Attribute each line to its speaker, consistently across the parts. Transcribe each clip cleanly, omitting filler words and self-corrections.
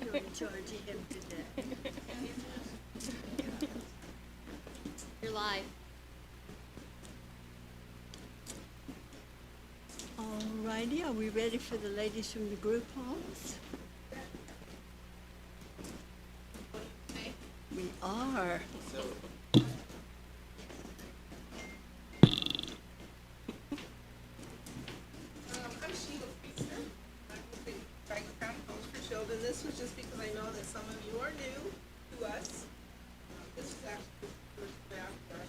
Speaker 1: You're in charge of him today.
Speaker 2: You're live.
Speaker 1: All righty, are we ready for the ladies from the group homes? We are.
Speaker 3: I'm Sheila Priester. I'm with the Franklin County Homes for Children. This was just because I know that some of you are new to us. This is actually the first draft for our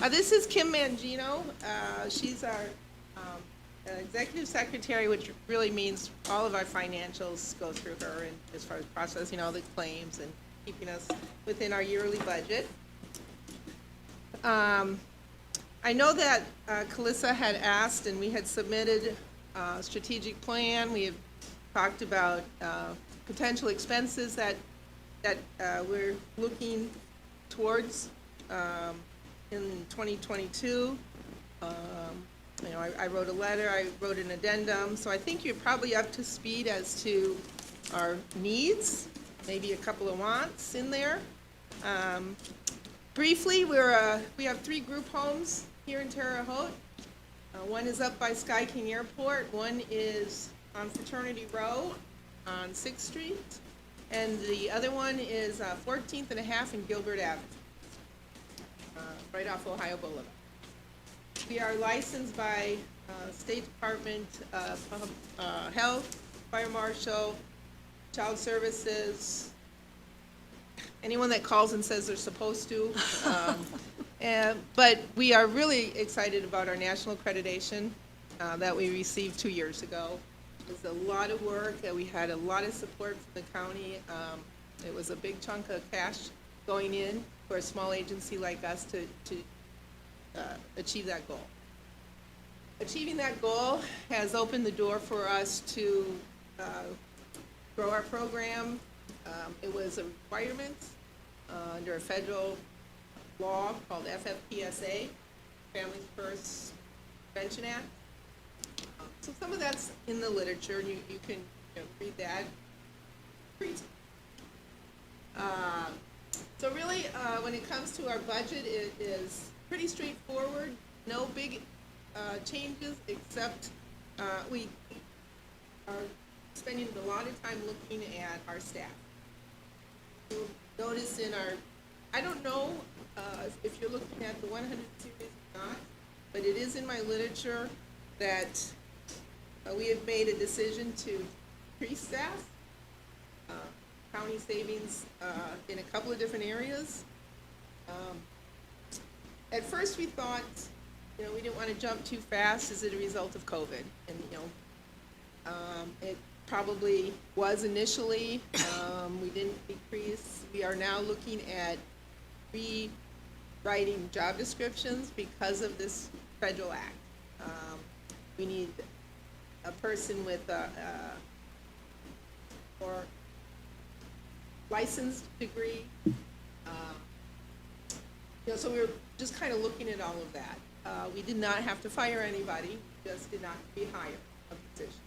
Speaker 3: This is Kim Mangino. She's our executive secretary, which really means all of our financials go through her, and as far as processing all the claims and keeping us within our yearly budget. I know that Calissa had asked, and we had submitted a strategic plan. We have talked about potential expenses that we're looking towards in 2022. You know, I wrote a letter, I wrote an addendum, so I think you're probably up to speed as to our needs, maybe a couple of wants in there. Briefly, we have 3 group homes here in Terre Haute. One is up by Sky King Airport, one is on Fraternity Row on 6th Street, and the other one is 14th and a half in Gilbert Avenue, right off Ohio Boulevard. We are licensed by State Department of Health, Fire Marshal, Child Services, anyone that calls and says they're supposed to. But we are really excited about our national accreditation that we received 2 years ago. It was a lot of work, and we had a lot of support from the county. It was a big chunk of cash going in for a small agency like us to achieve that goal. Achieving that goal has opened the door for us to grow our program. It was a requirement under a federal law called FFPSA, Families First Prevention Act. So some of that's in the literature, and you can read that. So really, when it comes to our budget, it is pretty straightforward. No big changes, except we are spending a lot of time looking at our staff. You'll notice in our, I don't know if you're looking at the 100 series or not, but it is in my literature that we have made a decision to increase staff, county savings in a couple of different areas. At first we thought, we didn't want to jump too fast as a result of COVID, and it probably was initially. We didn't decrease. We are now looking at rewriting job descriptions because of this federal act. We need a person with or licensed degree. So we were just kind of looking at all of that. We did not have to fire anybody, just did not be hired a position.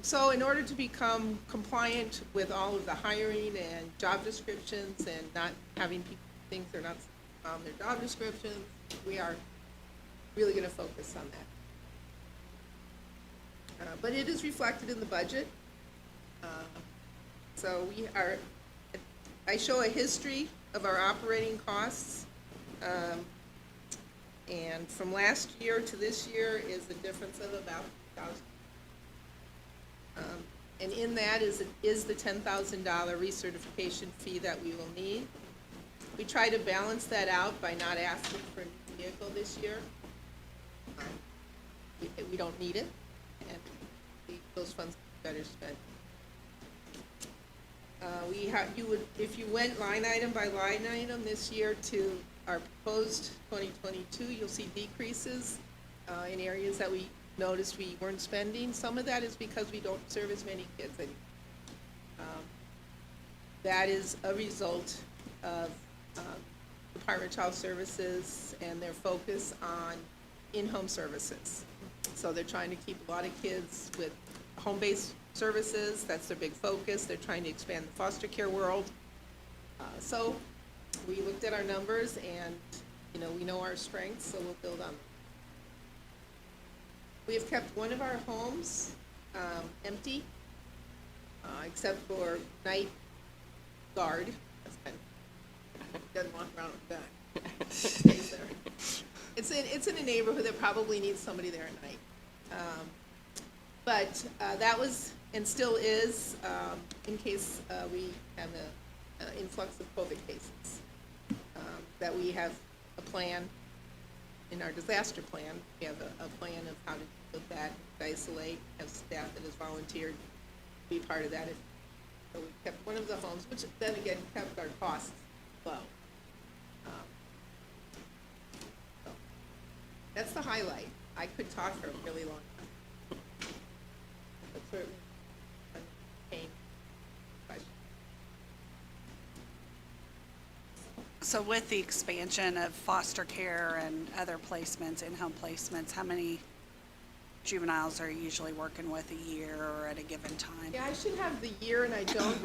Speaker 3: So in order to become compliant with all of the hiring and job descriptions and not having people think they're not on their job descriptions, we are really going to focus on that. But it is reflected in the budget. So I show a history of our operating costs. And from last year to this year is a difference of about $1,000. And in that is the $10,000 recertification fee that we will need. We try to balance that out by not asking for a new vehicle this year. We don't need it, and those funds are better spent. If you went line item by line item this year to our proposed 2022, you'll see decreases in areas that we noticed we weren't spending. Some of that is because we don't serve as many kids anymore. That is a result of Department of Child Services and their focus on in-home services. So they're trying to keep a lot of kids with home-based services. That's their big focus. They're trying to expand the foster care world. So we looked at our numbers and, you know, we know our strengths, so we'll build on them. We have kept one of our homes empty, except for night guard. That's kind of, doesn't walk around with that. Stays there. It's in a neighborhood that probably needs somebody there at night. But that was, and still is, in case we have an influx of COVID cases, that we have a plan. In our disaster plan, we have a plan of how to deal with that, isolate, have staff that has volunteered to be part of that. So we kept one of the homes, which then again kept our costs low. So that's the highlight. I could talk for a really long time. But certainly, entertain questions.
Speaker 4: So with the expansion of foster care and other placements, in-home placements, how many juveniles are you usually working with a year or at a given time?
Speaker 3: Yeah, I should have the year, and I don't,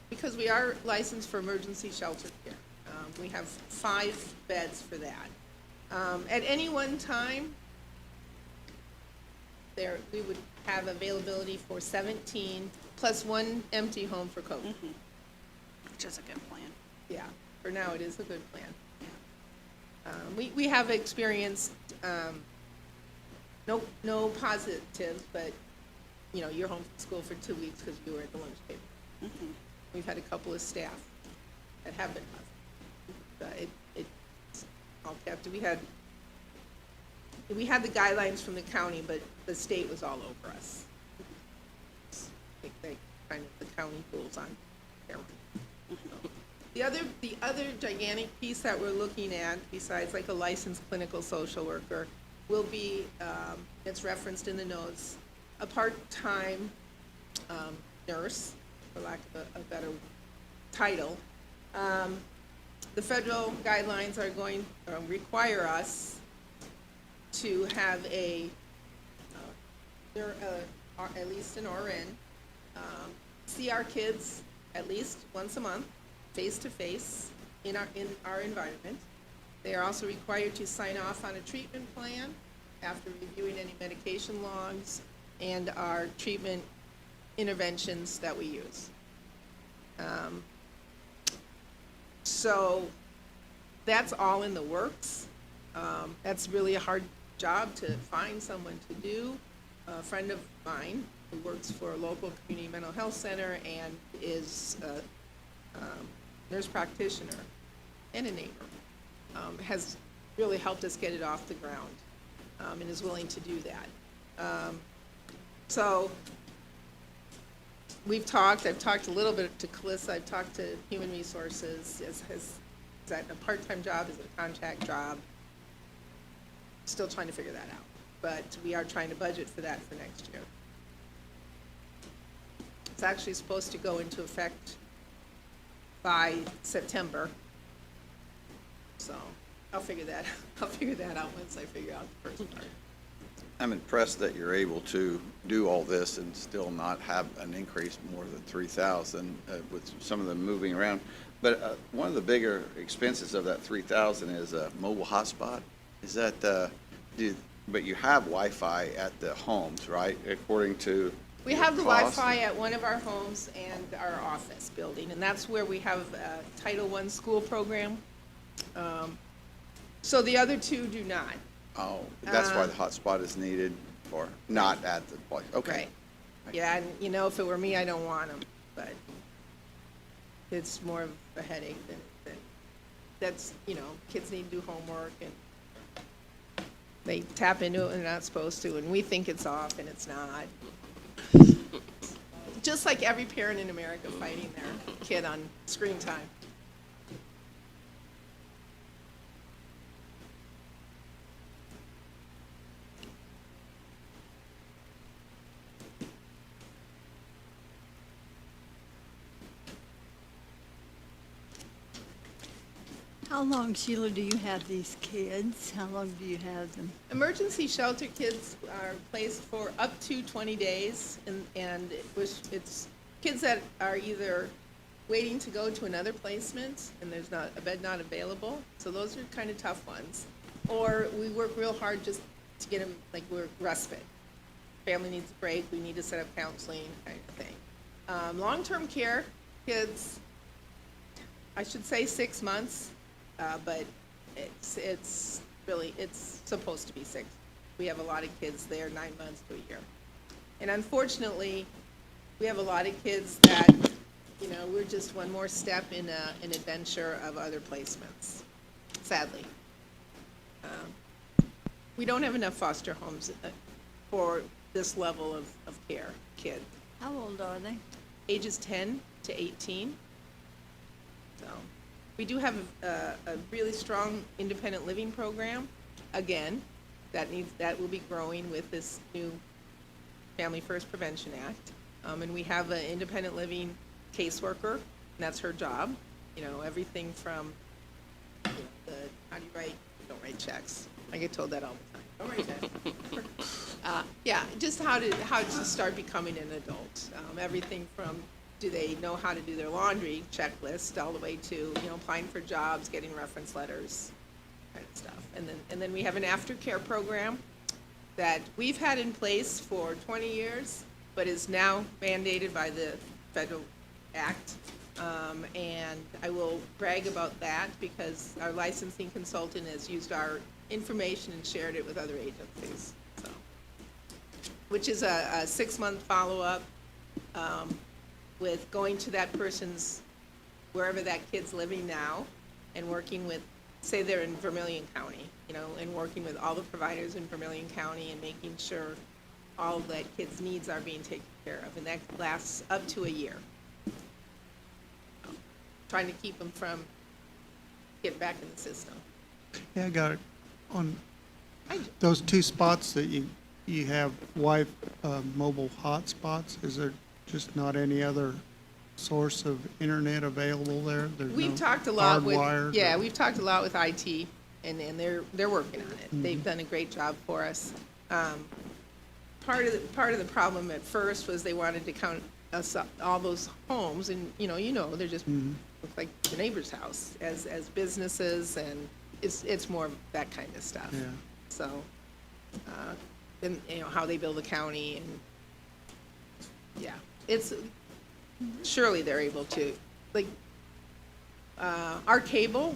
Speaker 3: because we are licensed for emergency shelter care. We have 5 beds for that. At any one time, we would have availability for 17, plus 1 empty home for COVID.
Speaker 4: Which is a good plan.
Speaker 3: Yeah, for now, it is a good plan. We have experienced, no positives, but, you know, you're home from school for 2 weeks because you were at the lunch table. We've had a couple of staff that have been positive. It's all kept. We had the guidelines from the county, but the state was all over us. They kind of, the county pulls on everything. The other gigantic piece that we're looking at, besides like a licensed clinical social worker, will be, it's referenced in the notes, a part-time nurse, for lack of a better title. The federal guidelines are going to require us to have at least an RN, see our kids at least once a month, face-to-face in our environment. They are also required to sign off on a treatment plan after reviewing any medication logs and our treatment interventions that we use. So that's all in the works. That's really a hard job to find someone to do. A friend of mine who works for a local community mental health center and is a nurse practitioner and a neighbor, has really helped us get it off the ground, and is willing to do that. So I've talked a little bit to Calissa, I've talked to Human Resources. Is that a part-time job, is it a contract job? Still trying to figure that out, but we are trying to budget for that for next year. It's actually supposed to go into effect by September. So I'll figure that out once I figure out the first part.
Speaker 5: I'm impressed that you're able to do all this and still not have an increase more than 3,000 with some of them moving around. But one of the bigger expenses of that 3,000 is a mobile hotspot. Is that, but you have Wi-Fi at the homes, right? According to
Speaker 3: We have the Wi-Fi at one of our homes and our office building, and that's where we have a Title I school program. So the other two do not.
Speaker 5: Oh, that's why the hotspot is needed, or not at the place, okay.
Speaker 3: Right. Yeah, and you know, if it were me, I don't want them, but it's more of a headache than that's, you know, kids need to do homework and they tap into it when they're not supposed to, and we think it's off and it's not. Just like every parent in America fighting their kid on screen time.
Speaker 1: How long, Sheila, do you have these kids? How long do you have them?
Speaker 3: Emergency shelter kids are placed for up to 20 days, and it's kids that are either waiting to go to another placement and there's not, a bed not available, so those are kind of tough ones. Or we work real hard just to get them, like, we're respite. Family needs a break, we need to set up counseling, kind of thing. Long-term care kids, I should say 6 months, but it's really, it's supposed to be 6. We have a lot of kids there 9 months to a year. And unfortunately, we have a lot of kids that, you know, we're just one more step in an adventure of other placements, sadly. We don't have enough foster homes for this level of care, kid,
Speaker 1: How old are they?
Speaker 3: ages 10 to 18. So, we do have a really strong independent living program. Again, that will be growing with this new Family First Prevention Act. And we have an independent living caseworker, and that's her job. You know, everything from, you know, how do you write, don't write checks. I get told that all the time. Don't write checks. Yeah, just how to start becoming an adult. Everything from, do they know how to do their laundry checklist, all the way to, you know, applying for jobs, getting reference letters, kind of stuff. And then we have an aftercare program that we've had in place for 20 years, but is now mandated by the federal act. And I will brag about that because our licensing consultant has used our information and shared it with other agencies, so. Which is a 6-month follow-up, with going to that person's, wherever that kid's living now, and working with, say they're in Vermilion County, you know, and working with all the providers in Vermilion County and making sure all of that kid's needs are being taken care of, and that lasts up to a year. Trying to keep them from getting back in the system.
Speaker 6: Yeah, I got it. On
Speaker 3: I-
Speaker 6: those 2 spots that you have mobile hotspots, is there just not any other source of internet available there? There's
Speaker 3: We've
Speaker 6: no
Speaker 3: talked a lot with,
Speaker 6: hardwired
Speaker 3: yeah,
Speaker 6: or-
Speaker 3: we've talked a lot with IT, and they're working on it. They've done a great job for us. Part of the problem at first was they wanted to count us up, all those homes, and you know, they're just look like the neighbor's house as businesses, and it's more of that kind of stuff.
Speaker 6: Yeah.
Speaker 3: So, and you know how they build a county, and yeah, it's surely they're able to, like, our cable,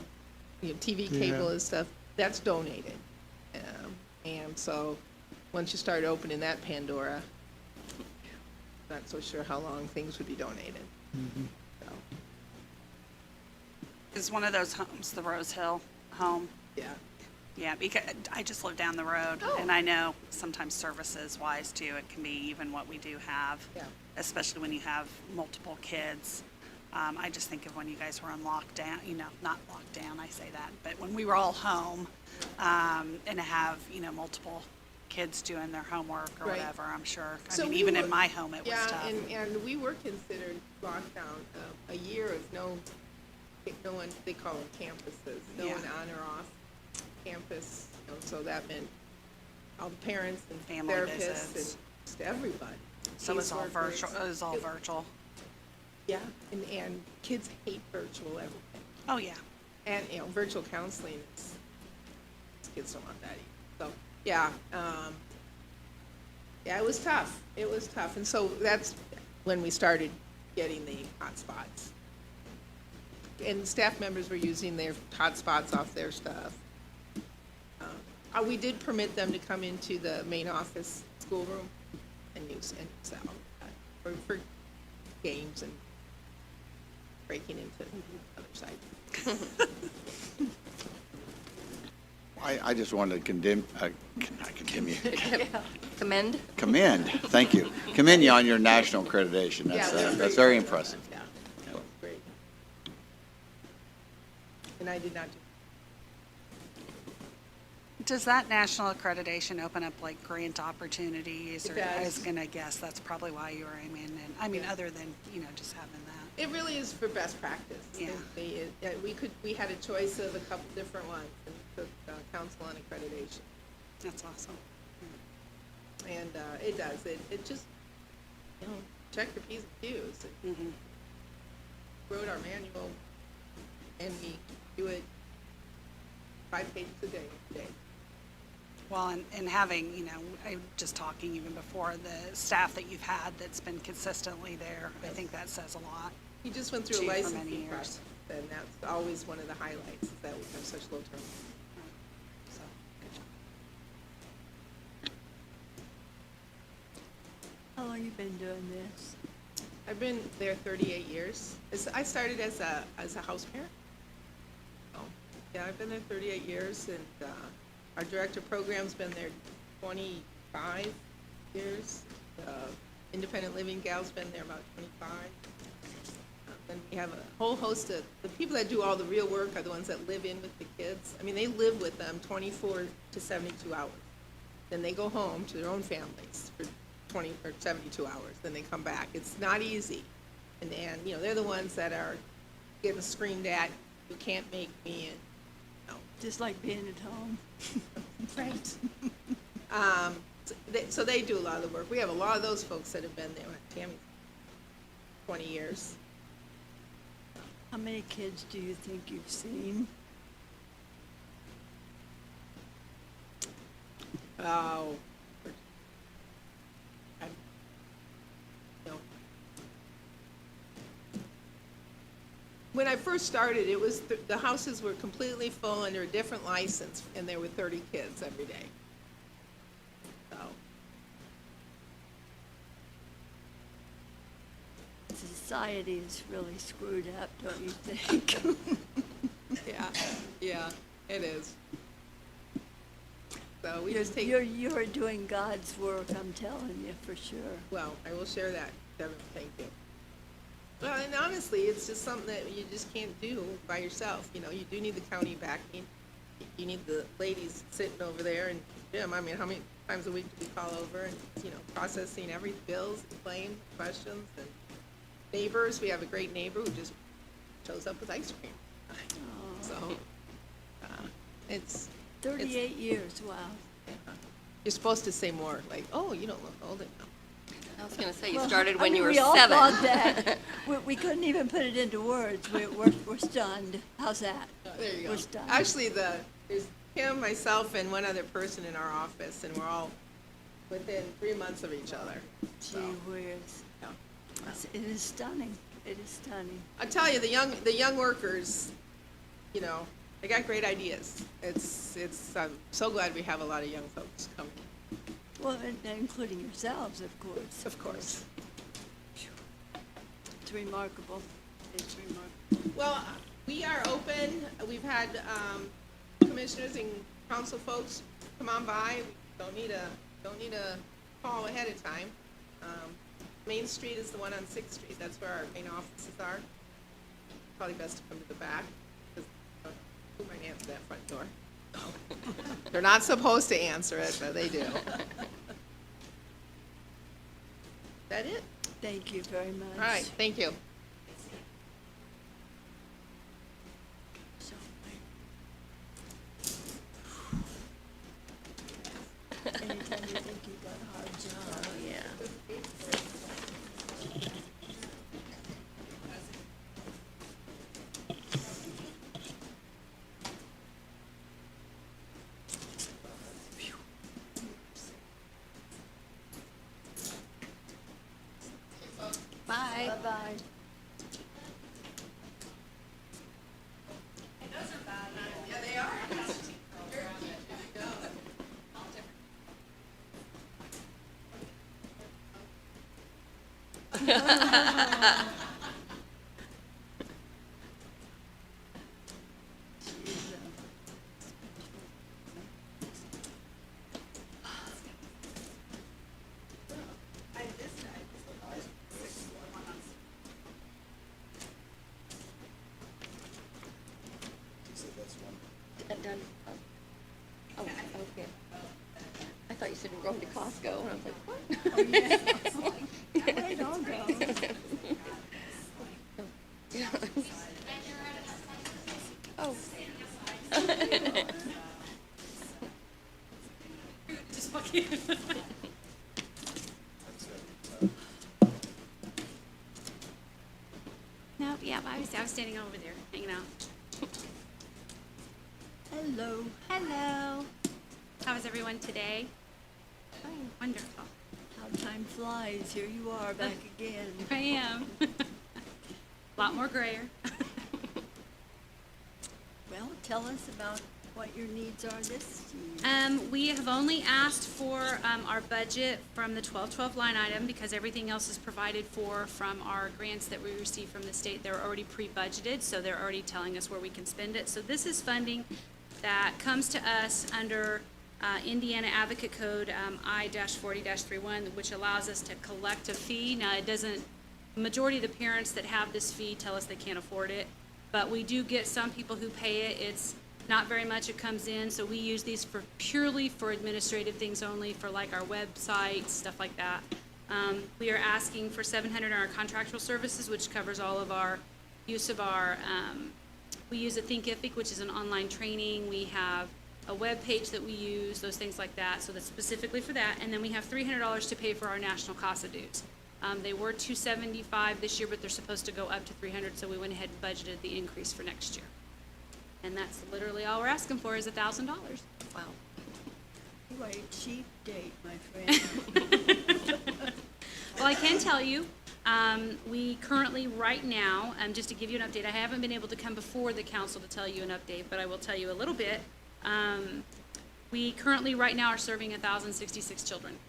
Speaker 3: you know, TV cable
Speaker 6: Yeah.
Speaker 3: and stuff, that's donated. And so, once you start opening that Pandora, not so sure how long things would be donated. So,
Speaker 4: Is one of those homes the Rose Hill home?
Speaker 3: yeah.
Speaker 4: Yeah, because I just live down the road,
Speaker 3: Oh.
Speaker 4: and I know sometimes services-wise too, it can be even what we do have,
Speaker 3: Yeah.
Speaker 4: especially when you have multiple kids. I just think of when you guys were on lockdown, you know, not lockdown, I say that, but when we were all home, and to have, you know, multiple kids doing their homework or
Speaker 3: Right.
Speaker 4: whatever, I'm sure. I
Speaker 3: So
Speaker 4: mean,
Speaker 3: we
Speaker 4: even
Speaker 3: were-
Speaker 4: in my home, it was
Speaker 3: Yeah,
Speaker 4: tough.
Speaker 3: and we were considered lockdown, a year of no one, they call them campuses, no one
Speaker 4: Yeah.
Speaker 3: on or off campus, you know, so that meant all the parents and
Speaker 4: Family
Speaker 3: therapists
Speaker 4: visits.
Speaker 3: and just everybody.
Speaker 4: So it was all
Speaker 3: caseworkers.
Speaker 4: virtual, it was all
Speaker 3: It-
Speaker 4: virtual.
Speaker 3: Yeah, and kids hate virtual everything.
Speaker 4: Oh, yeah.
Speaker 3: And, you know, virtual counseling, kids don't want that either. So, yeah, yeah, it was tough. It was tough. And so that's when we started getting the hotspots. And staff members were using their hotspots off their stuff. We did permit them to come into the main office schoolroom and use that for games and breaking into other sites.
Speaker 5: I just wanted to condemn, not condemn you,
Speaker 2: Commend?
Speaker 5: commend, thank you. Commend you on your national accreditation.
Speaker 3: Yeah, they're
Speaker 5: That's
Speaker 3: great.
Speaker 5: very impressive.
Speaker 3: Yeah, that was great. And I did not do.
Speaker 4: Does that national accreditation open up like grant opportunities?
Speaker 3: It
Speaker 4: Or I
Speaker 3: does.
Speaker 4: was gonna guess that's probably why you were aiming, and, I mean,
Speaker 3: Yeah.
Speaker 4: other than, you know, just having that.
Speaker 3: It really is for best practice.
Speaker 4: Yeah.
Speaker 3: We had a choice of a couple different ones, and took council on accreditation.
Speaker 4: That's awesome.
Speaker 3: And it does, it just, check your P's and Q's.
Speaker 4: Mhm.
Speaker 3: Wrote our manual, and we do it 5 pages a day.
Speaker 4: Well, and having, I just talking even before, the staff that you've had that's been consistently there, I think that says a lot.
Speaker 3: We just went through a
Speaker 4: Chief for many
Speaker 3: licensing
Speaker 4: years.
Speaker 3: process, and that's always one of the highlights, is that we have such low turnover.
Speaker 4: So, good job.
Speaker 1: How long you been doing this?
Speaker 3: I've been there 38 years. I started as a house parent. So, yeah, I've been there 38 years, and our director of program's been there 25 years. Independent living gal's been there about 25. And we have a whole host of, the people that do all the real work are the ones that live in with the kids. I mean, they live with them 24 to 72 hours. Then they go home to their own families for 20 or 72 hours, then they come back. It's not easy. And they're the ones that are getting screamed at, you can't make me, and,
Speaker 1: Just like being at home?
Speaker 3: right. So they do a lot of the work. We have a lot of those folks that have been there, like Tammy, 20 years.
Speaker 1: How many kids do you think you've seen?
Speaker 3: Oh. When I first started, it was, the houses were completely full under a different license, and there were 30 kids every day. So,
Speaker 1: Society is really screwed up, don't you think?
Speaker 3: yeah, it is. So we just take,
Speaker 1: You're doing God's work, I'm telling you, for sure.
Speaker 3: well, I will share that, Devin, thank you. Well, and honestly, it's just something that you just can't do by yourself. You do need the county backing. You need the ladies sitting over there, and Jim, I mean, how many times a week do we call over and, processing every bills, claims, questions, and neighbors. We have a great neighbor who just shows up with ice cream. So, it's,
Speaker 1: 38 years, wow.
Speaker 3: you're supposed to say more, like, oh, you don't look old enough.
Speaker 2: I was gonna say, you
Speaker 1: Well,
Speaker 2: started
Speaker 1: I
Speaker 2: when
Speaker 1: mean,
Speaker 2: you were
Speaker 1: we all
Speaker 2: 7.
Speaker 1: thought that. We couldn't even put it into words. We're stunned. How's that?
Speaker 3: There you go.
Speaker 1: We're stunned.
Speaker 3: Actually, there's Kim, myself, and one other person in our office, and we're all within 3 months of each other.
Speaker 1: Gee
Speaker 3: So,
Speaker 1: whiz.
Speaker 3: yeah.
Speaker 1: It is stunning. It is stunning.
Speaker 3: I tell you, the young workers, they got great ideas. I'm so glad we have a lot of young folks coming.
Speaker 1: Well, and including yourselves, of course.
Speaker 3: Of course.
Speaker 1: It's remarkable. It's remarkable.
Speaker 3: Well, we are open. We've had commissioners and council folks come on by. Don't need a call ahead of time. Main Street is the one on 6th Street. That's where our main offices are. Probably best to come to the back, because who might answer that front door? They're not supposed to answer it, but they do. Is that it?
Speaker 1: Thank you very much.
Speaker 3: All right, thank you.
Speaker 1: So, anytime you think you've got a hard job.
Speaker 2: Oh, yeah. Bye.
Speaker 1: Bye-bye.
Speaker 2: Done. Oh, okay. I thought you said we're going to Costco, and I was like, what?
Speaker 1: Where'd it all go?
Speaker 2: Okay. Oh.
Speaker 7: Nope, yeah, I was standing over there, hanging out.
Speaker 1: Hello.
Speaker 7: Hello. How was everyone today? Oh, wonderful.
Speaker 1: How time flies. Here you are back again.
Speaker 7: Here I am. A lot more grayer.
Speaker 1: Well, tell us about what your needs are this year.
Speaker 7: We have only asked for our budget from the 1212 line item because everything else is provided for from our grants that we receive from the state. They're already pre-budgeted, so they're already telling us where we can spend it. So this is funding that comes to us under Indiana Advocate Code I-40-31, which allows us to collect a fee. Now, it doesn't, majority of the parents that have this fee tell us they can't afford it, but we do get some people who pay it. It's not very much it comes in, so we use these for purely for administrative things only, for like our website, stuff like that. We are asking for $700 in our contractual services, which covers all of our use of our, we use a Thinkific, which is an online training. We have a web page that we use, those things like that, so that's specifically for that. And then we have $300 to pay for our national CASA dues. They were $275 this year, but they're supposed to go up to $300, so we went ahead and budgeted the increase for next year. And that's literally all we're asking for is $1,000.
Speaker 2: Wow.
Speaker 1: You are a cheap date, my friend.
Speaker 7: Well, I can tell you, we currently, right now, just to give you an update, I haven't been able to come before the council to tell you an update, but I will tell you a little bit. We currently, right now, are serving 1,066 children.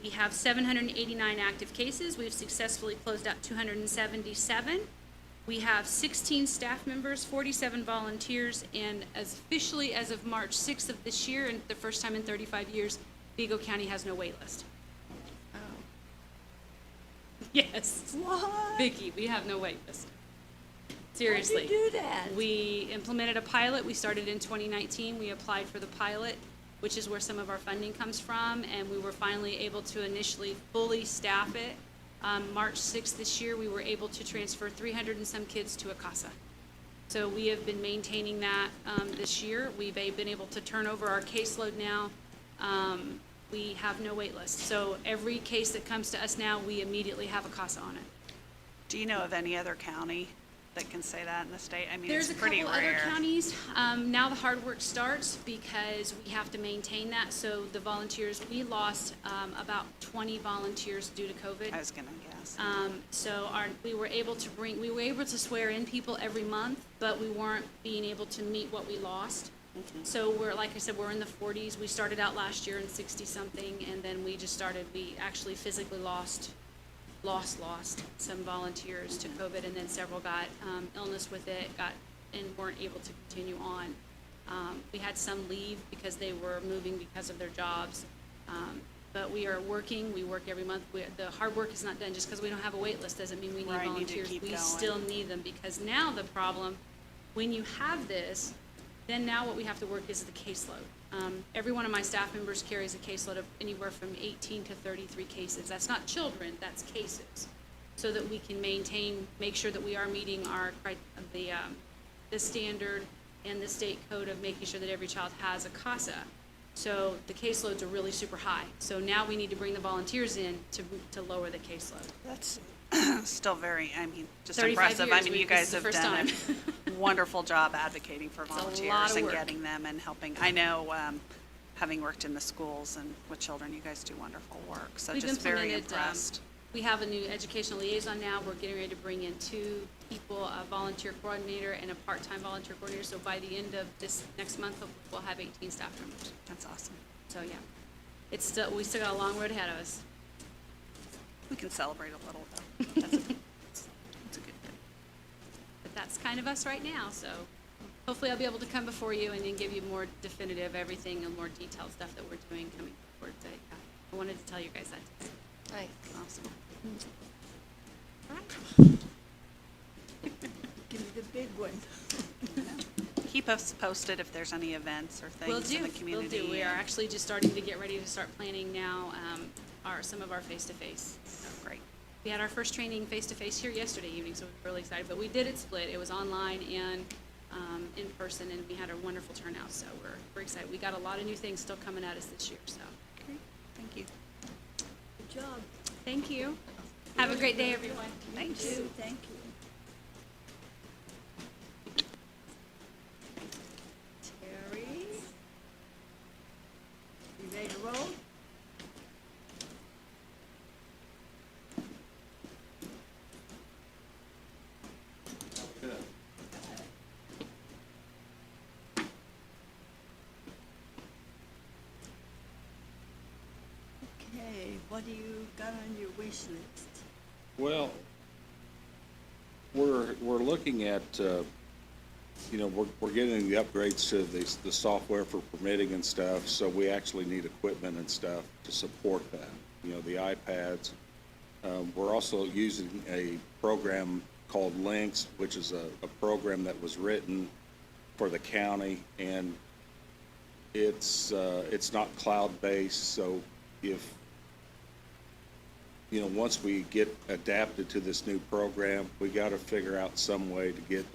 Speaker 7: We have 789 active cases. We've successfully closed out 277. We have 16 staff members, 47 volunteers, and as officially as of March 6th of this year, and the first time in 35 years, Vigo County has no wait list.
Speaker 2: Oh.
Speaker 7: Yes.
Speaker 1: What?
Speaker 7: Vicki, we have no wait list. Seriously.
Speaker 1: How'd you do that?
Speaker 7: We implemented a pilot. We started in 2019. We applied for the pilot, which is where some of our funding comes from, and we were finally able to initially fully staff it. March 6th this year, we were able to transfer 300 and some kids to a CASA. So we have been maintaining that this year. We've been able to turn over our caseload now. We have no wait list. So every case that comes to us now, we immediately have a CASA on it.
Speaker 4: Do you know of any other county that can say that in the state? I mean,
Speaker 7: There's
Speaker 4: it's
Speaker 7: a
Speaker 4: pretty
Speaker 7: couple other
Speaker 4: rare.
Speaker 7: counties. Now the hard work starts because we have to maintain that. So the volunteers, we lost about 20 volunteers due to COVID.
Speaker 4: I was gonna guess.
Speaker 7: So we were able to swear in people every month, but we weren't being able to meet what we lost. So we're, like I said, we're in the 40s. We started out last year in 60-something, and then we actually physically lost some volunteers to COVID, and then several got illness with it, and weren't able to continue on. We had some leave because they were moving because of their jobs. But we are working, we work every month. The hard work is not done. Just because we don't have a wait list doesn't mean we need
Speaker 4: Right, need to
Speaker 7: volunteers.
Speaker 4: keep
Speaker 7: We
Speaker 4: going.
Speaker 7: still need them, because now the problem, when you have this, then now what we have to work is the caseload. Every one of my staff members carries a caseload of anywhere from 18 to 33 cases. That's not children, that's cases. So that we can make sure that we are meeting the standard and the state code of making sure that every child has a CASA. So the caseloads are really super high. So now we need to bring the volunteers in to lower the caseload.
Speaker 4: That's still very, I mean, just
Speaker 7: 35
Speaker 4: impressive. I
Speaker 7: years,
Speaker 4: mean, you
Speaker 7: this is
Speaker 4: guys
Speaker 7: the
Speaker 4: have
Speaker 7: first
Speaker 4: done
Speaker 7: time.
Speaker 4: a wonderful job advocating for
Speaker 7: a lot
Speaker 4: volunteers
Speaker 7: of
Speaker 4: and
Speaker 7: work.
Speaker 4: getting them and helping. I know, having worked in the schools and with children, you guys do wonderful work. So
Speaker 7: We've
Speaker 4: just very
Speaker 7: implemented,
Speaker 4: impressed.
Speaker 7: We have a new educational liaison now. We're getting ready to bring in 2 people, a volunteer coordinator and a part-time volunteer coordinator. So by the end of this next month, we'll have 18 staff members.
Speaker 4: That's awesome.
Speaker 7: So yeah, we still got a long road ahead of us.
Speaker 4: We can celebrate a little though. That's a good thing.
Speaker 7: But that's kind of us right now. So hopefully I'll be able to come before you and then give you more definitive everything and more detailed stuff that we're doing coming forward. So, yeah, I wanted to tell you guys that today.
Speaker 2: Nice.
Speaker 4: Awesome.
Speaker 7: All right.
Speaker 1: Give me the big one.
Speaker 4: Keep us posted if there's any events or things in the community.
Speaker 7: Will do. We are actually just starting to get ready to start planning now some of our face-to-face.
Speaker 4: Great.
Speaker 7: We had our first training face-to-face here yesterday evening, so we're really excited. But we did it split. It was online and in person, and we had a wonderful turnout, so we're excited. We got a lot of new things still coming at us this year, so.
Speaker 4: Okay, thank you.
Speaker 1: Good job.
Speaker 7: Thank you. Have a great day, everyone. Thanks.
Speaker 1: You too, thank you. Terry? You ready to roll? Okay, what do you got on your wish list?
Speaker 8: Well, we're looking at, we're getting the upgrades to the software for permitting and stuff, so we actually need equipment and stuff to support that. The iPads. We're also using a program called Lynx, which is a program that was written for the county, and it's not cloud-based, so if once we get adapted to this new program, we got to figure out some way to get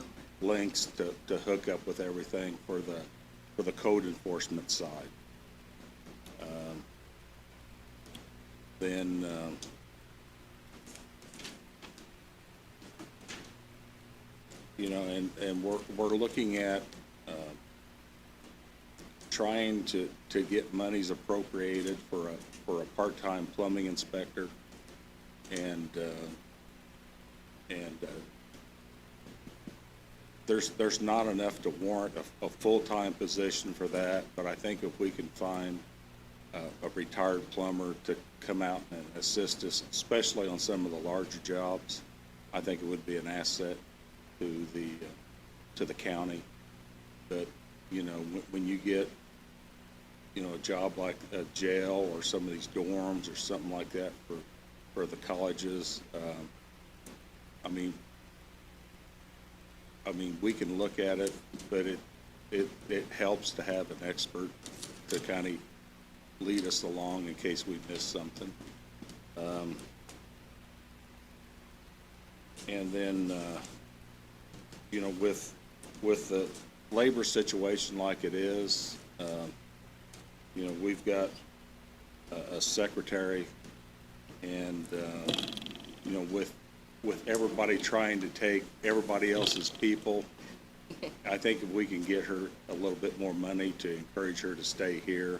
Speaker 8: links to hook up with everything for the code enforcement side. And we're looking at trying to get monies appropriated for a part-time plumbing inspector. And there's not enough to warrant a full-time position for that, but I think if we can find a retired plumber to come out and assist us, especially on some of the larger jobs, I think it would be an asset to the county. But when you get a job like a jail or some of these dorms or something like that for the colleges, I mean, we can look at it, but it helps to have an expert to kind of lead us along in case we miss something. And then, with the labor situation like it is, we've got a secretary, and with everybody trying to take everybody else's people, I think if we can get her a little bit more money to encourage her to stay here,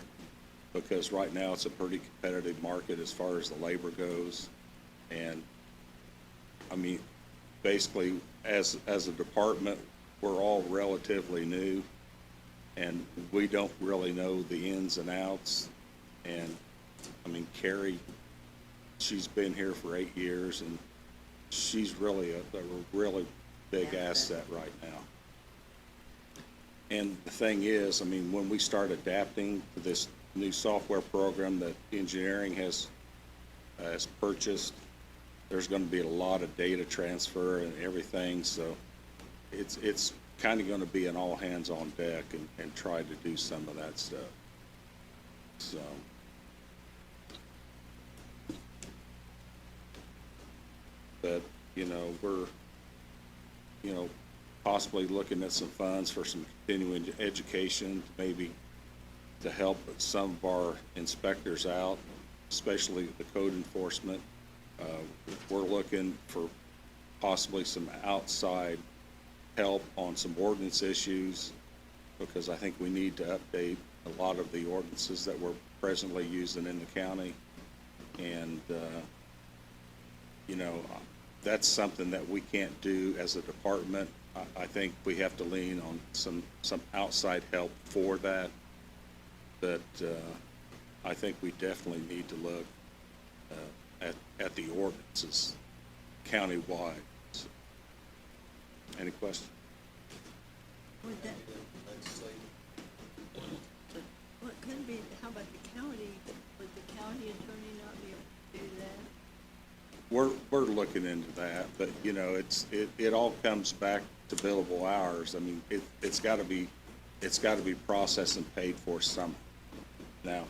Speaker 8: because right now it's a pretty competitive market as far as the labor goes. And basically as a department, we're all relatively new, and we don't really know the ins and outs. And Carrie, she's been here for 8 years, and she's really a really big asset right now. And the thing is, when we start adapting to this new software program that engineering has purchased, there's going to be a lot of data transfer and everything, so it's kind of going to be an all hands on deck and try to do some of that stuff. So. But, we're, possibly looking at some funds for some continuing education, maybe to help some of our inspectors out, especially the code enforcement. We're looking for possibly some outside help on some ordinance issues, because I think we need to update a lot of the ordinances that we're presently using in the county. And, that's something that we can't do as a department. I think we have to lean on some outside help for that. But I think we definitely need to look at the ordinances countywide. So, any questions?
Speaker 1: Would that, well, it could be, how about the county? Would the county attorney not be able to do that?
Speaker 8: We're looking into that, but it all comes back to billable hours. It's got to be processed and paid for somehow. Now,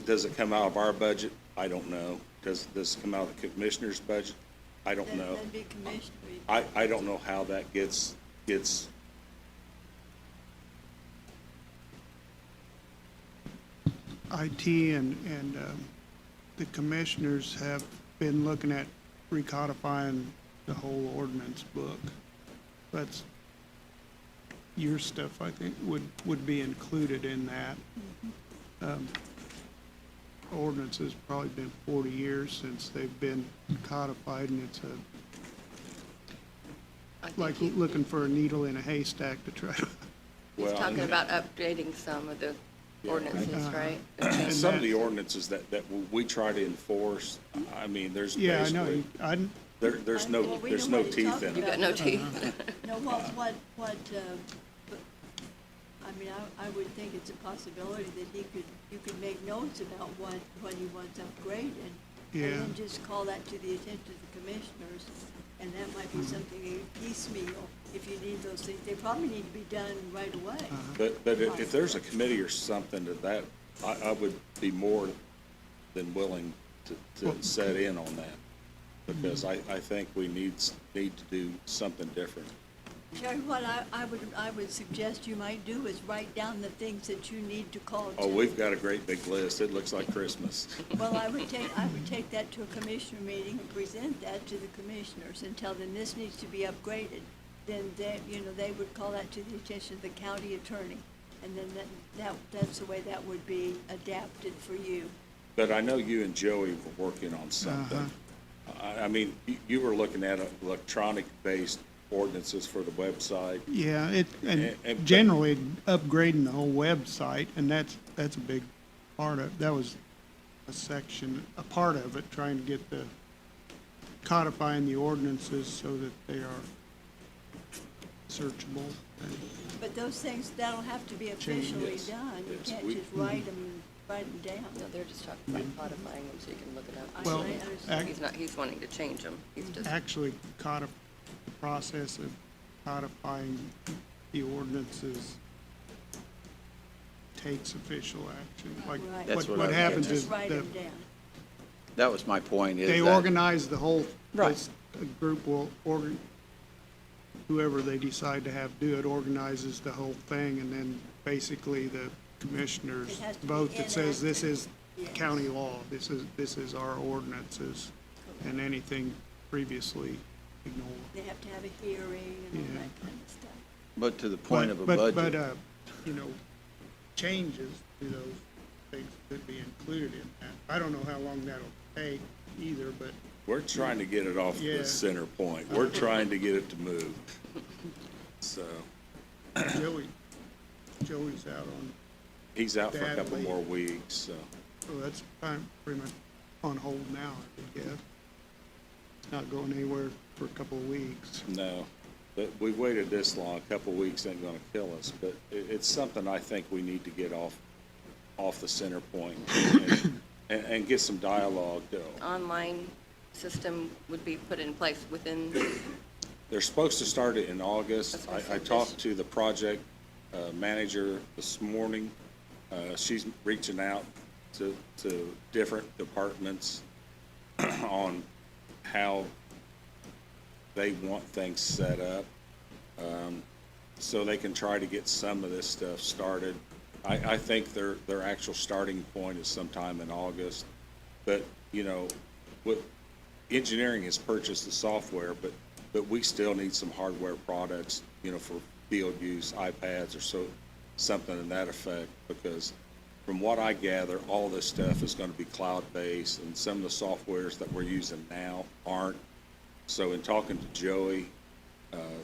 Speaker 8: does it come out of our budget? I don't know. Does this come out of the commissioner's budget? I don't know.
Speaker 1: That'd be commissioner.
Speaker 8: I don't know how that gets gets,
Speaker 6: IT and the commissioners have been looking at recodifying the whole ordinance book. That's, your stuff, I think, would be included in that. Ordinance has probably been 40 years since they've been codified, and it's
Speaker 2: I think
Speaker 6: like
Speaker 2: he-
Speaker 6: looking for a needle in a haystack to try to,
Speaker 2: He's
Speaker 8: well,
Speaker 2: talking about updating some of the ordinances, right?
Speaker 6: and
Speaker 8: some of the
Speaker 6: that-
Speaker 8: ordinances that we try to enforce, I mean, there's
Speaker 6: yeah, I know,
Speaker 8: basically, there's no,
Speaker 1: Well, we
Speaker 8: there's
Speaker 1: know
Speaker 8: no
Speaker 1: what he's
Speaker 8: teeth
Speaker 1: talking
Speaker 8: in
Speaker 2: You
Speaker 8: it.
Speaker 2: got no teeth.
Speaker 1: No, I mean, I would think it's a possibility that you could make notes about what he wants upgraded.
Speaker 6: Yeah.
Speaker 1: And then just call that to the attention of the commissioners, and that might be something piecemeal, if you need those things. They probably need to be done right away.
Speaker 8: But if there's a committee or something to that, I would be more than willing to set in on that. Because I think we need to do something different.
Speaker 1: Terry, what I would suggest you might do is write down the things that you need to call to.
Speaker 8: Oh, we've got a great big list. It looks like Christmas.
Speaker 1: Well, I would take that to a commissioner meeting and present that to the commissioners and tell them this needs to be upgraded. Then they would call that to the attention of the county attorney. And then that's the way that would be adapted for you.
Speaker 8: But I know you and Joey were working on something. I mean, you were looking at electronic-based ordinances for the website.
Speaker 6: yeah,
Speaker 8: And-
Speaker 6: and generally upgrading the whole website, and that's a big part of, that was a part of it, trying to get the, codifying the ordinances so that they are searchable. And
Speaker 1: But those things, that'll have to be officially
Speaker 8: Yes,
Speaker 1: done. You
Speaker 8: yes,
Speaker 1: can't
Speaker 8: we-
Speaker 1: just write them down.
Speaker 2: No, they're just talking about codifying them so you can look it up.
Speaker 6: Well,
Speaker 1: I understand.
Speaker 2: He's wanting to change them. He's just,
Speaker 6: Actually, the process of codifying the ordinances takes official action. Like,
Speaker 1: Right.
Speaker 5: That's what I
Speaker 6: what
Speaker 5: was
Speaker 6: happens
Speaker 5: getting
Speaker 6: is
Speaker 1: Just write
Speaker 6: the,
Speaker 1: them down.
Speaker 5: That was my point, is
Speaker 6: they
Speaker 5: that.
Speaker 6: organize the whole,
Speaker 5: Right.
Speaker 6: a group will whoever they decide to have do it organizes the whole thing, and then basically the commissioners
Speaker 1: It has to be
Speaker 6: vote that says this
Speaker 1: enacted.
Speaker 6: is
Speaker 1: Yes.
Speaker 6: county law, this is our ordinances, and anything previously ignored.
Speaker 1: They have to have a hearing and all
Speaker 6: Yeah.
Speaker 1: that kind of stuff.
Speaker 5: But to the point of a
Speaker 6: But,
Speaker 5: budget.
Speaker 6: changes to those things could be included in that. I don't know how long that'll take either, but
Speaker 8: We're trying to get it off
Speaker 6: Yeah.
Speaker 8: the center point. We're trying to get it to move. So,
Speaker 6: Joey's out on,
Speaker 8: he's out for a
Speaker 6: Dad
Speaker 8: couple
Speaker 6: leave.
Speaker 8: more weeks, so.
Speaker 6: so that's pretty much on hold now, I would guess. Not going anywhere for a couple of weeks.
Speaker 8: No, but we've waited this long, a couple of weeks ain't gonna kill us, but it's something I think we need to get off the center point and get some dialogue.
Speaker 2: online system would be put in place within,
Speaker 8: They're supposed to start it in August.
Speaker 2: That's what I
Speaker 8: I
Speaker 2: said.
Speaker 8: talked to the project manager this morning. She's reaching out to different departments on how they want things set up, so they can try to get some of this stuff started. I think their actual starting point is sometime in August. But, what, engineering has purchased the software, but we still need some hardware products, for field use, iPads or something in that effect, because from what I gather, all this stuff is gonna be cloud-based, and some of the softwares that we're using now aren't. So in talking to Joey,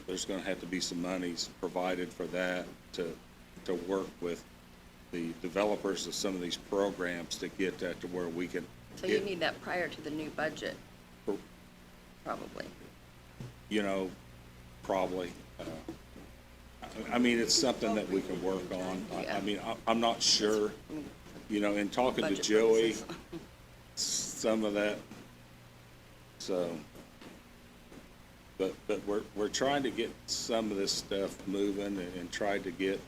Speaker 8: there's gonna have to be some monies provided for that to work with the developers of some of these programs to get that to where we can.
Speaker 2: so you need that prior to the new budget, probably.
Speaker 8: Probably. I mean, it's something that we can work on. I mean, I'm not sure, in talking to
Speaker 2: Budget
Speaker 8: Joey,
Speaker 2: purposes.
Speaker 8: some of that, so. But we're trying to get some of this stuff moving and try to get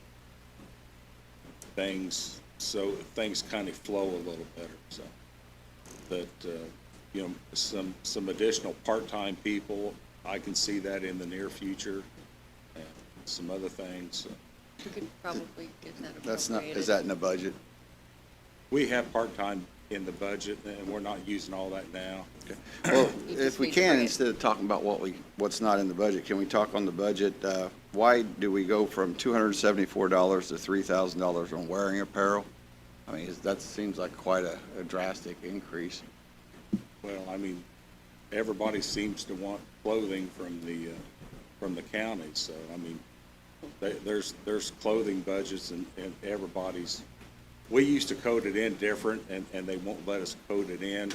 Speaker 8: things, so things kind of flow a little better, so. That, some additional part-time people, I can see that in the near future. some other things.
Speaker 2: We could probably get that
Speaker 5: That's not,
Speaker 2: appropriated.
Speaker 5: is that in the budget?
Speaker 8: We have part-time in the budget, and we're not using all that now.
Speaker 5: Well,
Speaker 2: You
Speaker 5: if
Speaker 2: just
Speaker 5: we
Speaker 2: need to
Speaker 5: can,
Speaker 2: bring it.
Speaker 5: instead of talking about what's not in the budget, can we talk on the budget? Why do we go from $274 to $3,000 on wearing apparel? I mean, that seems like quite a drastic increase.
Speaker 8: Well, I mean, everybody seems to want clothing from the county, so, I mean, there's clothing budgets and everybody's, we used to code it in different, and they won't let us code it in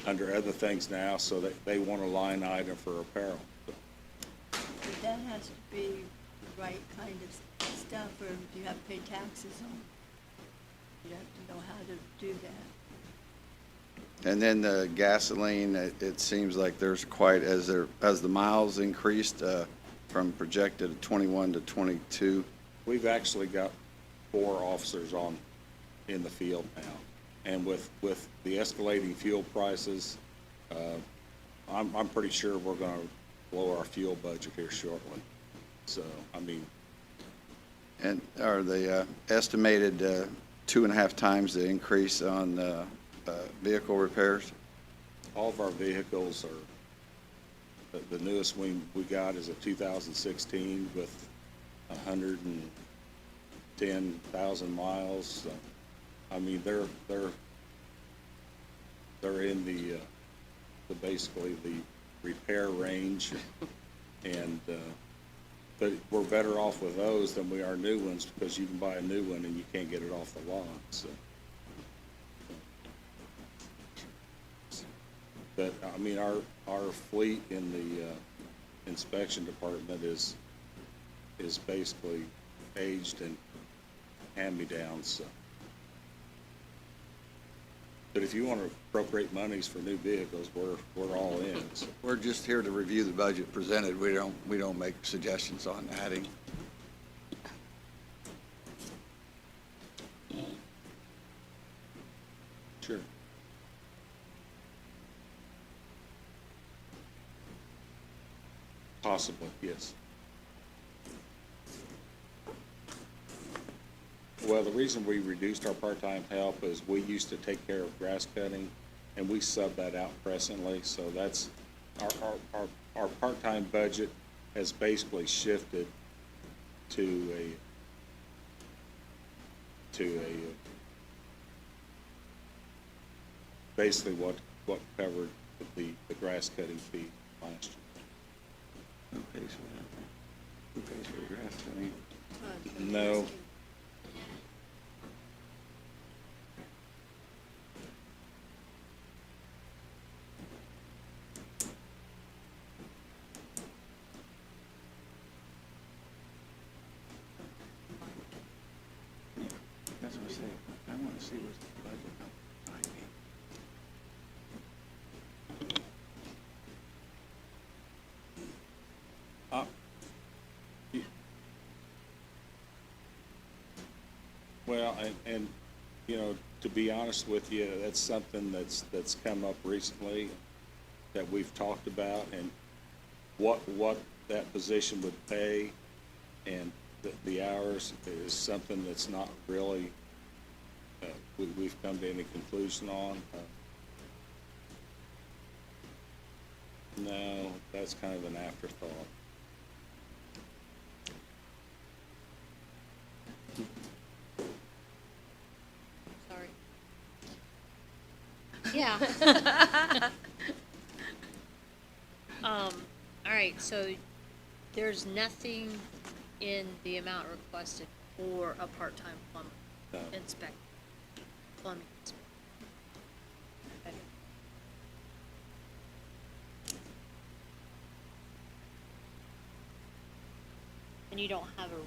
Speaker 8: under other things now, so they want a line item for apparel.
Speaker 1: But that has to be the right kind of stuff, or you have to pay taxes on. You have to know how to do that.
Speaker 5: And then the gasoline, it seems like there's quite, as the miles increased from projected 21 to 22.
Speaker 8: We've actually got 4 officers in the field now. And with the escalating fuel prices, I'm pretty sure we're gonna blow our fuel budget here shortly. So, I mean,
Speaker 5: And are the estimated 2.5 times the increase on vehicle repairs?
Speaker 8: all of our vehicles are, the newest we got is a 2016 with 110,000 miles. So, I mean, they're in the basically the repair range, and but we're better off with those than we are new ones, because you can buy a new one and you can't get it off the lot. So, but I mean, our fleet in the inspection department is basically aged and hand-me-downs. So. But if you want to appropriate monies for new vehicles, we're all in. So.
Speaker 5: We're just here to review the budget presented. We don't make suggestions on adding.
Speaker 8: Sure. Possibly, yes. Well, the reason we reduced our part-time help is we used to take care of grass cutting, and we sub that out presently, so that's, our part-time budget has basically shifted to basically what covered the grass cutting fee last year.
Speaker 5: Who pays for that? Who pays for the grass cutting?
Speaker 8: No.
Speaker 5: That's what I say. I want to see what's the budget.
Speaker 8: Well, and, you know, to be honest with you, that's something that's come up recently that we've talked about, and what that position would pay and the hours is something that's not really, we've come to any conclusion on. No, that's kind of an afterthought.
Speaker 2: Sorry. Yeah.
Speaker 9: All right, so there's nothing in the amount requested for a part-time plumber
Speaker 8: No.
Speaker 9: inspector, plumbing inspector. Okay. And you don't have you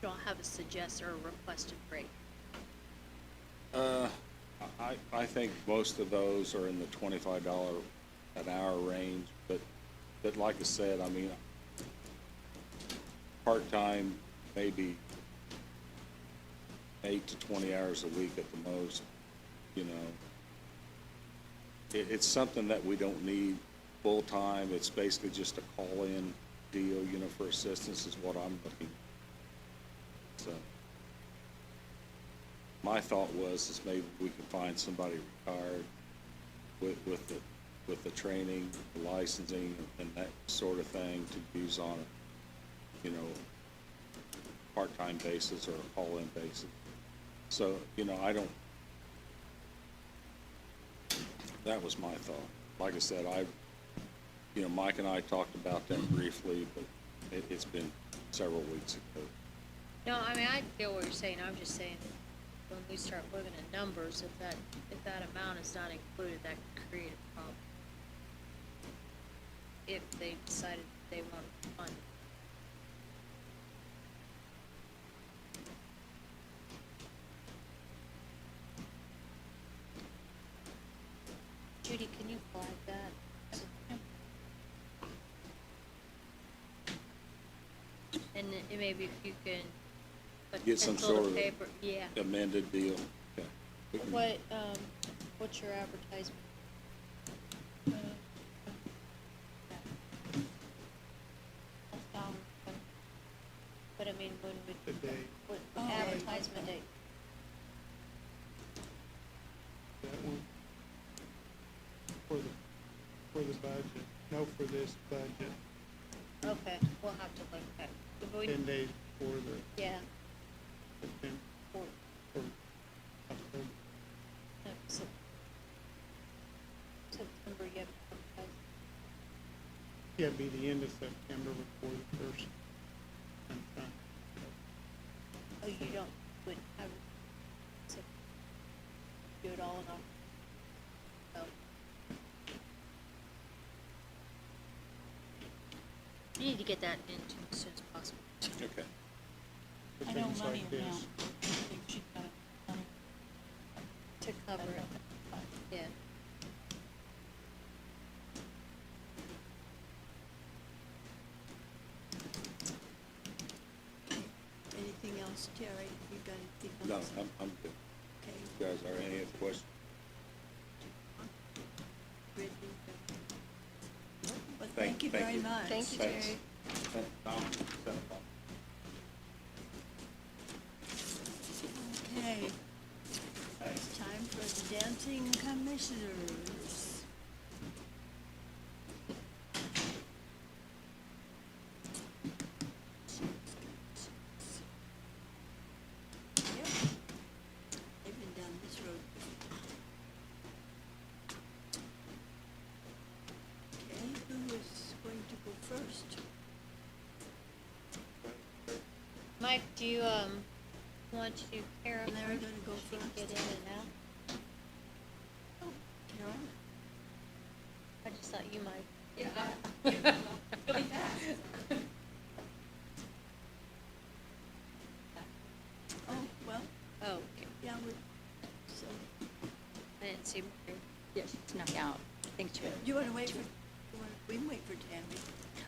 Speaker 9: don't have a suggest or a requested rate.
Speaker 8: I think most of those are in the $25 an hour range, but like I said, I mean, part-time, maybe 8 to 20 hours a week at the most, you know. It's something that we don't need full-time. It's basically just a call-in deal, you know, for assistance is what I'm looking. So, my thought was is maybe we could find somebody retired with the training, the licensing, and that sort of thing to use on a, you know, part-time basis or a call-in basis. So, you know, that was my thought. Like I said, you know, Mike and I talked about that briefly, but it's been several weeks ago.
Speaker 9: No, I mean, I feel what you're saying, I'm just saying, when we start looking at numbers, if that amount is not included, that could create a problem. If they decided they wanted to fund it. Judy, can you flag that? And then maybe if you can put
Speaker 8: Get some
Speaker 9: pencil to
Speaker 8: sort of
Speaker 9: paper, yeah.
Speaker 8: amended deal. Okay. We can-
Speaker 9: What's your advertisement? But I mean, when
Speaker 6: The
Speaker 9: would,
Speaker 6: day,
Speaker 9: what
Speaker 1: Oh,
Speaker 9: advertisement date?
Speaker 6: that one, for the budget, no, for this budget,
Speaker 9: Okay, we'll have to look at, but we,
Speaker 6: 10 days before the
Speaker 9: yeah,
Speaker 6: September,
Speaker 9: for,
Speaker 6: or October.
Speaker 9: no, September, you have to advertise.
Speaker 6: Yeah, it'd be the end of September before the first.
Speaker 9: Oh, you don't, would have, so, do it all in all? Oh. You need to get that in to as soon as possible.
Speaker 8: Okay.
Speaker 6: For
Speaker 10: I know
Speaker 6: things
Speaker 10: money
Speaker 6: like this.
Speaker 10: amount, I think she got money.
Speaker 9: To cover it, yeah.
Speaker 1: Anything else, Terry? You got anything
Speaker 8: No,
Speaker 1: else?
Speaker 8: I'm good.
Speaker 1: Okay.
Speaker 8: You guys, are any other questions?
Speaker 1: Brittany? Well,
Speaker 8: Thank-
Speaker 1: thank you
Speaker 8: thank
Speaker 1: very
Speaker 8: you.
Speaker 1: much.
Speaker 2: Thank you,
Speaker 8: Thanks.
Speaker 2: Terry.
Speaker 1: Okay. It's time for the dancing commissioners. Yep. They've been down this road before. Okay, who is going to go first?
Speaker 9: Mike, do you, want to do Kara first?
Speaker 1: Larry gonna go
Speaker 9: She can
Speaker 1: first?
Speaker 9: get in and out?
Speaker 1: Carol?
Speaker 9: I just thought you might.
Speaker 1: Oh, well,
Speaker 9: Oh, okay.
Speaker 1: yeah, so,
Speaker 9: I didn't see Mary.
Speaker 2: Yeah, she snuck out. I think she.
Speaker 1: you wanna wait for, we can wait for Tammy.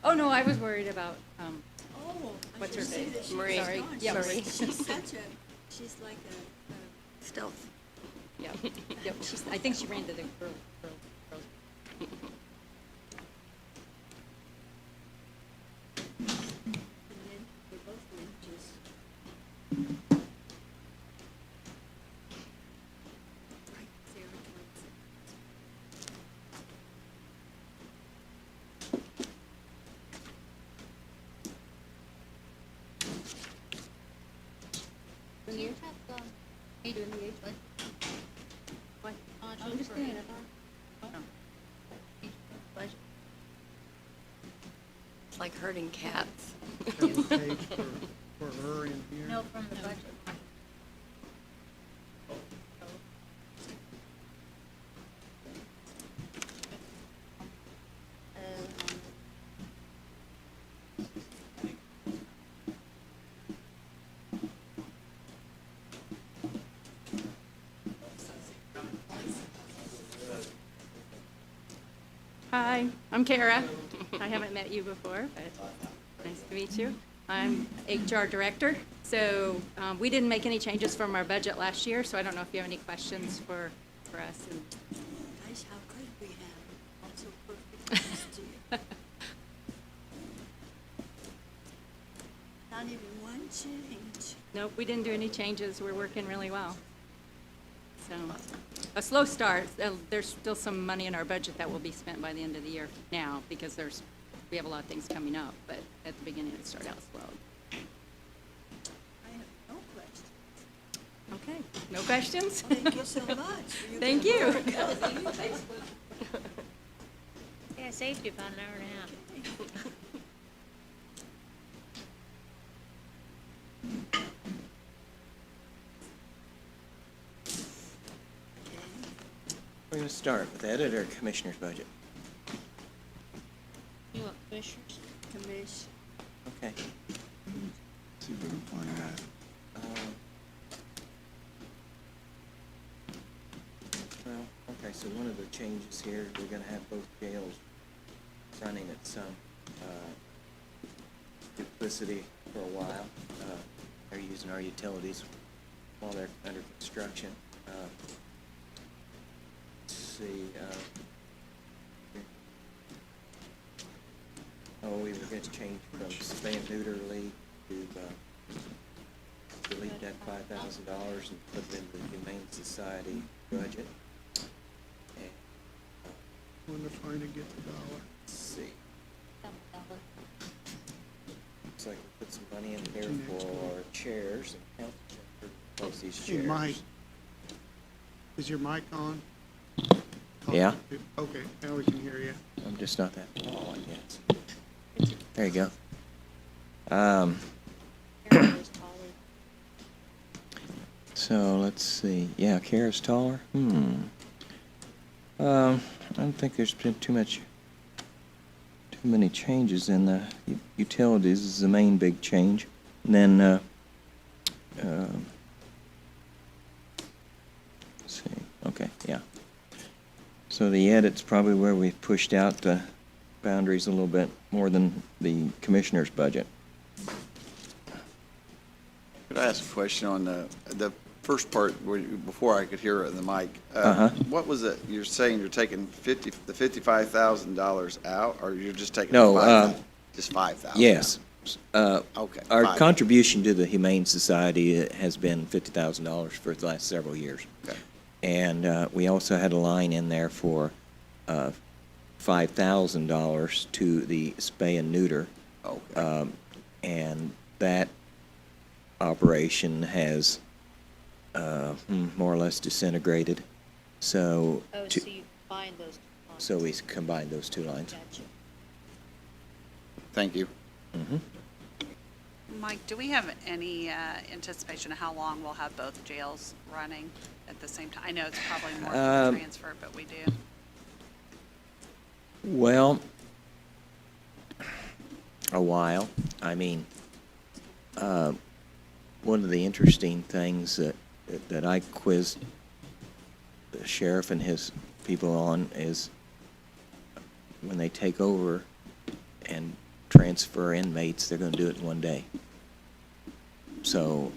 Speaker 2: Oh, no, I was worried about,
Speaker 1: Oh, I
Speaker 2: What's
Speaker 1: should
Speaker 2: her
Speaker 1: see
Speaker 2: name?
Speaker 1: that she
Speaker 2: Marie.
Speaker 1: was
Speaker 2: Sorry.
Speaker 1: gone.
Speaker 2: Yeah,
Speaker 1: She's-
Speaker 2: Marie.
Speaker 1: She's such a, she's like a
Speaker 2: stealth. Yep, yep, I think she ran to the girls.
Speaker 1: and then we're both ninjas. Right, Sarah Johnson.
Speaker 9: Do you have, you doing the age one?
Speaker 2: What?
Speaker 9: I'm just
Speaker 2: kidding. It's like herding cats.
Speaker 6: Have a page for her in here.
Speaker 9: No, from the budget.
Speaker 11: Hi, I'm Kara. I haven't met you before, but nice to meet you. I'm HR Director, so we didn't make any changes from our budget last year, so I don't know if you have any questions for us. And
Speaker 1: Guys, how could we have all so perfect next to you? Not even one change.
Speaker 11: Nope, we didn't do any changes. We're working really well. So, a slow start. There's still some money in our budget that will be spent by the end of the year now, because we have a lot of things coming up, but at the beginning it started out slow.
Speaker 1: I have no question.
Speaker 11: Okay, no questions?
Speaker 1: Thank you so much. for your
Speaker 11: Thank
Speaker 1: good
Speaker 11: you.
Speaker 1: work.
Speaker 9: Yeah, I saved you about an hour and a half.
Speaker 12: We're going to start with edit or commissioner's budget.
Speaker 9: You want commissioners?
Speaker 1: Commission.
Speaker 12: Okay.
Speaker 6: See if we can find that.
Speaker 12: Well, okay, so one of the changes here, we're going to have both jails running at some duplicity for a while. They're using our utilities while they're under construction. Let's see. We were going to change from spay and neuter league to delete that $5,000 and put it into the Humane Society budget. And,
Speaker 6: Wonder if I can get the dollar.
Speaker 12: let's see. Looks like we put some money in there
Speaker 6: Next
Speaker 12: for
Speaker 6: one.
Speaker 12: chairs and council chambers, replace these
Speaker 6: Hey,
Speaker 12: chairs.
Speaker 6: Mike, is your mic on?
Speaker 12: Yeah.
Speaker 6: Okay, now we can hear you.
Speaker 12: I'm just not that tall, I guess. There you go.
Speaker 9: Karen is taller.
Speaker 12: So let's see. Yeah, Kara's taller. I don't think there's been too many changes in the utilities. Is the main big change. And then, let's see. Okay, yeah. So the edit's probably where we've pushed out the boundaries a little bit more than the commissioner's budget.
Speaker 5: Could I ask a question on the first part, before I could hear it in the mic? What was it, you're saying you're taking the $55,000 out, or you're just taking
Speaker 12: No,
Speaker 5: 5,000? Just 5,000?
Speaker 12: Yes.
Speaker 5: Okay.
Speaker 12: Our
Speaker 5: 5,000.
Speaker 12: contribution to the Humane Society has been $50,000 for the last several years.
Speaker 5: Okay.
Speaker 12: And we also had a line in there for $5,000 to the spay and neuter.
Speaker 5: Okay.
Speaker 12: And that operation has more or less disintegrated. So,
Speaker 9: Oh, so you combine those two lines.
Speaker 12: so we combined those two lines.
Speaker 9: Gotcha.
Speaker 5: Thank you.
Speaker 4: Mike, do we have any anticipation of how long we'll have both jails running at the same time? I know it's probably more for the transfer, but we do.
Speaker 12: Well, a while. I mean, one of the interesting things that I quizzed the sheriff and his people on is when they take over and transfer inmates, they're going to do it in one day. So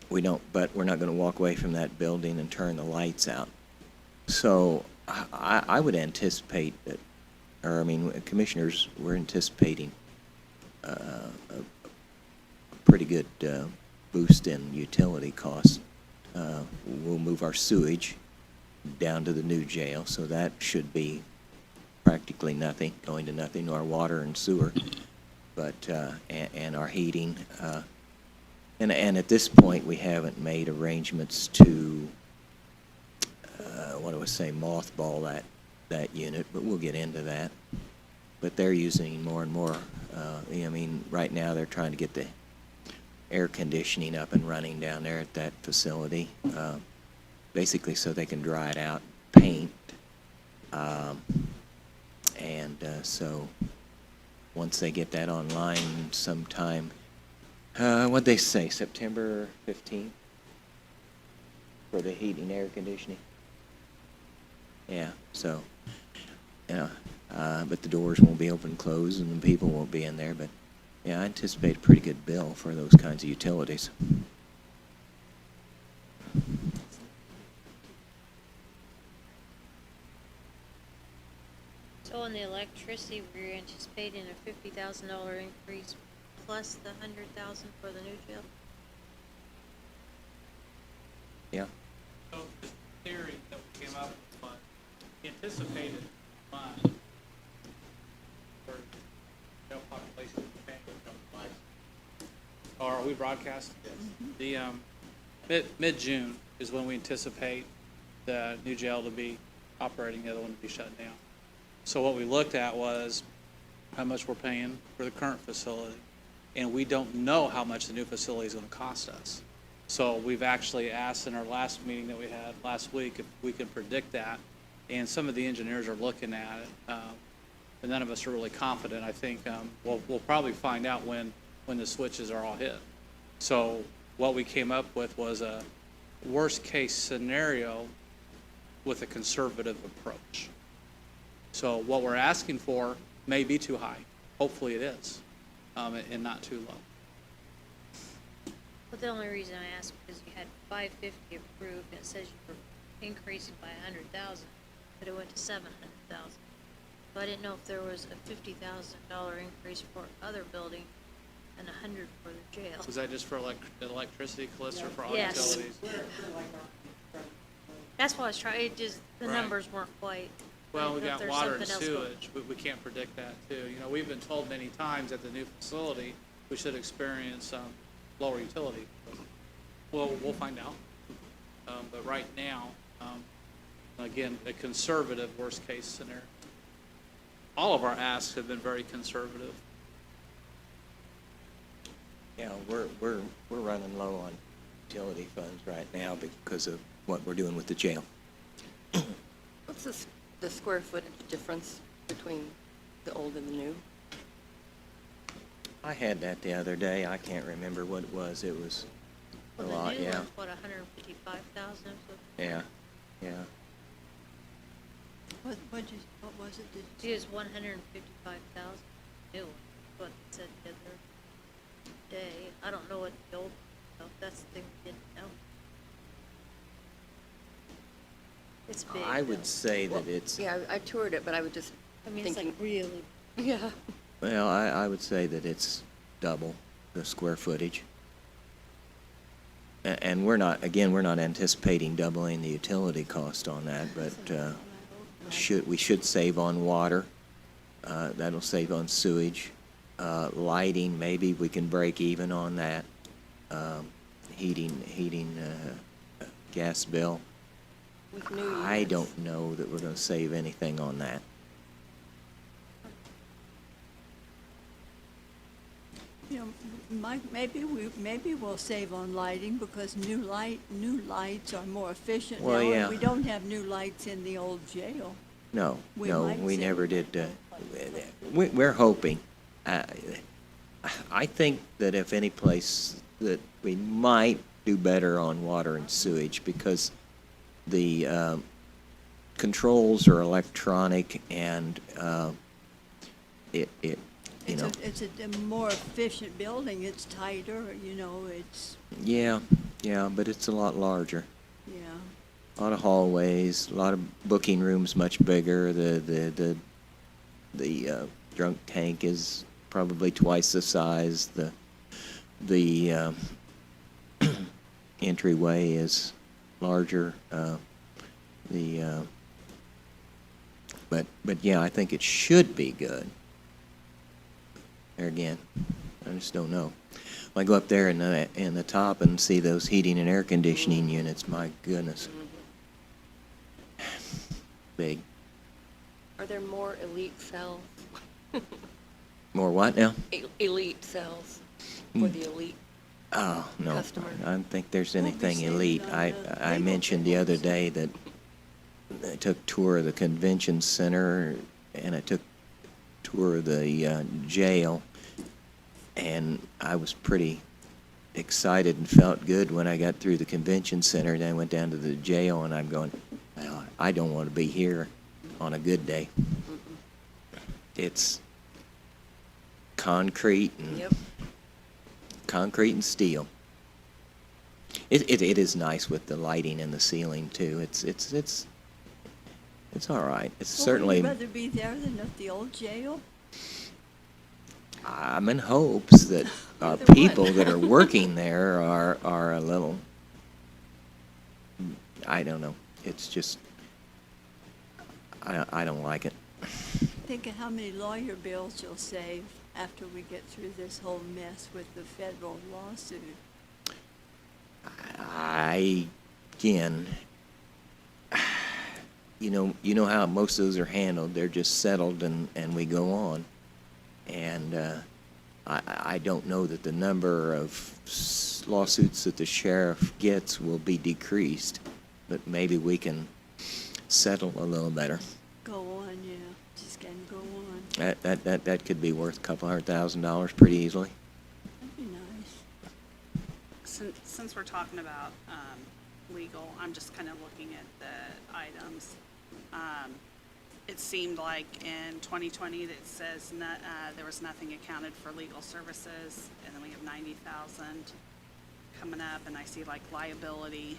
Speaker 12: we're not going to walk away from that building and turn the lights out. So I would anticipate that, or I mean, commissioners, we're anticipating a pretty good boost in utility costs. We'll move our sewage down to the new jail, so that should be practically nothing, going to nothing, our water and sewer, but, and our heating. And at this point, we haven't made arrangements to, what do I say, mothball that unit, but we'll get into that. But they're using more and more, I mean, right now, they're trying to get the air conditioning up and running down there at that facility, basically so they can dry it out, paint. So once they get that online sometime, what'd they say, September 15th for the heating and air conditioning? Yeah, so, but the doors won't be open and closed and the people won't be in there, but yeah, I anticipate a pretty good bill for those kinds of utilities.
Speaker 9: So on the electricity, we're anticipating a $50,000 increase plus the 100,000 for the new jail?
Speaker 12: Yeah.
Speaker 13: So this theory that we came up with was anticipated fund for jail population expansion. Or are we broadcasting? The mid-June is when we anticipate the new jail to be operating, the other one to be shut down. So what we looked at was how much we're paying for the current facility, and we don't know how much the new facility is going to cost us. So we've actually asked in our last meeting that we had last week if we can predict that, and some of the engineers are looking at it, but none of us are really confident. I think we'll probably find out when the switches are all hit. So what we came up with was a worst-case scenario with a conservative approach. So what we're asking for may be too high. Hopefully it is, and not too low.
Speaker 9: But the only reason I asked because you had 550 approved, and it says you were increasing by 100,000, but it went to 700,000. So I didn't know if there was a $50,000 increase for other building and 100 for the jail.
Speaker 13: Was that just for electricity, Calista, or for all
Speaker 9: Yes.
Speaker 13: utilities?
Speaker 9: That's why I was trying, it just, the
Speaker 13: Right.
Speaker 9: numbers weren't quite. I
Speaker 13: Well, we
Speaker 9: didn't know if
Speaker 13: got
Speaker 9: there's
Speaker 13: water and
Speaker 9: something else going-
Speaker 13: sewage. We can't predict that too. You know, we've been told many times at the new facility, we should experience lower utility. Well, we'll find out. But right now, again, a conservative worst-case scenario. All of our asks have been very conservative.
Speaker 12: Yeah, we're running low on utility funds right now because of what we're doing with the jail.
Speaker 2: What's the square footage difference between the old and the new?
Speaker 12: I had that the other day. I can't remember what it was. It was a
Speaker 9: Well,
Speaker 12: lot,
Speaker 9: the new
Speaker 12: yeah.
Speaker 9: one's what, 155,000?
Speaker 12: Yeah, yeah.
Speaker 1: What was it?
Speaker 9: It was 155,000 new one, what it said the other day. I don't know what the old, that's the thing we didn't know. It's big.
Speaker 12: I
Speaker 9: though.
Speaker 12: would say that it's,
Speaker 2: Yeah, I toured it, but I was just
Speaker 9: I mean, it's
Speaker 2: thinking,
Speaker 9: like really,
Speaker 2: yeah.
Speaker 12: well, I would say that it's double the square footage. And we're not anticipating doubling the utility cost on that, but we should save on water. That'll save on sewage. Lighting, maybe we can break even on that. Heating, gas bill.
Speaker 2: With new
Speaker 12: I
Speaker 2: units.
Speaker 12: don't know that we're gonna save anything on that.
Speaker 1: You know, Mike, maybe we'll save on lighting because new lights are more efficient now.
Speaker 12: Well,
Speaker 1: and
Speaker 12: yeah.
Speaker 1: we don't have new lights in the old jail.
Speaker 12: No,
Speaker 1: We
Speaker 12: no,
Speaker 1: might
Speaker 12: we
Speaker 1: save
Speaker 12: never
Speaker 1: on
Speaker 12: did.
Speaker 1: that.
Speaker 12: We're hoping. I think that if any place that we might do better on water and sewage because the controls are electronic and you know,
Speaker 1: It's a more efficient building. It's tighter, you know, it's,
Speaker 12: yeah, but it's a lot larger.
Speaker 1: yeah.
Speaker 12: A lot of hallways, a lot of booking rooms, much bigger. The drunk tank is probably twice the size. The entryway is larger. But yeah, I think it should be good. There again, I just don't know. When I go up there in the top and see those heating and air conditioning units, my goodness. Big.
Speaker 2: Are there more elite cells?
Speaker 12: More what now?
Speaker 2: Elite cells for the elite?
Speaker 12: Oh, no.
Speaker 2: Customer.
Speaker 12: I don't think there's
Speaker 1: Won't be
Speaker 12: anything
Speaker 1: saving
Speaker 12: elite.
Speaker 1: on
Speaker 12: I
Speaker 1: the legal
Speaker 12: mentioned the other day that I took a tour of the convention center and I took a tour of the jail, and I was pretty excited and felt good when I got through the convention center. Then I went down to the jail and I'm going, well, I don't want to be here on a good day. It's concrete and
Speaker 2: Yep.
Speaker 12: concrete and steel. It is nice with the lighting and the ceiling too. It's It's all right. It's
Speaker 1: Well,
Speaker 12: certainly,
Speaker 1: would you rather be there than at the old jail?
Speaker 12: I'm in hopes that our
Speaker 2: Either one.
Speaker 12: people that are working there are a little, I don't know. It's just, I don't like it.
Speaker 1: Think of how many lawyer bills you'll save after we get through this whole mess with the federal lawsuit.
Speaker 12: Again, you know how most of those are handled. They're just settled and we go on. And I don't know that the number of lawsuits that the sheriff gets will be decreased, but maybe we can settle a little better.
Speaker 1: Go on, yeah, just can go on.
Speaker 12: That could be worth a couple $100,000 pretty easily.
Speaker 1: That'd be nice.
Speaker 4: Since we're talking about legal, I'm just kind of looking at the items. It seemed like in 2020 that it says there was nothing accounted for legal services, and then we have 90,000 coming up, and I see like liability,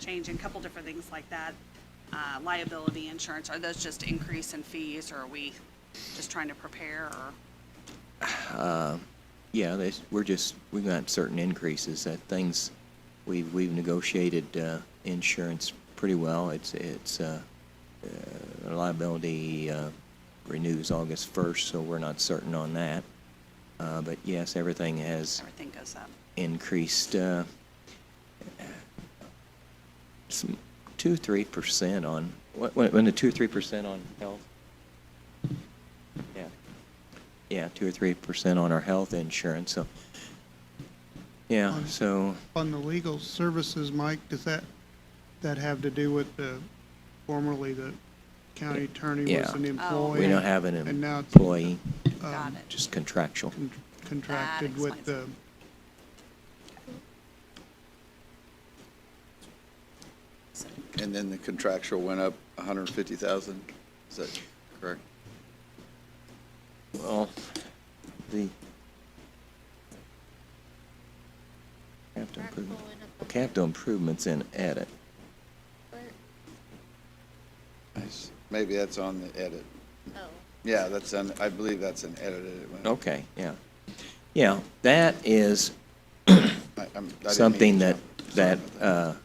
Speaker 4: changing, a couple different things like that. Liability insurance, are those just increase in fees, or are we just trying to prepare, or?
Speaker 12: Yeah, we've got certain increases. Things, we've negotiated insurance pretty well. It's liability renews August 1st, so we're not certain on that. But yes, everything has
Speaker 4: Everything goes up.
Speaker 12: increased some 2-3% on, when the 2-3% on health? Yeah, 2 or 3% on our health insurance, so, yeah, so,
Speaker 6: On the legal services, Mike, does that have to do with formerly the county attorney was
Speaker 12: Yeah.
Speaker 6: an employee?
Speaker 12: we don't have an
Speaker 6: and now it's,
Speaker 12: employee,
Speaker 4: Got it.
Speaker 12: just contractual.
Speaker 6: Contracted with
Speaker 4: explains
Speaker 6: the,
Speaker 5: And then the contractual went up 150,000, is that correct?
Speaker 12: Well, the capital improvements in edit.
Speaker 5: Maybe that's on the edit.
Speaker 9: Oh,
Speaker 5: Yeah, I believe that's an edited. It went up.
Speaker 12: Okay, yeah. Yeah, that is
Speaker 5: I didn't mean
Speaker 12: something
Speaker 5: to
Speaker 12: that,
Speaker 5: jump.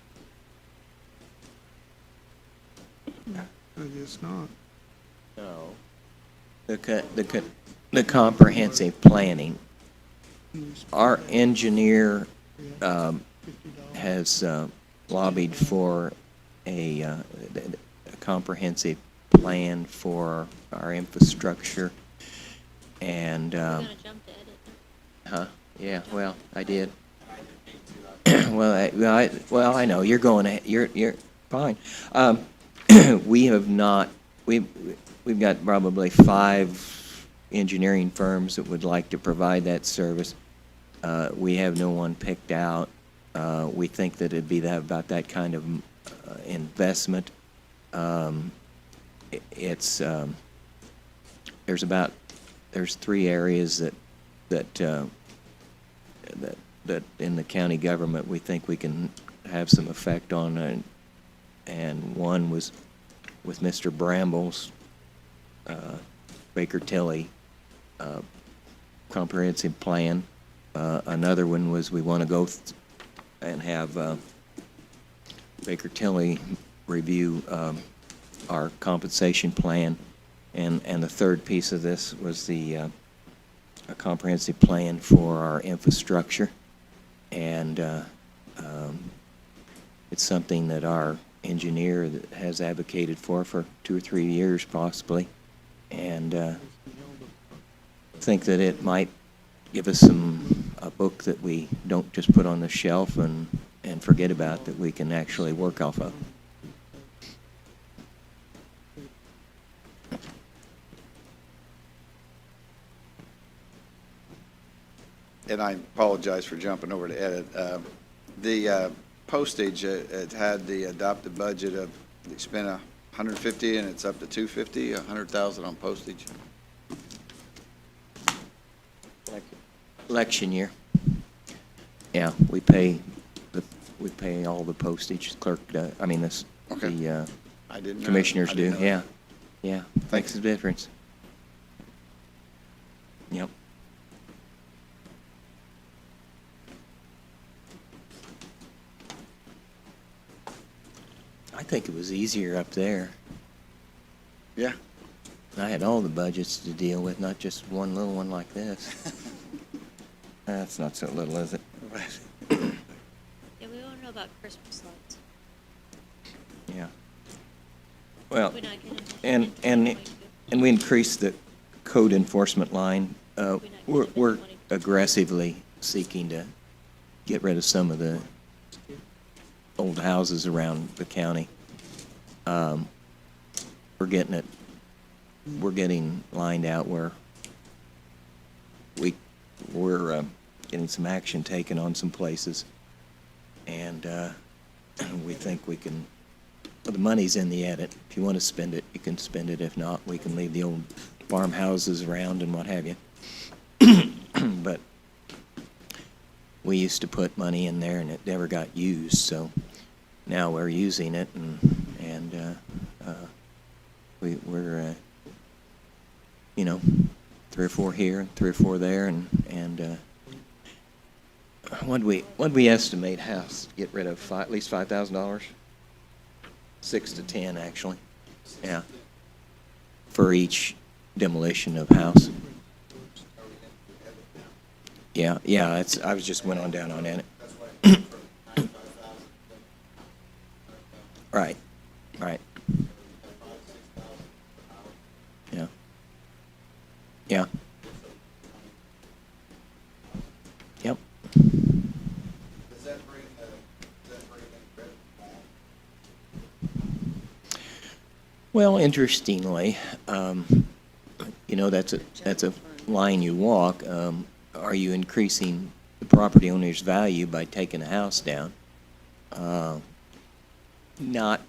Speaker 6: it's not.
Speaker 12: no. The comprehensive planning, our engineer has lobbied for a comprehensive plan for our infrastructure, and,
Speaker 9: we're gonna jump to edit.
Speaker 12: huh, yeah, well, I did. Well, I know, you're fine. We have not, we've got probably 5 engineering firms that would like to provide that service. We have no one picked out. We think that it'd be about that kind of investment. There's 3 areas that in the county government we think we can have some effect on, and one was with Mr. Bramble's Baker Tilly comprehensive plan. Another one was we want to go and have Baker Tilly review our compensation plan, and the third piece of this was a comprehensive plan for our infrastructure, and it's something that our engineer has advocated for 2 or 3 years possibly, and think that it might give us a book that we don't just put on the shelf and forget about, that we can actually work off of.
Speaker 5: And I apologize for jumping over to edit. The postage, it had the adopted budget of, they spent 150 and it's up to 250, 100,000 on postage.
Speaker 12: Election year. Yeah, we pay all the postage, clerk,
Speaker 5: Okay. I didn't know.
Speaker 12: Commissioners
Speaker 5: I
Speaker 12: do,
Speaker 5: didn't know
Speaker 12: yeah.
Speaker 5: that.
Speaker 12: Yeah, makes a difference. Yep. I think it was easier up there.
Speaker 5: Yeah.
Speaker 12: I had all the budgets to deal with, not just one little one like this. That's not so little, is it?
Speaker 9: Yeah, we want to know about Christmas lights.
Speaker 12: Yeah. Well,
Speaker 9: We're not getting them
Speaker 12: and,
Speaker 9: in
Speaker 12: and,
Speaker 9: 2022.
Speaker 12: and we increased the code enforcement line. We're aggressively seeking to get rid of some of the old houses around the county. We're getting lined out where we're getting some action taken on some places. And we think we can, well, the money's in the edit. If you want to spend it, you can spend it. If not, we can leave the old farmhouses around and what have you. But we used to put money in there and it never got used, so now we're using it, and we're you know, 3 or 4 here and 3 or 4 there, and what'd we estimate house get rid of? At least $5,000? 6 to 10 actually, yeah, for each demolition of house. Yeah, I was just went on down on it. Right. Yeah. Yeah. Yep.
Speaker 5: Does that bring in credit?
Speaker 12: Well, interestingly, you know, that's a line you walk. Are you increasing the property owner's value by taking a house down? Not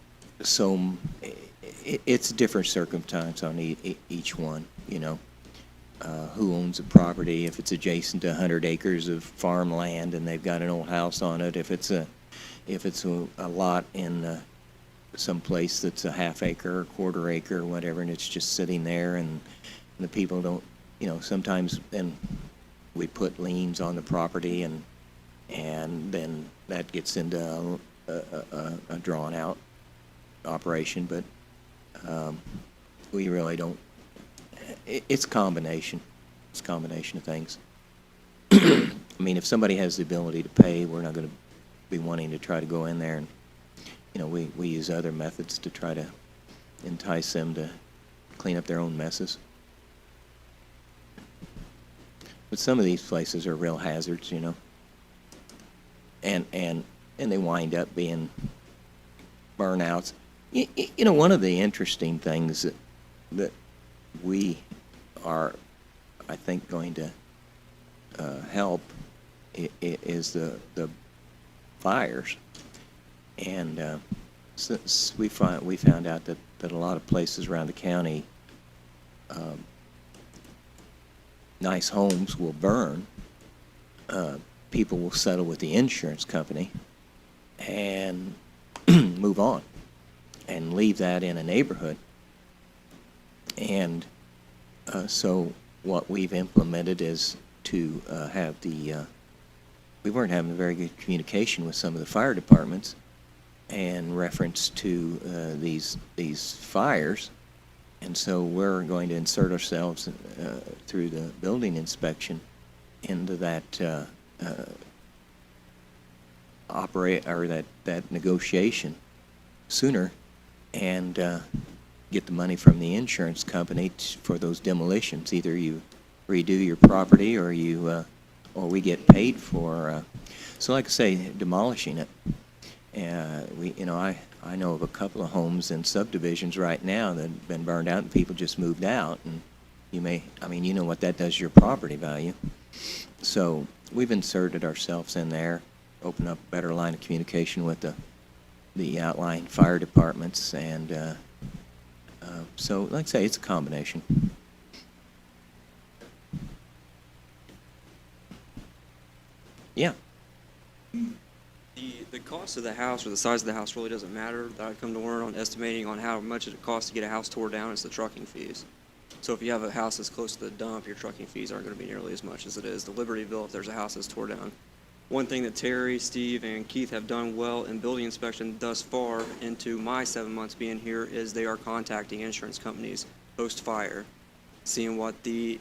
Speaker 12: so. It's a different circumstance on each one. You know, who owns the property? If it's adjacent to 100 acres of farmland and they've got an old house on it. If it's a lot in some place that's a half acre or quarter acre or whatever, and it's just sitting there, and the people don't, you know, sometimes then we put liens on the property, and then that gets into a drawn out operation, but we really don't. It's a combination. It's a combination of things. I mean, if somebody has the ability to pay, we're not going to be wanting to try to go in there and, you know, we use other methods to try to entice them to clean up their own messes. But some of these places are real hazards, you know, and they wind up being burnouts. You know, one of the interesting things that we are, I think, going to help is the fires. And since we found out that a lot of places around the county, nice homes will burn. People will settle with the insurance company and move on and leave that in a neighborhood. And so what we've implemented is to have we weren't having very good communication with some of the fire departments in reference to these fires. And so we're going to insert ourselves through the building inspection into that that negotiation sooner, and get the money from the insurance company for those demolitions. Either you redo your property, or or we get paid for. So, like I say, demolishing it. I know of a couple of homes in subdivisions right now that have been burned out, and people just moved out. And you know what that does to your property value. So we've inserted ourselves in there, open up a better line of communication with the outlying fire departments, and so, like I say, it's a combination. Yeah.
Speaker 14: The The cost of the house or the size of the house really doesn't matter. That I've come to learn on estimating on how much it costs to get a house tore down is the trucking fees. So if you have a house that's close to the dump, your trucking fees aren't going to be nearly as much as it is the Libertyville if there's a house that's tore down. One thing that Terry, Steve, and Keith have done well in building inspection thus far into my 7 months being here is they are contacting insurance companies post-fire, seeing what the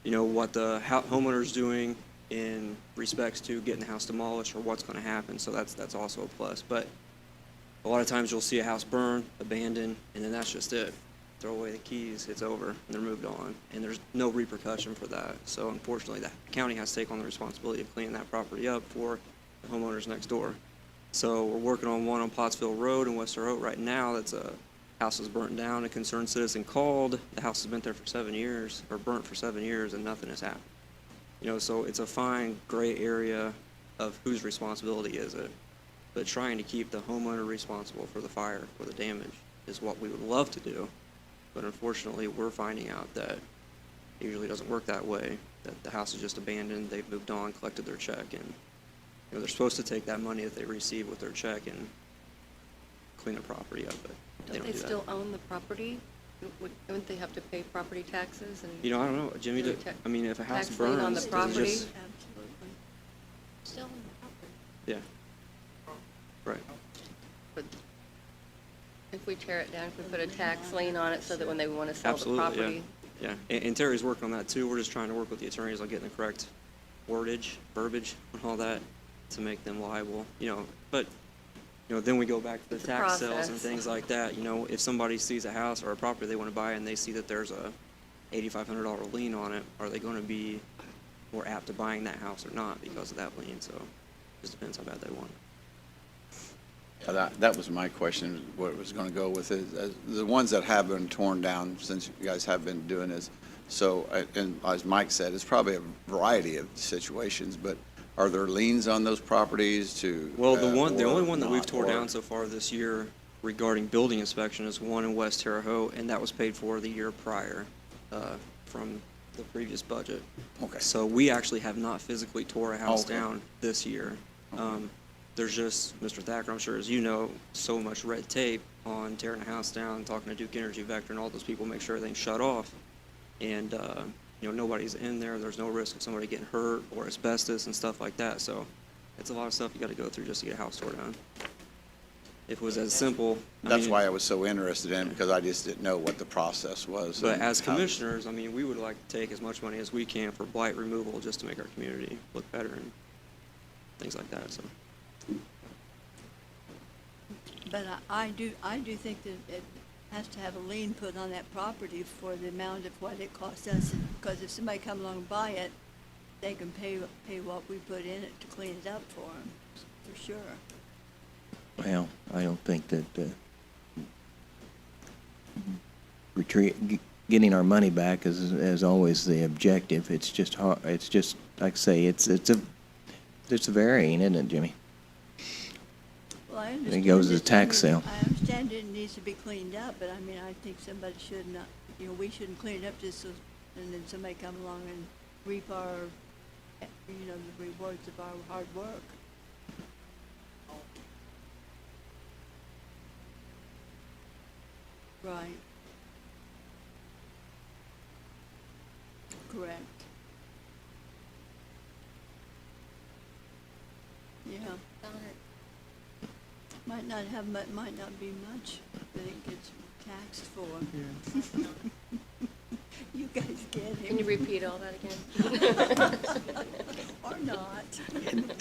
Speaker 14: homeowner's doing in respects to getting the house demolished or what's going to happen. So that's also a plus. But a lot of times you'll see a house burn, abandoned, and then that's just it. Throw away the keys, it's over, and they're moved on. And there's no repercussion for that. So unfortunately, the county has to take on the responsibility of cleaning that property up for the homeowners next door. So we're working on one on Pottsville Road in Wester Oak right now. That's a house was burnt down. A concerned citizen called. The house has been there for 7 years, or burnt for 7 years, and nothing has happened. So it's a fine gray area of whose responsibility is it. But trying to keep the homeowner responsible for the fire, for the damage, is what we would love to do. But unfortunately, we're finding out that it usually doesn't work that way, that the house is just abandoned, they've moved on, collected their check, and they're supposed to take that money that they receive with their check and clean the property up, but they don't do that.
Speaker 2: still own the property? Wouldn't they have to pay property taxes and?
Speaker 14: I don't know, Jimmy,
Speaker 2: Really ta-
Speaker 14: if a house
Speaker 2: tax lien
Speaker 14: burns,
Speaker 2: on the
Speaker 14: does it
Speaker 2: property?
Speaker 14: just-
Speaker 1: Absolutely.
Speaker 9: Still on the property.
Speaker 14: Yeah. Right.
Speaker 2: But if we tear it down, can we put a tax lien on it so that when they want to sell the
Speaker 14: Absolutely,
Speaker 2: property?
Speaker 14: yeah. And Terry's working on that too. We're just trying to work with the attorneys on getting the correct verbiage, and all that to make them liable, But, then we go back to the
Speaker 2: It's a
Speaker 14: tax sales and
Speaker 2: process.
Speaker 14: things like that. If somebody sees a house or a property they want to buy and they see that there's a $8,500 lien on it, are they going to be more apt to buying that house or not because of that lien? So it just depends how bad they want it.
Speaker 5: That was my question, what it was going to go with it. The ones that have been torn down, since you guys have been doing this, so, and as Mike said, it's probably a variety of situations, but are there liens on those properties to?
Speaker 14: Well, the only
Speaker 5: or
Speaker 14: one that we've
Speaker 5: not,
Speaker 14: tore
Speaker 5: or-
Speaker 14: down so far this year regarding building inspection is one in West Terre Haute, and that was paid for the year prior from the previous budget.
Speaker 5: Okay.
Speaker 14: So we actually have not physically tore a house
Speaker 5: Okay.
Speaker 14: down this year. There's just, Mr. Thacker, I'm sure as you know, so much red tape on tearing a house down, talking to Duke Energy, Vector, and all those people, make sure everything's shut off. And, nobody's in there. There's no risk of somebody getting hurt or asbestos and stuff like that. So it's a lot of stuff you got to go through just to get a house tore down. If it was as simple.
Speaker 5: That's why I was so interested in it, because I just didn't know what the process was.
Speaker 14: But
Speaker 5: and
Speaker 14: as
Speaker 5: how-
Speaker 14: commissioners, we would like to take as much money as we can for blight removal just to make our community look better and things like that, so.
Speaker 1: But I do think that it has to have a lien put on that property for the amount of what it costs us, because if somebody come along and buy it, they can pay what we put in it to clean it up for them, for sure.
Speaker 12: Well, I don't think that getting our money back is always the objective. It's just hard. It's just, like I say, it's varying, isn't it, Jimmy?
Speaker 1: Well, I understand.
Speaker 12: goes as a
Speaker 1: that
Speaker 12: tax
Speaker 1: some-
Speaker 12: sale.
Speaker 1: I understand it needs to be cleaned up, but I think somebody should not, we shouldn't clean it up just so, and then somebody come along and reap our, the rewards of our hard work. Right. Correct. Yeah. Might not have, might not be much that it gets taxed for.
Speaker 6: Yeah.
Speaker 1: You guys get him.
Speaker 2: Can you repeat all that again?
Speaker 1: Or not.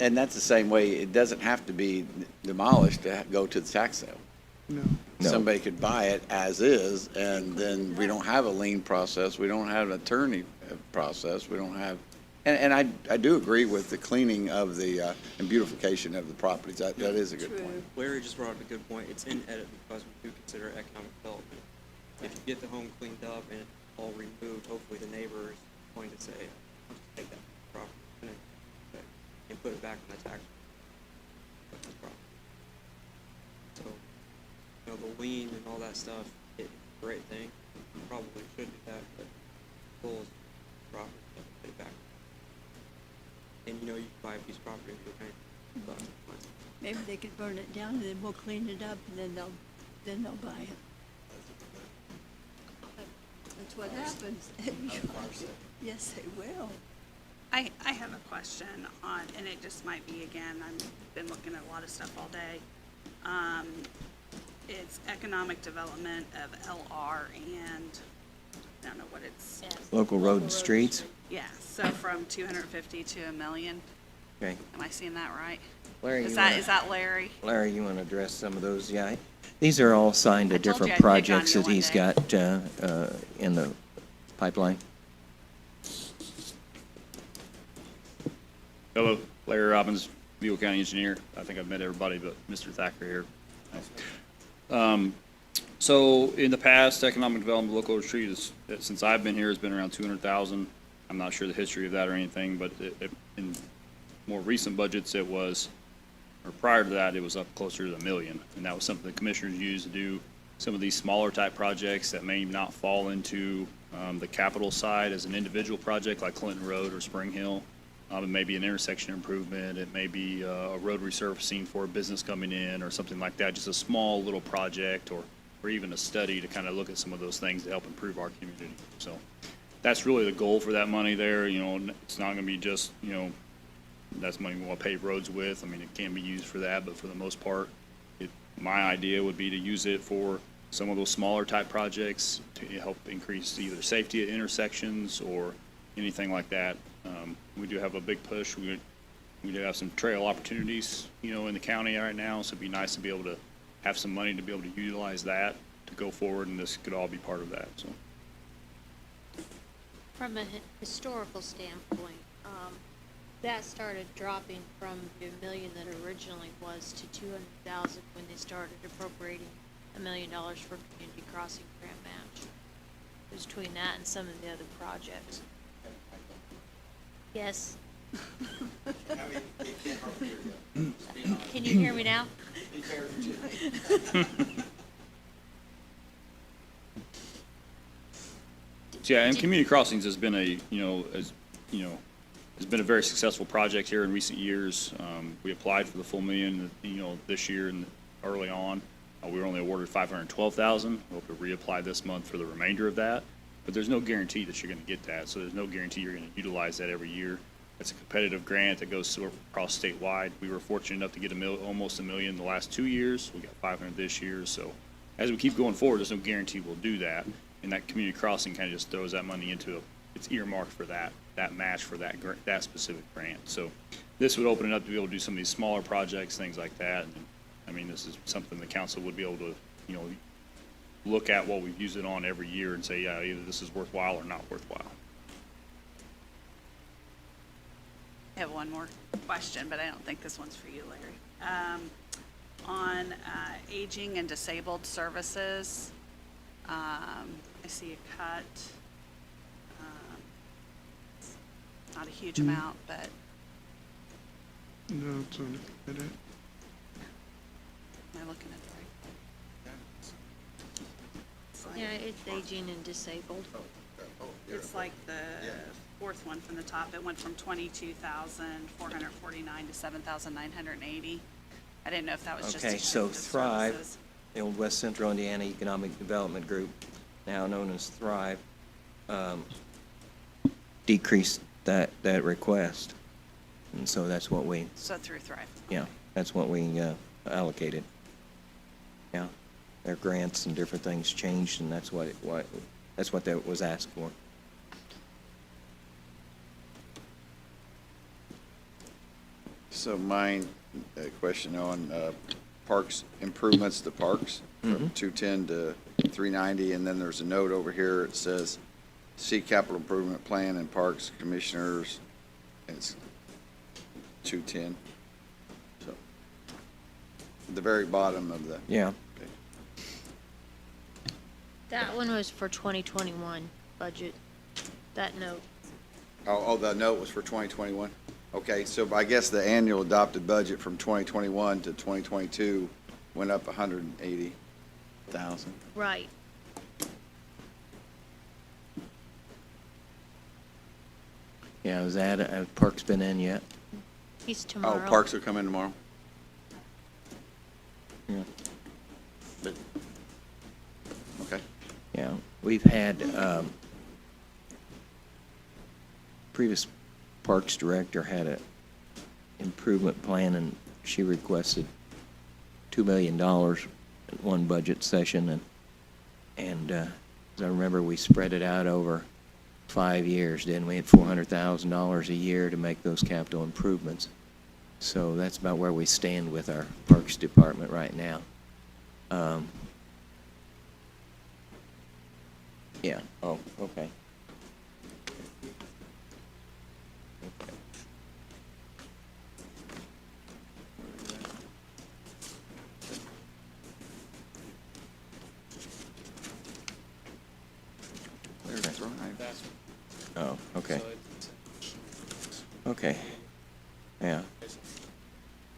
Speaker 5: And that's the same way, it doesn't have to be demolished to go to the tax sale.
Speaker 6: No.
Speaker 12: No.
Speaker 5: Somebody could buy it as is, and then we don't have a lien process, we don't have an attorney process, we don't have, and I do agree with the cleaning of the, and beautification of the properties, that is a good
Speaker 1: True.
Speaker 5: point.
Speaker 14: Larry just brought up a good point. It's in edit because we do consider economic development. If you get the home cleaned up and all removed, hopefully the neighbor is going to say, I'll just take that property and put it back on the tax. So, the lien and all that stuff, it's a great thing. You probably should do that, but full property, put it back. And you can buy a piece of property and do it.
Speaker 1: Maybe they could burn it down and then we'll clean it up and then they'll buy it. That's what happens. Yes, they will.
Speaker 4: I have a question on, and it just might be, again, I've been looking at a lot of stuff all day. It's economic development of LR and, I don't know what it's,
Speaker 12: Local road and streets,
Speaker 4: yeah, so from 250 to $1 million.
Speaker 12: okay.
Speaker 4: Am I seeing that right?
Speaker 12: Larry,
Speaker 4: Is
Speaker 12: you
Speaker 4: that,
Speaker 12: wanna-
Speaker 4: is that Larry?
Speaker 12: Larry, you want to address some of those? Yeah, these are all signed to
Speaker 4: I told you
Speaker 12: different
Speaker 4: I'd pick on
Speaker 12: projects
Speaker 4: you
Speaker 12: that
Speaker 4: one
Speaker 12: he's
Speaker 4: day.
Speaker 12: got in the pipeline.
Speaker 15: Hello, Larry Robbins, Buell County Engineer. I think I've met everybody but Mr. Thacker here. So in the past, economic development of local retreat is, since I've been here, has been around 200,000. I'm not sure the history of that or anything, but in more recent budgets, it was, or prior to that, it was up closer to $1 million. And that was something the commissioners used to do some of these smaller type projects that may not fall into the capital side as an individual project like Clinton Road or Spring Hill. It may be an intersection improvement, it may be a road resurfacing for a business coming in or something like that, just a small little project or even a study to kind of look at some of those things to help improve our community. So that's really the goal for that money there. You know, it's not gonna be just, you know, that's money we want to pave roads with. I mean, it can be used for that, but for the most part, my idea would be to use it for some of those smaller type projects to help increase either safety at intersections or anything like that. We do have a big push. We do have some trail opportunities, you know, in the county right now, so it'd be nice to be able to have some money to be able to utilize that to go forward, and this could all be part of that, so.
Speaker 9: From a historical standpoint, that started dropping from the $1 million that originally was to 200,000 when they started appropriating $1 million for community crossing grant match. It was between that and some of the other projects. Yes. Can you hear me now?
Speaker 15: So, yeah, and community crossings has been has been a very successful project here in recent years. We applied for the full $1 million, this year and early on. We were only awarded $512,000. We hope to reapply this month for the remainder of that. But there's no guarantee that you're going to get that, so there's no guarantee you're going to utilize that every year. It's a competitive grant that goes across statewide. We were fortunate enough to get almost $1 million the last 2 years. We got 500 this year. So as we keep going forward, there's no guarantee we'll do that. And that community crossing kind of just throws that money into it's earmarked for that match for that specific grant. So this would open it up to be able to do some of these smaller projects, things like that. And, I mean, this is something the council would be able to, look at what we've used it on every year and say, yeah, either this is worthwhile or not worthwhile.
Speaker 4: I have one more question, but I don't think this one's for you, Larry. On aging and disabled services, I see a cut. Not a huge amount, but
Speaker 6: No, it's on it.
Speaker 4: am I looking at the right? It's like-
Speaker 9: Yeah, it's aging and disabled.
Speaker 4: It's like the fourth one from the top. It went from 22,449 to 7,980. I didn't know if that was just.
Speaker 12: Okay, so
Speaker 4: disabled
Speaker 12: Thrive,
Speaker 4: services.
Speaker 12: the old West Central Indiana Economic Development Group, now known as Thrive, decreased that request. And so that's what we,
Speaker 4: So through Thrive.
Speaker 12: yeah, that's what we allocated. Yeah, their grants and different things changed, and that's what that was asked for.
Speaker 5: So mine, question on parks, improvements to parks, from 210 to 390, and then there's a note over here, it says, see capital improvement plan and parks commissioners, and it's 210. So, at the very bottom of the.
Speaker 12: Yeah,
Speaker 5: Okay.
Speaker 9: That one was for 2021 budget, that note.
Speaker 5: Oh, the note was for 2021? Okay, so I guess the annual adopted budget from 2021 to 2022 went up 180,000.
Speaker 9: Right.
Speaker 12: yeah, is that, Park's been in yet?
Speaker 9: He's
Speaker 5: Oh,
Speaker 9: tomorrow.
Speaker 5: Parks will come in tomorrow?
Speaker 12: Yeah.
Speaker 5: But, okay.
Speaker 12: Yeah, we've had, previous Parks Director had a improvement plan, and she requested $2 million in one budget session, and as I remember, we spread it out over 5 years, didn't we? At $400,000 a year to make those capital improvements. So that's about where we stand with our Parks Department right now. Yeah, oh, okay.
Speaker 5: There's that wrong.
Speaker 13: That's,
Speaker 12: Oh, okay,
Speaker 13: so it's,
Speaker 12: okay. Yeah.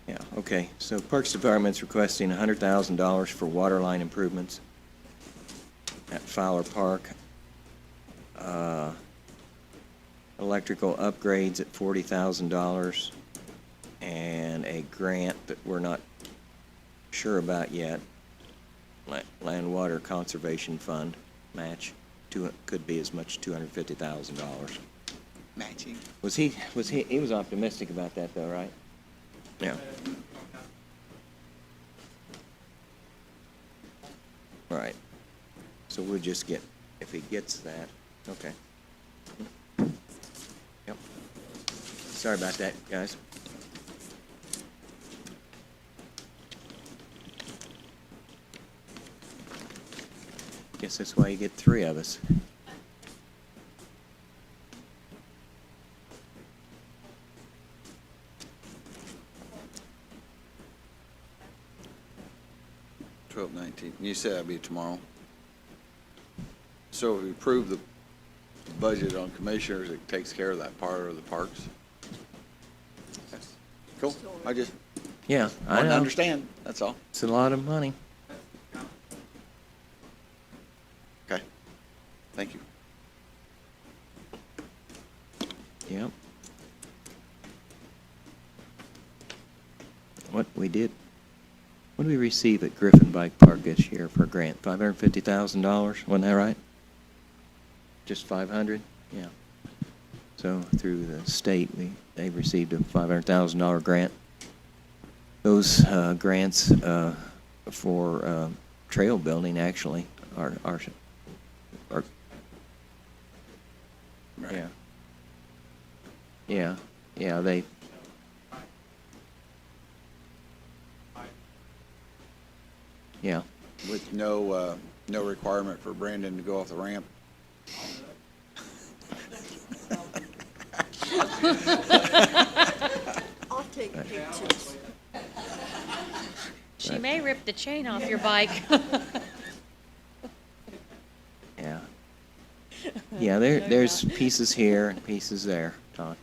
Speaker 12: Yeah, okay. So Parks Department's requesting $100,000 for water line improvements at Fowler Park. Electrical upgrades at $40,000, and a grant that we're not sure about yet, Land Water Conservation Fund match, could be as much as $250,000.
Speaker 5: Matching.
Speaker 12: He was optimistic about that though, right? Yeah. Right. So we'll just get, if he gets that, okay. Yep. Sorry about that, guys. Guess that's why you get 3 of us.
Speaker 5: 12/19. You said that'd be tomorrow. So if we approve the budget on commissioners, it takes care of that part of the parks? Cool. I just
Speaker 12: Yeah, I
Speaker 5: want to
Speaker 12: know.
Speaker 5: understand, that's all.
Speaker 12: It's a lot of money.
Speaker 5: Okay. Thank you.
Speaker 12: Yep. What we did we receive at Griffin Bike Park this year for a grant? $550,000, wasn't that right? Just 500? Yeah. So through the state, they received a $500,000 grant. Those grants for trail building actually are
Speaker 5: Right.
Speaker 12: yeah, they, yeah.
Speaker 5: With no requirement for Brandon to go off the ramp.
Speaker 1: I'll take pictures.
Speaker 9: She may rip the chain off your bike.
Speaker 12: Yeah. Yeah, there's pieces here and pieces there, Todd.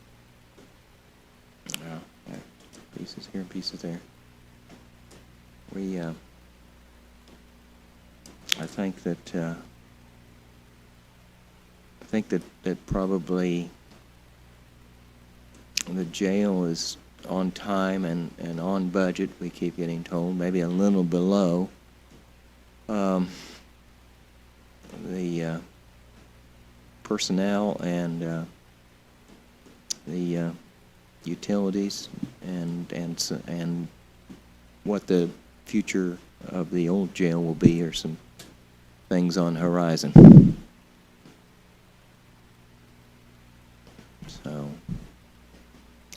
Speaker 12: Yeah, pieces here and pieces there. I think that probably the jail is on time and on budget, we keep getting told, maybe a little below. The personnel and the utilities and what the future of the old jail will be are some things on the horizon. So,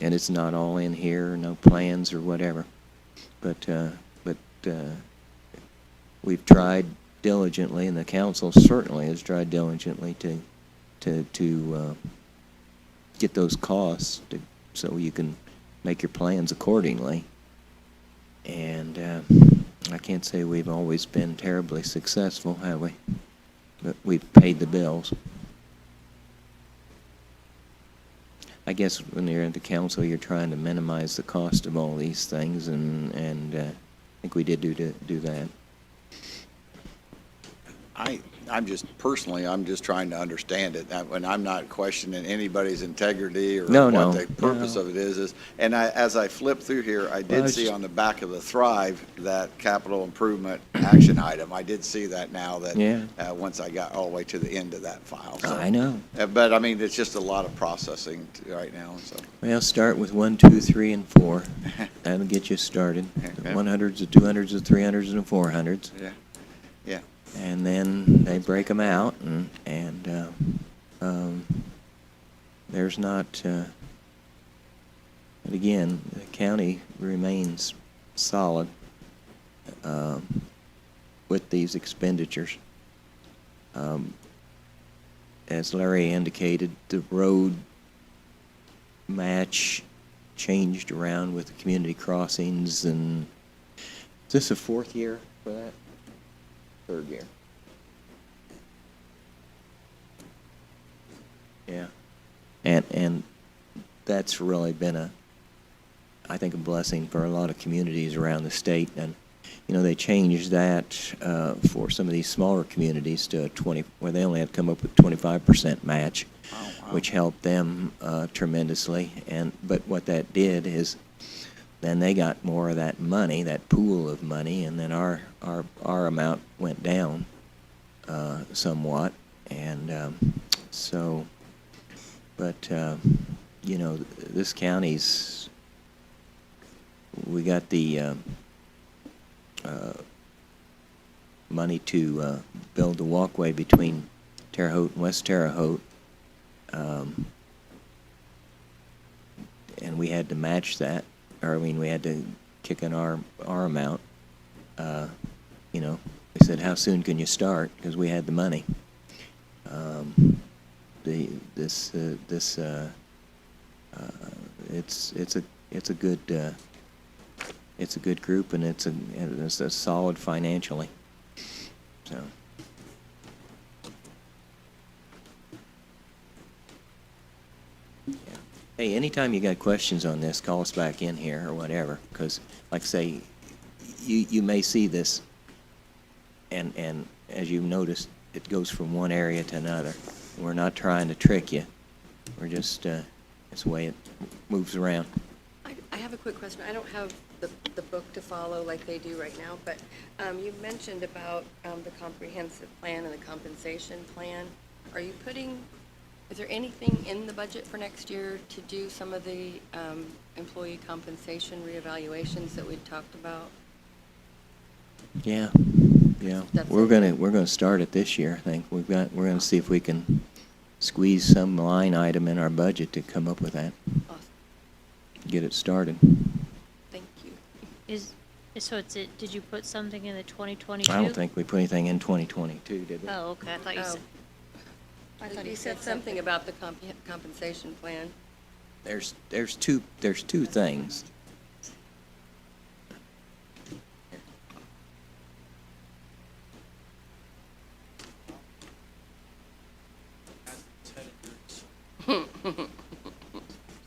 Speaker 12: and it's not all in here, no plans or whatever, but we've tried diligently, and the council certainly has tried diligently to get those costs so you can make your plans accordingly. And I can't say we've always been terribly successful, have we? But we've paid the bills. I guess when you're at the council, you're trying to minimize the cost of all these things, and I think we did do that.
Speaker 5: I I'm just trying to understand it. And I'm not questioning anybody's integrity or
Speaker 12: No,
Speaker 5: what
Speaker 12: no,
Speaker 5: the purpose
Speaker 12: no.
Speaker 5: of it is. And as I flipped through here, I
Speaker 12: Well,
Speaker 5: did
Speaker 12: it's
Speaker 5: see
Speaker 12: just-
Speaker 5: on the back of the Thrive, that capital improvement action item. I did see that now that,
Speaker 12: Yeah.
Speaker 5: once I got all the way to the end of that file. So,
Speaker 12: I know.
Speaker 5: But I mean, it's just a lot of processing right now, so.
Speaker 12: Well, start with 1, 2, 3, and 4. That'll get you started. The
Speaker 5: Okay.
Speaker 12: 100s, the 200s, the 300s, and the 400s.
Speaker 5: Yeah, yeah.
Speaker 12: And then they break them out, there's not, and again, the county remains solid with these expenditures. As Larry indicated, the road match changed around with the community crossings, and is this a fourth year for that? Third year. Yeah. And that's really been I think, a blessing for a lot of communities around the state. And, they changed that for some of these smaller communities to where they only had to come up with 25% match, which helped them tremendously. But what that did is then they got more of that money, that pool of money, and then our amount went down somewhat. And this county's, we got the money to build the walkway between Terre Haute and West Terre Haute, and we had to match that, we had to kick in our amount. We said, how soon can you start? Because we had the money. It's a good group, and it's a solid financially. So. Yeah. Hey, anytime you got questions on this, call us back in here or whatever, because, like I say, you may see this, and as you've noticed, it goes from one area to another. We're not trying to trick you. We're just, it's the way it moves around.
Speaker 2: I have a quick question. I don't have the book to follow like they do right now, but you mentioned about the comprehensive plan and the compensation plan. Are you is there anything in the budget for next year to do some of the employee compensation reevaluations that we talked about?
Speaker 12: Yeah, yeah.
Speaker 2: That's
Speaker 12: We're
Speaker 2: it.
Speaker 12: gonna start it this year, I think. We're gonna see if we can squeeze some line item in our budget to come up with that.
Speaker 2: Awesome.
Speaker 12: Get it started.
Speaker 2: Thank you.
Speaker 9: Did you put something in the 2022?
Speaker 12: I don't think we put anything in 2022, did we?
Speaker 9: Oh, okay, I thought you said. I thought
Speaker 2: You said something about the compensation plan.
Speaker 12: There's two things.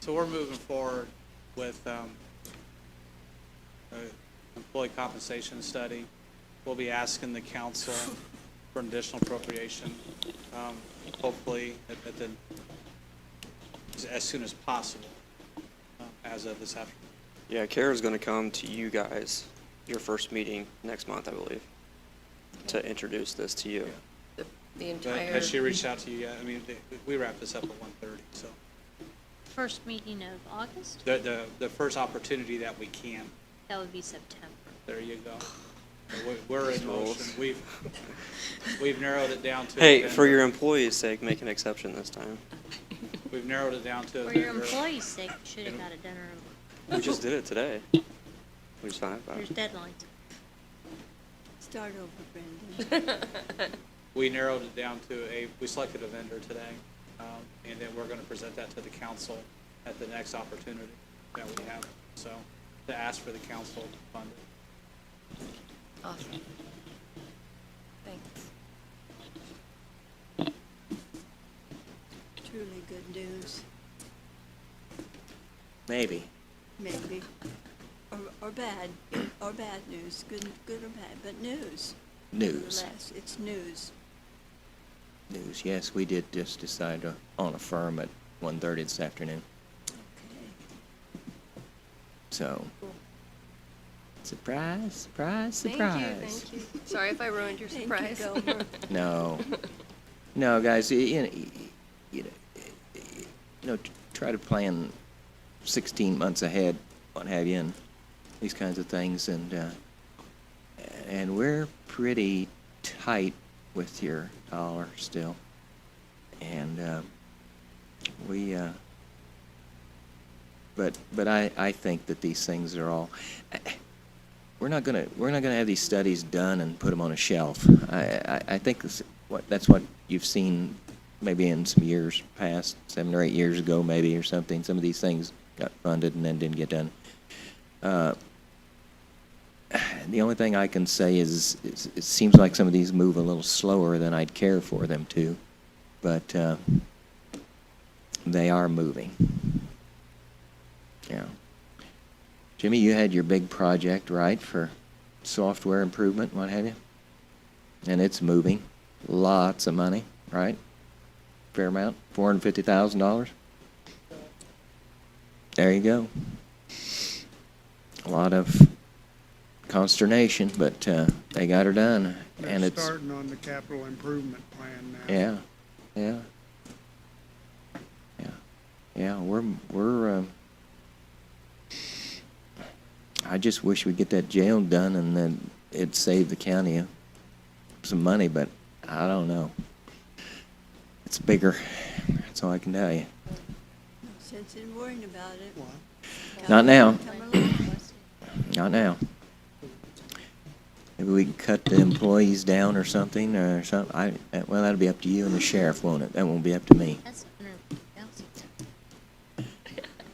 Speaker 13: So we're moving forward with employee compensation study. We'll be asking the council for an additional appropriation, hopefully as soon as possible, as of this afternoon.
Speaker 14: Yeah, Kara's going to come to you guys, your first meeting next month, I believe, to introduce this to you.
Speaker 2: The entire.
Speaker 13: Has she reached out to you yet? I mean, we wrap this up at 1:30, so.
Speaker 9: First meeting of August?
Speaker 13: The first opportunity that we can.
Speaker 9: That would be September.
Speaker 13: There you go. We're in motion. We've narrowed it down to.
Speaker 14: Hey, for your employees' sake, make an exception this time.
Speaker 13: We've narrowed it down to.
Speaker 9: For your employees' sake, you should have got it done early.
Speaker 14: We just did it today. We just found out about
Speaker 9: There's
Speaker 14: it.
Speaker 9: deadlines.
Speaker 1: Start over, Brendan.
Speaker 13: We narrowed it down to we selected a vendor today, and then we're gonna present that to the council at the next opportunity that we have. So, to ask for the council to fund it.
Speaker 2: Awesome. Thanks.
Speaker 1: Truly good news,
Speaker 12: Maybe.
Speaker 1: maybe. Or bad news, good or bad, but news.
Speaker 12: News.
Speaker 1: Nevertheless, it's news.
Speaker 12: news. Yes, we did just decide on a firm at 1:30 this afternoon. So, surprise, surprise, surprise.
Speaker 2: Thank you. Sorry if I ruined your
Speaker 1: Thank
Speaker 2: surprise.
Speaker 1: you, Gomer.
Speaker 12: No, no, guys, try to plan 16 months ahead, what have you, and these kinds of things, and we're pretty tight with your dollar still, and but I think that these things are all. We're not gonna have these studies done and put them on a shelf. I think that's what you've seen maybe in some years past, 7 or 8 years ago maybe or something. Some of these things got funded and then didn't get done. The only thing I can say is it seems like some of these move a little slower than I'd care for them to, but they are moving. Yeah. Jimmy, you had your big project, right, for software improvement, what have you? And it's moving. Lots of money, right? Fair amount, $450,000. There you go. A lot of consternation, but they got her done, and
Speaker 6: They're
Speaker 12: it's
Speaker 6: starting on the capital improvement plan now.
Speaker 12: yeah. We're. I just wish we'd get that jail done, and then it'd save the county some money, but I don't know. It's bigger. That's all I can tell you.
Speaker 1: No sense in worrying about it.
Speaker 12: Not now.
Speaker 1: Come along.
Speaker 12: Not now. Maybe we can cut the employees down or something, well, that'll be up to you and the sheriff, won't it? That won't be up to me.
Speaker 9: That's 150,000.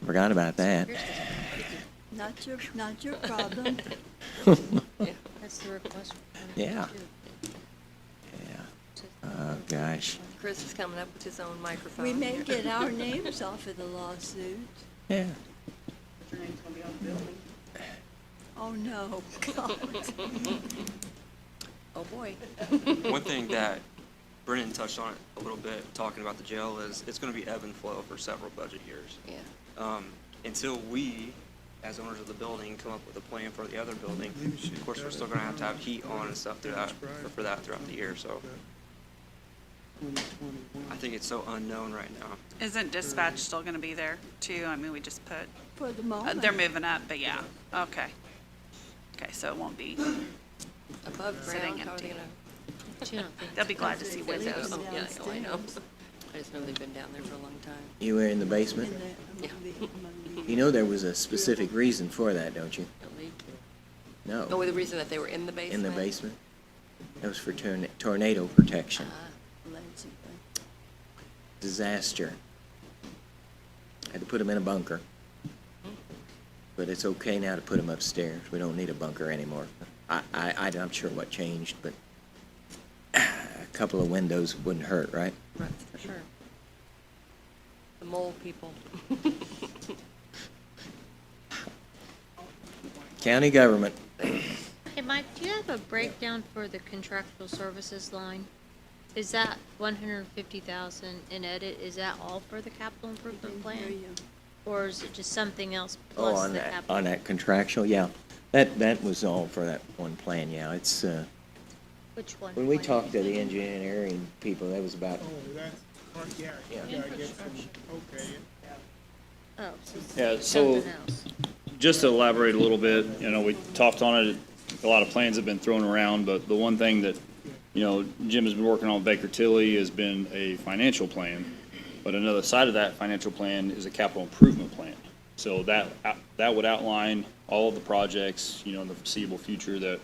Speaker 12: Forgot about that.
Speaker 1: Not your problem.
Speaker 9: That's the request.
Speaker 12: Yeah. Oh, gosh.
Speaker 2: Chris is coming up with his own microphone.
Speaker 1: We may
Speaker 2: here.
Speaker 1: get our names off of the lawsuit.
Speaker 12: Yeah.
Speaker 1: Oh, no.
Speaker 2: Oh, boy.
Speaker 14: One thing that Brennan touched on it a little bit, talking about the jail, is it's going to be ebb and flow for several budget years.
Speaker 2: Yeah.
Speaker 14: Until we, as owners of the building, come up with a plan for the other building, of course, we're still going to have heat on and stuff through that, for that throughout the year, so
Speaker 6: 2021.
Speaker 14: I think it's so unknown right now.
Speaker 4: Isn't dispatch still gonna be there too? I mean, we just put,
Speaker 1: For the moment.
Speaker 4: they're moving up, but yeah, okay. Okay, so it won't be,
Speaker 2: Above
Speaker 4: Sitting
Speaker 2: ground, how are they
Speaker 4: empty.
Speaker 2: gonna?
Speaker 9: But you don't think.
Speaker 4: they'll be glad to see
Speaker 1: They're
Speaker 4: windows.
Speaker 1: leaving
Speaker 2: Oh, yeah, I know.
Speaker 1: downstairs.
Speaker 2: I just know they've been down there for a long time.
Speaker 12: You were in the basement? You know there was a specific reason for that, don't you?
Speaker 2: Don't leave.
Speaker 12: No.
Speaker 2: Oh, the reason that they were in the basement?
Speaker 12: In the basement? That was for tornado protection.
Speaker 1: Allegedly.
Speaker 12: Disaster. Had to put them in a bunker. But it's okay now to put them upstairs. We don't need a bunker anymore. I'm not sure what changed, but a couple of windows wouldn't hurt, right?
Speaker 2: Right, for sure. The mole people.
Speaker 12: County government.
Speaker 9: Hey, Mike, do you have a breakdown for the contractual services line? Is that 150,000 in edit, is that all for the capital improvement
Speaker 1: Didn't hear
Speaker 9: plan?
Speaker 1: you.
Speaker 9: Or is it just something else
Speaker 12: Oh,
Speaker 9: plus
Speaker 12: on
Speaker 9: the
Speaker 12: that,
Speaker 9: capital?
Speaker 12: on that contractual, yeah. That was all for that one plan, yeah. It's,
Speaker 9: Which one?
Speaker 12: when we talked to the engineering people, that was about,
Speaker 6: Oh, that's, yeah,
Speaker 12: Yeah.
Speaker 6: you gotta get some, okay.
Speaker 9: Oh, so it's
Speaker 15: Yeah, so-
Speaker 9: something else.
Speaker 15: Just to elaborate a little bit, we talked on it, a lot of plans have been thrown around, but the one thing that, Jim has been working on with Baker Tilly has been a financial plan. But another side of that financial plan is a capital improvement plan. So that would outline all of the projects, in the foreseeable future that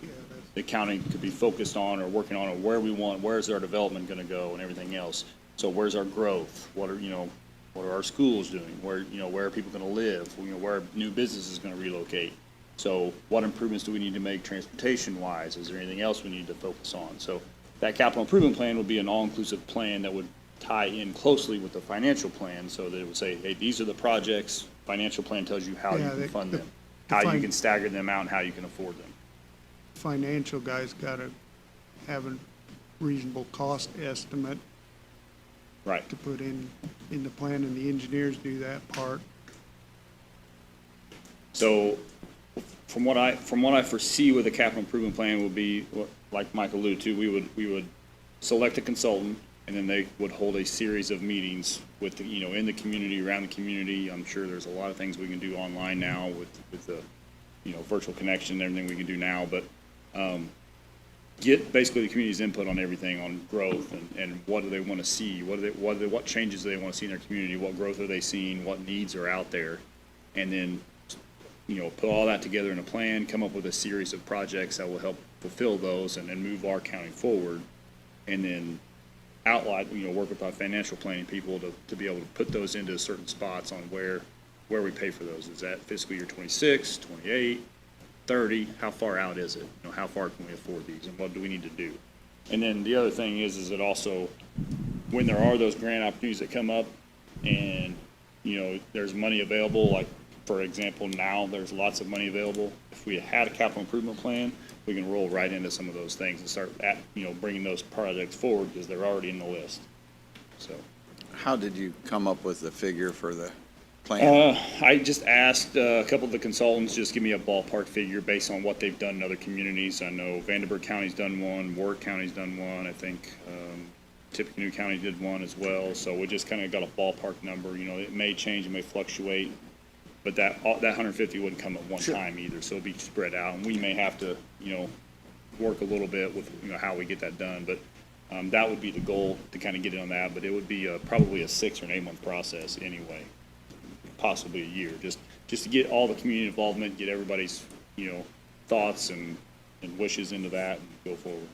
Speaker 15: the county could be focused on or working on, or where's our development gonna go and everything else. So where's our growth? What are our schools doing? Where are people gonna live? Where are new businesses gonna relocate? So what improvements do we need to make transportation-wise? Is there anything else we need to focus on? So that capital improvement plan would be an all-inclusive plan that would tie in closely with the financial plan, so that it would say, hey, these are the projects, financial plan tells you how you
Speaker 6: Yeah,
Speaker 15: can fund them,
Speaker 6: the
Speaker 15: how you
Speaker 6: fin-
Speaker 15: can stagger them out, and how you can afford them.
Speaker 6: Financial guys gotta have a reasonable cost estimate
Speaker 15: Right.
Speaker 6: to put in the plan, and the engineers do that part.
Speaker 15: So from what I foresee with the capital improvement plan will be, like Mike alluded to, we would select a consultant, and then they would hold a series of meetings with, in the community, around the community. I'm sure there's a lot of things we can do online now with the, virtual connection and everything we can do now, but get basically the community's input on everything, on growth and what do they want to see, what changes do they want to see in their community, what growth are they seeing, what needs are out there, and then put all that together in a plan, come up with a series of projects that will help fulfill those and move our county forward, and then outline, work with our financial planning people to be able to put those into certain spots on where we pay for those. Is that fiscal year 26, 28, 30? How far out is it? How far can we afford these, and what do we need to do? And then the other thing is it also, when there are those grant opportunities that come up and, there's money available, like, for example, now there's lots of money available. If we had a capital improvement plan, we can roll right into some of those things and start bringing those projects forward because they're already in the list. So,
Speaker 5: How did you come up with the figure for the plan?
Speaker 15: I just asked a couple of the consultants, just give me a ballpark figure based on what they've done in other communities. I know Vanderburgh County's done one, Warwick County's done one, I think Tippecanoe County did one as well. So we just kind of got a ballpark number. It may change, it may fluctuate, but that 150 wouldn't come at one time either. So it'd be spread out, and we may have to, work a little bit with, how we get that done. But that would be the goal, to kind of get it on that. But it would be probably a 6 or an 8 month process anyway, possibly a year, just to get all the community involvement, get everybody's, thoughts and wishes into that and go forward.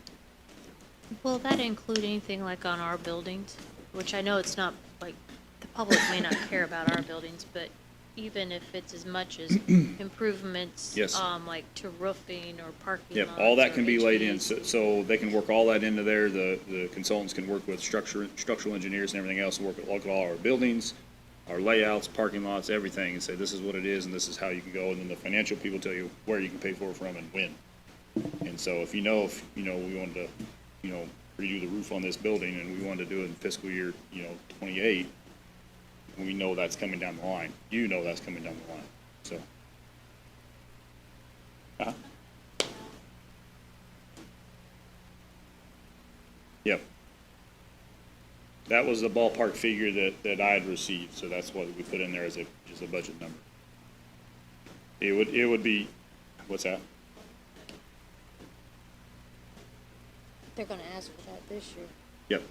Speaker 9: Will that include anything like on our buildings? Which I know it's not, like, the public may not care about our buildings, but even if it's as much as improvements,
Speaker 15: Yes.
Speaker 9: like to roofing or parking
Speaker 15: Yep,
Speaker 9: lots
Speaker 15: all that
Speaker 9: or
Speaker 15: can be laid in,
Speaker 9: HVAC.
Speaker 15: so they can work all that into there. The consultants can work with structural engineers and everything else, and look at all our buildings, our layouts, parking lots, everything, and say, this is what it is, and this is how you can go, and then the financial people tell you where you can pay for it from and when. And so if we wanted to, redo the roof on this building, and we wanted to do it in fiscal year, 28, we know that's coming down the line. That's coming down the line, so. Yep. That was the ballpark figure that I had received, so that's what we put in there as a budget number. It would be, what's that?
Speaker 9: They're gonna ask for that this year.
Speaker 15: Yep.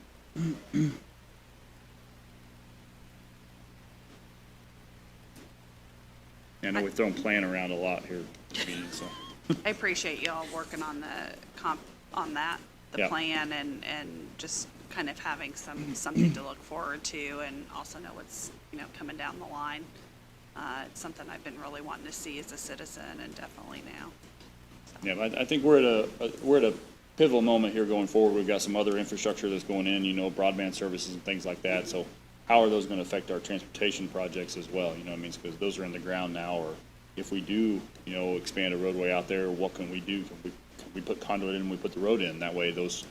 Speaker 15: I know we've thrown plan around a lot here, so.
Speaker 4: I appreciate y'all working on the
Speaker 15: Yeah.
Speaker 4: plan and just kind of having something to look forward to, and also know what's, coming down the line. It's something I've been really wanting to see as a citizen, and definitely now.
Speaker 15: Yeah, I think we're at a pivotal moment here going forward. We've got some other infrastructure that's going in, broadband services and things like that. So how are those going to affect our transportation projects as well? Because those are in the ground now. Or if we do, expand a roadway out there, what can we do? Can we put conduit in and we put the road in? That way those,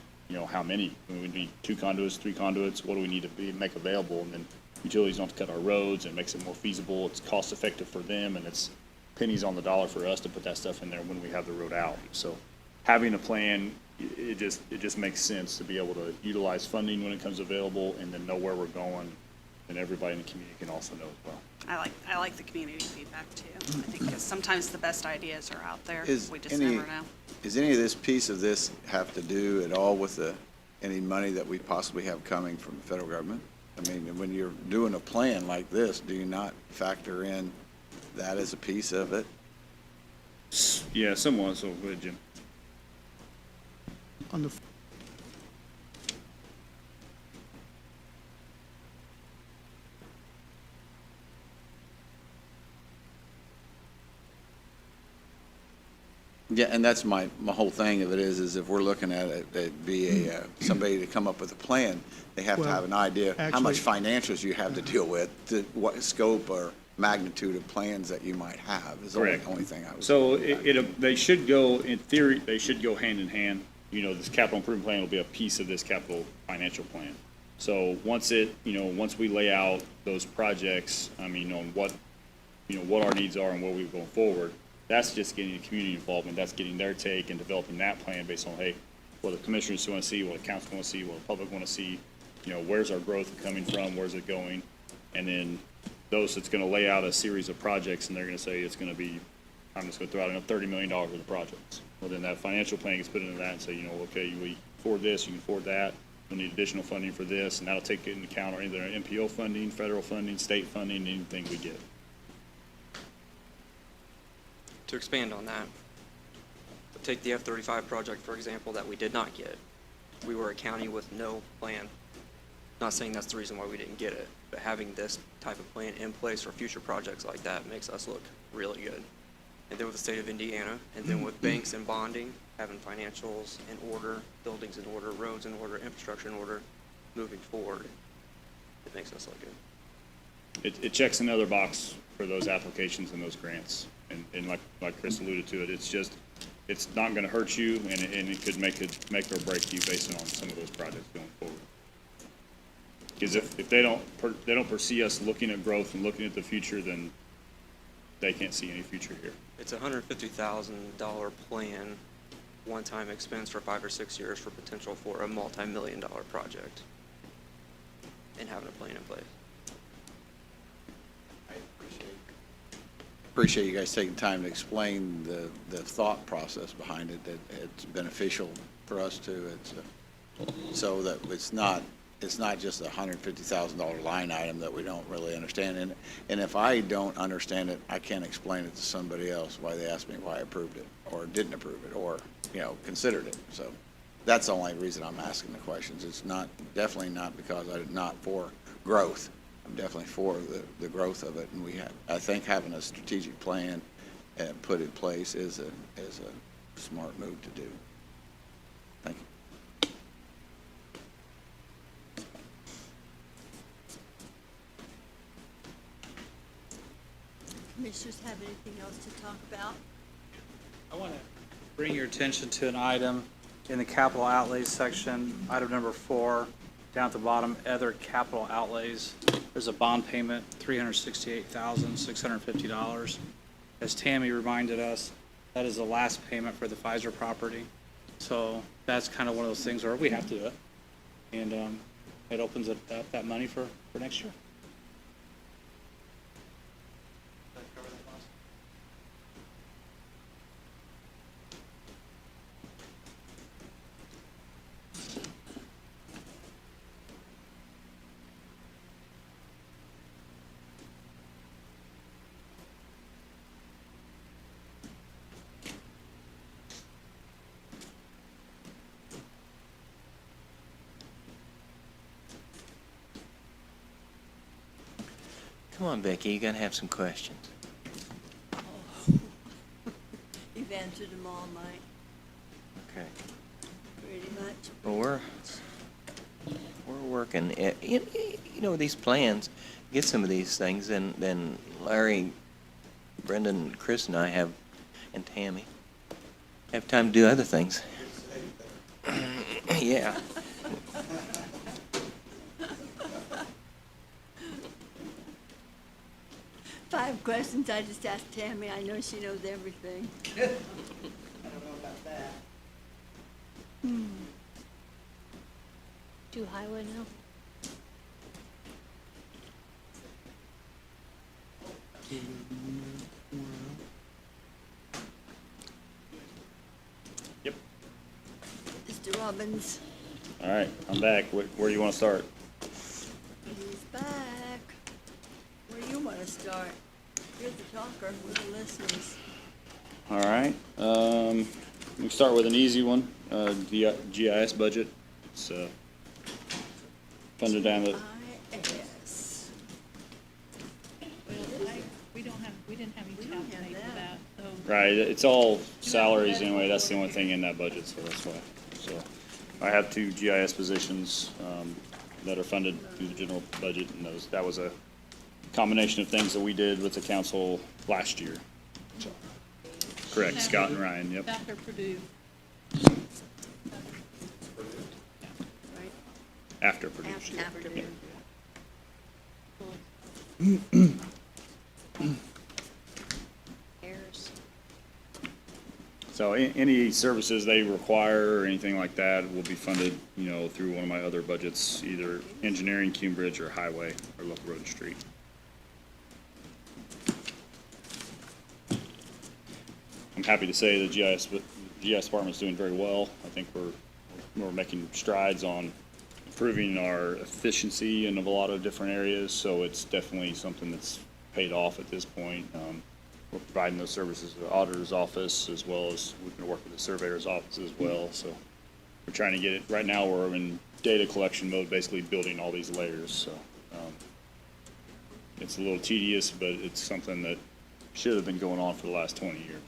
Speaker 15: how many? We need 2 conduits, 3 conduits. What do we need to make available? And then utilities don't have to cut our roads, and it makes it more feasible. It's cost effective for them, and it's pennies on the dollar for us to put that stuff in there when we have the road out. So having a plan, it just makes sense to be able to utilize funding when it comes available, and then know where we're going, and everybody in the community can also know as well.
Speaker 4: I like the community feedback too. I think 'cause sometimes the best ideas are out there.
Speaker 5: Is
Speaker 4: We just
Speaker 5: any-
Speaker 4: never know.
Speaker 5: Is any of this piece of this have to do at all with any money that we possibly have coming from the federal government? When you're doing a plan like this, do you not factor in that as a piece of it?
Speaker 15: Yeah, somewhat. So go ahead, Jim.
Speaker 6: On the,
Speaker 5: Yeah, and that's my whole thing of it is if we're looking at it, it'd be somebody to come up with a plan, they have to
Speaker 6: Well,
Speaker 5: have an idea how much
Speaker 6: actually-
Speaker 5: financials you have to deal with, what scope or magnitude of plans that you might have, is the
Speaker 15: Correct.
Speaker 5: only thing I was.
Speaker 15: So they should go, in theory, they should go hand in hand. This capital improvement plan will be a piece of this capital financial plan. So once once we lay out those projects, I mean, on what, what our needs are and where we're going forward, that's just getting the community involvement, that's getting their take and developing that plan based on, hey, what the commissioners want to see, what the council want to see, what the public want to see, where's our growth coming from, where's it going? And then it's going to lay out a series of projects, and they're going to say it's going to be, I'm just going to throw out $30 million worth of projects. Well, then that financial plan gets put into that and say, okay, we afford this, you can afford that, we'll need additional funding for this, and that'll take into account either MPO funding, federal funding, state funding, anything we get.
Speaker 14: To expand on that, take the F-35 project, for example, that we did not get. We were a county with no plan. Not saying that's the reason why we didn't get it, but having this type of plan in place for future projects like that makes us look really good. And then with the state of Indiana, and then with banks and bonding, having financials in order, buildings in order, roads in order, infrastructure in order, moving forward, it makes us look good.
Speaker 15: It checks another box for those applications and those grants. And like Chris alluded to it, it's not going to hurt you, and it could make or break you based on some of those projects going forward. Because if they don't foresee us looking at growth and looking at the future, then they can't see any future here.
Speaker 14: It's a $150,000 plan, one-time expense for 5 or 6 years for potential for a multi-million-dollar project, and having a plan in place.
Speaker 5: Appreciate you guys taking time to explain the thought process behind it, that it's beneficial for us too. So that it's not just a $150,000 line item that we don't really understand. And if I don't understand it, I can't explain it to somebody else why they asked me why I approved it or didn't approve it or, considered it. So that's the only reason I'm asking the questions. It's definitely not because I'm not for growth. I'm definitely for the growth of it. And I think having a strategic plan put in place is a smart move to do. Thank you.
Speaker 1: Commissioners have anything else to talk about?
Speaker 13: I want to bring your attention to an item in the capital outlays section, item number 4, down at the bottom, other capital outlays. There's a bond payment, $368,650. As Tammy reminded us, that is the last payment for the Pfizer property. So that's kind of one of those things where we have to do it. And it opens up that money for next year.
Speaker 12: Come on, Becky, you gotta have some questions.
Speaker 1: You've answered them all, Mike,
Speaker 12: Okay.
Speaker 1: pretty much.
Speaker 12: Well, we're working, these plans, get some of these things, and then Larry, Brendan, Chris, and I and Tammy, have time to do other things. Yeah.
Speaker 1: If I have questions, I just ask Tammy. I know she knows everything.
Speaker 10: I don't know about that.
Speaker 9: Do highway now?
Speaker 15: Yep.
Speaker 1: Mr. Robbins,
Speaker 15: All right, I'm back. Where do you want to start?
Speaker 1: he's back. Where do you want to start? You're the talker, we're the listeners.
Speaker 15: All right. We start with an easy one, GIS budget. It's funded down the,
Speaker 1: IS.
Speaker 10: We didn't have any
Speaker 1: don't have
Speaker 10: calculate for
Speaker 1: that.
Speaker 10: that, so.
Speaker 15: right, it's all salaries anyway. That's the only thing in that budget, so that's why. So I have 2 GIS positions that are funded through the general budget, and that was a combination of things that we did with the council last year. So, correct, Scott and Ryan, yep.
Speaker 10: Dr. Purdue.
Speaker 1: Right.
Speaker 15: after produced.
Speaker 2: After. Errors.
Speaker 15: So any services they require or anything like that will be funded, you know, through one of my other budgets, either engineering, Cume Bridge, or highway, or local road and street. I'm happy to say the GIS department's doing very well. I think we're making strides on improving our efficiency in a lot of different areas, so it's definitely something that's paid off at this point. We're providing those services to the auditor's office, as well as we can work with the surveyor's office as well, so we're trying to get it, right now we're in data collection mode, basically building all these layers, so it's a little tedious, but it's something that should have been going on for the last 20 years.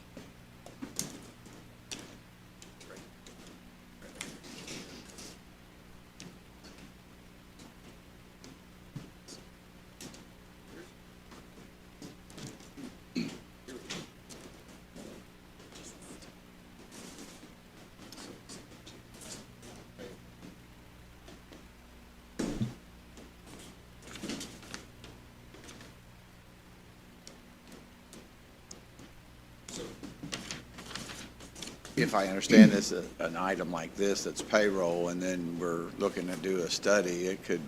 Speaker 5: If I understand this, an item like this, that's payroll, and then we're looking to do a study, it could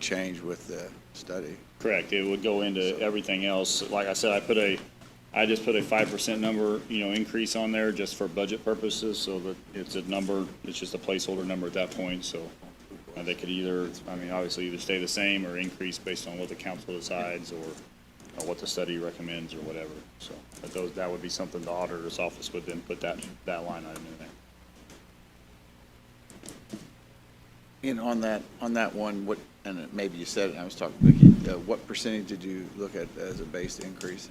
Speaker 5: change with the study.
Speaker 15: Correct, it would go into everything else. Like I said, I just put a 5% number, you know, increase on there just for budget purposes, so that it's a number, it's just a placeholder number at that point, so they could either, I mean, obviously either stay the same or increase based on what the council decides or what the study recommends or whatever, so. But that would be something the auditor's office would then put that line item in there.
Speaker 5: And on that one, what, and maybe you said it, I was talking to Vicki, what percentage did you look at as a base increase?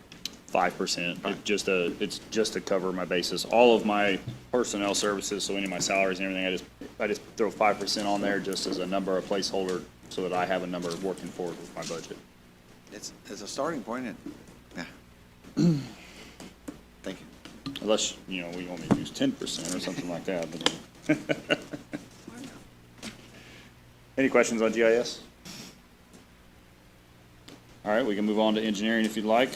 Speaker 15: 5%. It's just to cover my basis. All of my personnel services, so any of my salaries and everything, I just throw 5% on there just as a number, a placeholder, so that I have a number working forward with my budget.
Speaker 5: It's a starting point, and, yeah. Thank you.
Speaker 15: Unless, you know, we want me to use 10% or something like that. But any questions on GIS? All right, we can move on to engineering if you'd like.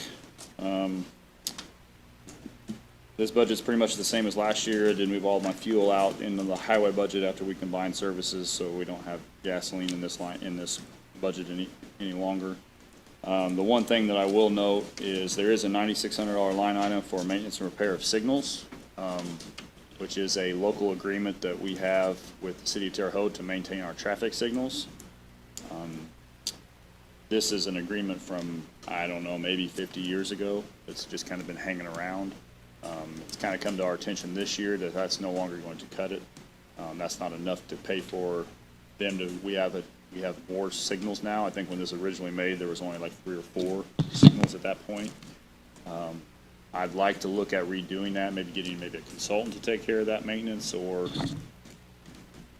Speaker 15: This budget's pretty much the same as last year. I did move all my fuel out into the highway budget after we combined services, so we don't have gasoline in this budget any longer. The one thing that I will note is there is a $9,600 line item for maintenance and repair of signals, which is a local agreement that we have with the city of Terre Haute to maintain our traffic signals. This is an agreement from, I don't know, maybe 50 years ago. It's just kind of been hanging around. It's kind of come to our attention this year that that's no longer going to cut it. That's not enough to pay for them to, we have more signals now. I think when this was originally made, there was only like 3 or 4 signals at that point. I'd like to look at redoing that, maybe getting a consultant to take care of that maintenance, or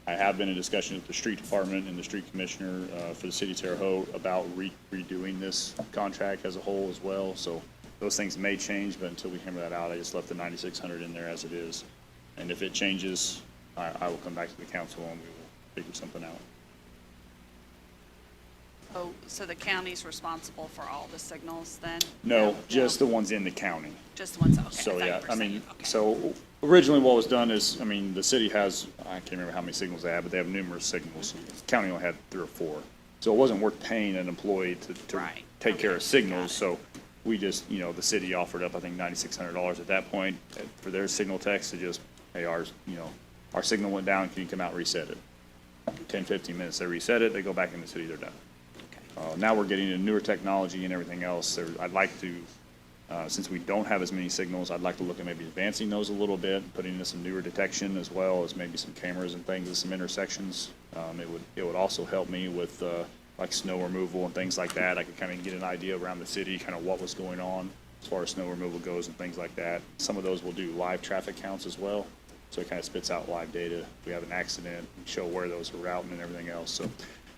Speaker 15: I have been in discussion with the street department and the street commissioner for the city of Terre Haute about redoing this contract as a whole as well. So those things may change, but until we hammer that out, I just left the 9,600 in there as it is. And if it changes, I will come back to the council and we will figure something out.
Speaker 4: Oh, so the county's responsible for all the signals then?
Speaker 15: No, just the ones in the county.
Speaker 4: Just the ones, okay.
Speaker 15: So,
Speaker 4: thought you
Speaker 15: yeah,
Speaker 4: were
Speaker 15: I mean,
Speaker 4: saying, okay.
Speaker 15: so originally what was done is, I mean, the city has, I can't remember how many signals they have, but they have numerous signals. The county only had 3 or 4. So it wasn't worth paying an employee to
Speaker 4: Right.
Speaker 15: take care
Speaker 4: Okay,
Speaker 15: of signals.
Speaker 4: got it.
Speaker 15: So we just, you know, the city offered up, I think, $9,600 at that point for their signal techs to just, hey, ours, you know, our signal went down, can you come out and reset it? 10, 15 minutes, they reset it, they go back in the city, they're done. Now we're getting into newer technology and everything else. I'd like to, since we don't have as many signals, I'd like to look at maybe advancing those a little bit, putting in some newer detection as well as maybe some cameras and things at some intersections. It would also help me with like snow removal and things like that. I could kind of get an idea around the city, kind of what was going on as far as snow removal goes and things like that. Some of those will do live traffic counts as well. So it kind of spits out live data. If we have an accident, show where those are routing and everything else. So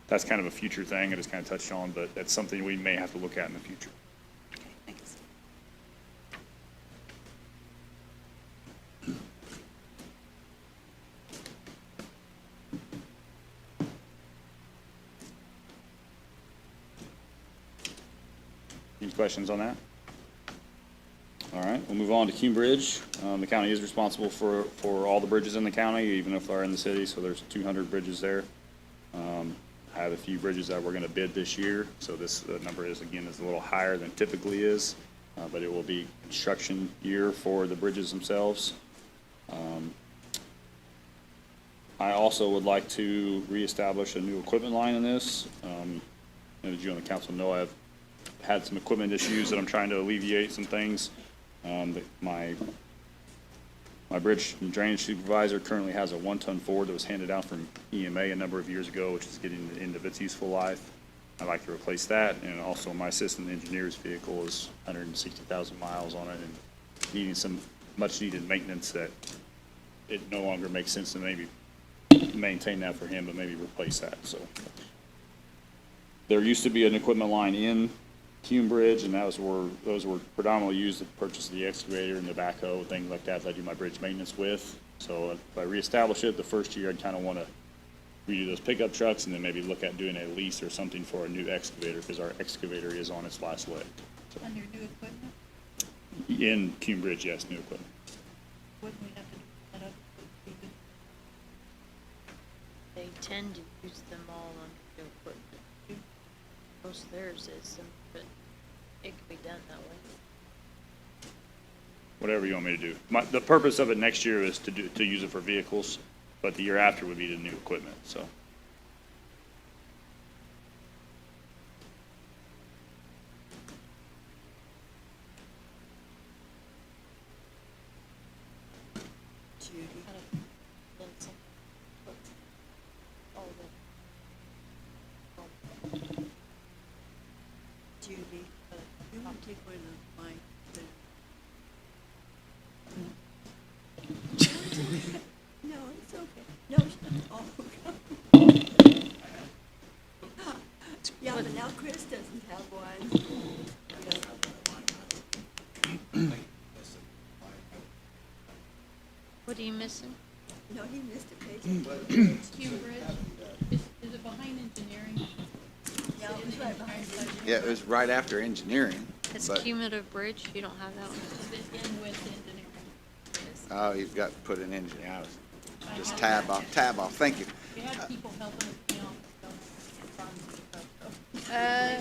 Speaker 15: that's kind of a future thing I just kind of touched on, but that's something we may have to look at in the future.
Speaker 4: Okay, thanks.
Speaker 15: questions on that? All right, we'll move on to Cume Bridge. The county is responsible for all the bridges in the county, even if they're in the city, so there's 200 bridges there. I have a few bridges that we're gonna bid this year, so this number is a little higher than typically is, but it will be construction year for the bridges themselves. I also would like to reestablish a new equipment line in this. As you on the council know, I've had some equipment issues that I'm trying to alleviate some things. My bridge and drainage supervisor currently has a 1-ton Ford that was handed down from EMA a number of years ago, which is getting to the end of its useful life. I'd like to replace that, and also my assistant engineer's vehicle is 160,000 miles on it and needing some much-needed maintenance that it no longer makes sense to maybe maintain that for him, but maybe replace that, so. There used to be an equipment line in Cume Bridge, and those were predominantly used to purchase the excavator and the backhoe, things like that I do my bridge maintenance with. So if I reestablish it, the first year I'd kind of want to redo those pickup trucks and then maybe look at doing a lease or something for a new excavator, because our excavator is on its last leg. So,
Speaker 10: Under new equipment,
Speaker 15: in Cume Bridge, yes, new equipment.
Speaker 10: wouldn't we have to do that up?
Speaker 9: They tend to use them all on new equipment. Most of theirs is, but it could be done that way.
Speaker 15: Whatever you want me to do. The purpose of it next year is to use it for vehicles, but the year after would be the new equipment, so.
Speaker 1: Judy,
Speaker 9: Then some, all the,
Speaker 1: Judy, you want to take one of mine? No, it's okay. No, oh. Yeah, but now Chris doesn't have one.
Speaker 9: what are you missing?
Speaker 1: No, he missed a page.
Speaker 10: Cume Bridge, is it behind engineering?
Speaker 1: Yeah, it was right behind you.
Speaker 5: Yeah, it was right after engineering,
Speaker 9: It's
Speaker 5: but,
Speaker 9: cumulative bridge, you don't have that one?
Speaker 10: Is it in with engineering?
Speaker 5: oh, you've got to put an engineer, I was, just tab off, thank you.
Speaker 10: We had people helping us me on stuff, funds and stuff, so.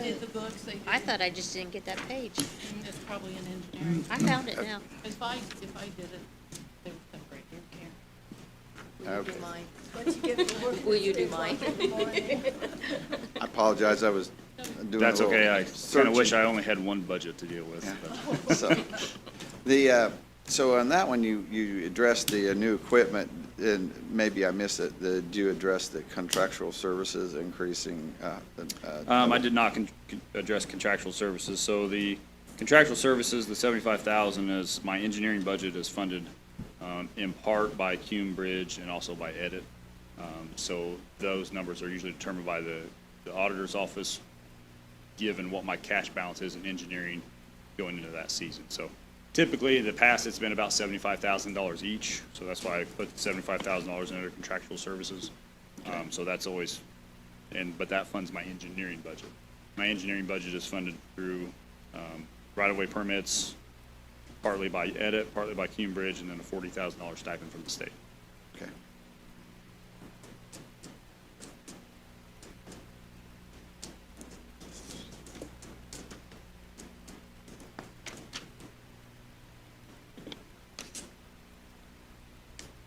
Speaker 10: They did the books, they did.
Speaker 9: I thought I just didn't get that page.
Speaker 10: It's probably in engineering.
Speaker 9: I found it now.
Speaker 10: If I did it, they would separate your care.
Speaker 9: Will you do
Speaker 5: Okay.
Speaker 9: mine?
Speaker 1: Once you get to work.
Speaker 9: Will you do
Speaker 1: at 6
Speaker 9: mine?
Speaker 1: in the morning.
Speaker 5: I apologize, I was doing a
Speaker 15: That's
Speaker 5: little
Speaker 15: okay, I kind of wish
Speaker 5: searching.
Speaker 15: I only had one budget to deal with,
Speaker 5: Yeah.
Speaker 15: but.
Speaker 5: So on that one, you addressed the new equipment, and maybe I missed it. Did you address the contractual services increasing?
Speaker 15: I did not address contractual services. So the contractual services, the 75,000 is, my engineering budget is funded in part by Cume Bridge and also by Edit. So those numbers are usually determined by the auditor's office, given what my cash balance is in engineering going into that season. So typically, in the past, it's been about $75,000 each, so that's why I put $75,000 under contractual services. So that's always, but that funds my engineering budget. My engineering budget is funded through right-of-way permits, partly by Edit, partly by Cume Bridge, and then a $40,000 stipend from the state.
Speaker 5: Okay.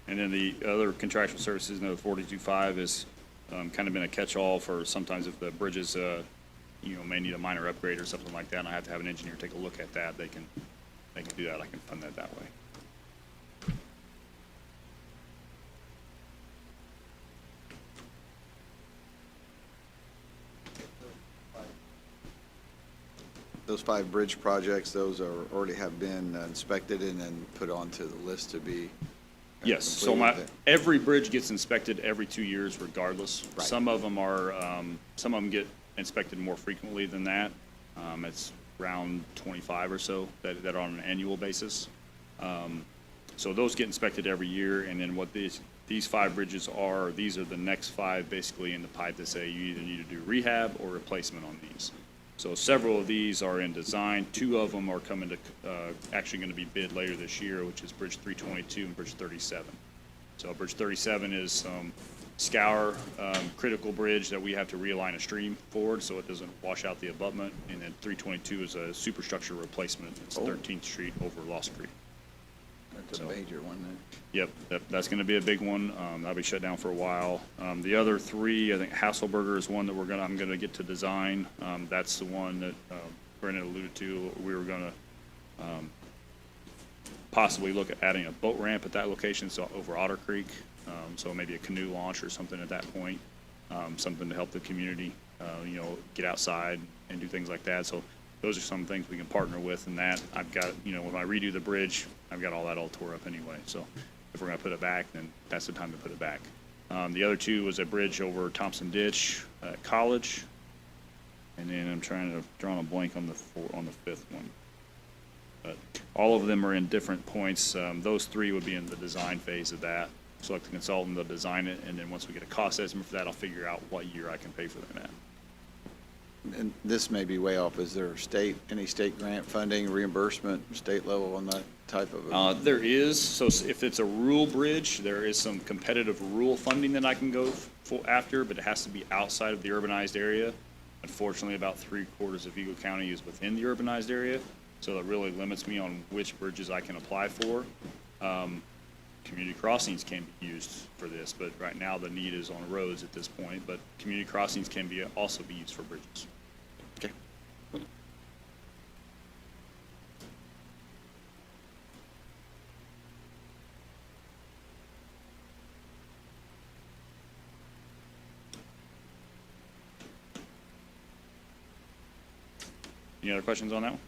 Speaker 15: And then the other contractual services, the 42.5 is kind of been a catch-all for sometimes if the bridges, may need a minor upgrade or something like that, and I have to have an engineer take a look at that, they can do that, I can fund that way.
Speaker 5: Those 5 bridge projects, those already have been inspected and then put onto the list to be
Speaker 15: Yes, so
Speaker 5: completed?
Speaker 15: every bridge gets inspected every 2 years regardless.
Speaker 5: Right.
Speaker 15: Some of them get inspected more frequently than that. It's around 25 or so that are on an annual basis. So those get inspected every year, and then what these 5 bridges are, these are the next 5 basically in the pipe that say you either need to do rehab or replacement on these. So several of these are in design. 2 of them are coming to, actually going to be bid later this year, which is Bridge 322 and Bridge 37. So Bridge 37 is scour critical bridge that we have to realign a stream forward so it doesn't wash out the abutment. And then 322 is a superstructure replacement. It's 13th Street over Lost Creek.
Speaker 5: That's a major one then.
Speaker 15: Yep, that's going to be a big one. That'll be shut down for a while. The other 3, I think Hasselberger is one that I'm going to get to design. That's the one that Brendan alluded to. We were going to possibly look at adding a boat ramp at that location, so over Otter Creek. So maybe a canoe launch or something at that point. Something to help the community, get outside and do things like that. So those are some things we can partner with, and that I've got, when I redo the bridge, I've got all that all tore up anyway. So if we're going to put it back, then that's the time to put it back. The other 2 was a bridge over Thompson Ditch at College, and then I'm trying to draw a blank on the 5th one. But all of them are in different points. Those 3 would be in the design phase of that. Select the consultant, they'll design it, and then once we get a cost estimate for that, I'll figure out what year I can pay for them at.
Speaker 5: And this may be way off. Is there any state grant funding, reimbursement, state level on that type of?
Speaker 15: There is, so if it's a rural bridge, there is some competitive rural funding that I can go for after, but it has to be outside of the urbanized area. Unfortunately, about 3/4 of Eagle County is within the urbanized area, so that really limits me on which bridges I can apply for. Community crossings can be used for this, but right now the need is on roads at this point, but community crossings can also be used for bridges.
Speaker 5: Okay.
Speaker 15: Any other questions on that one?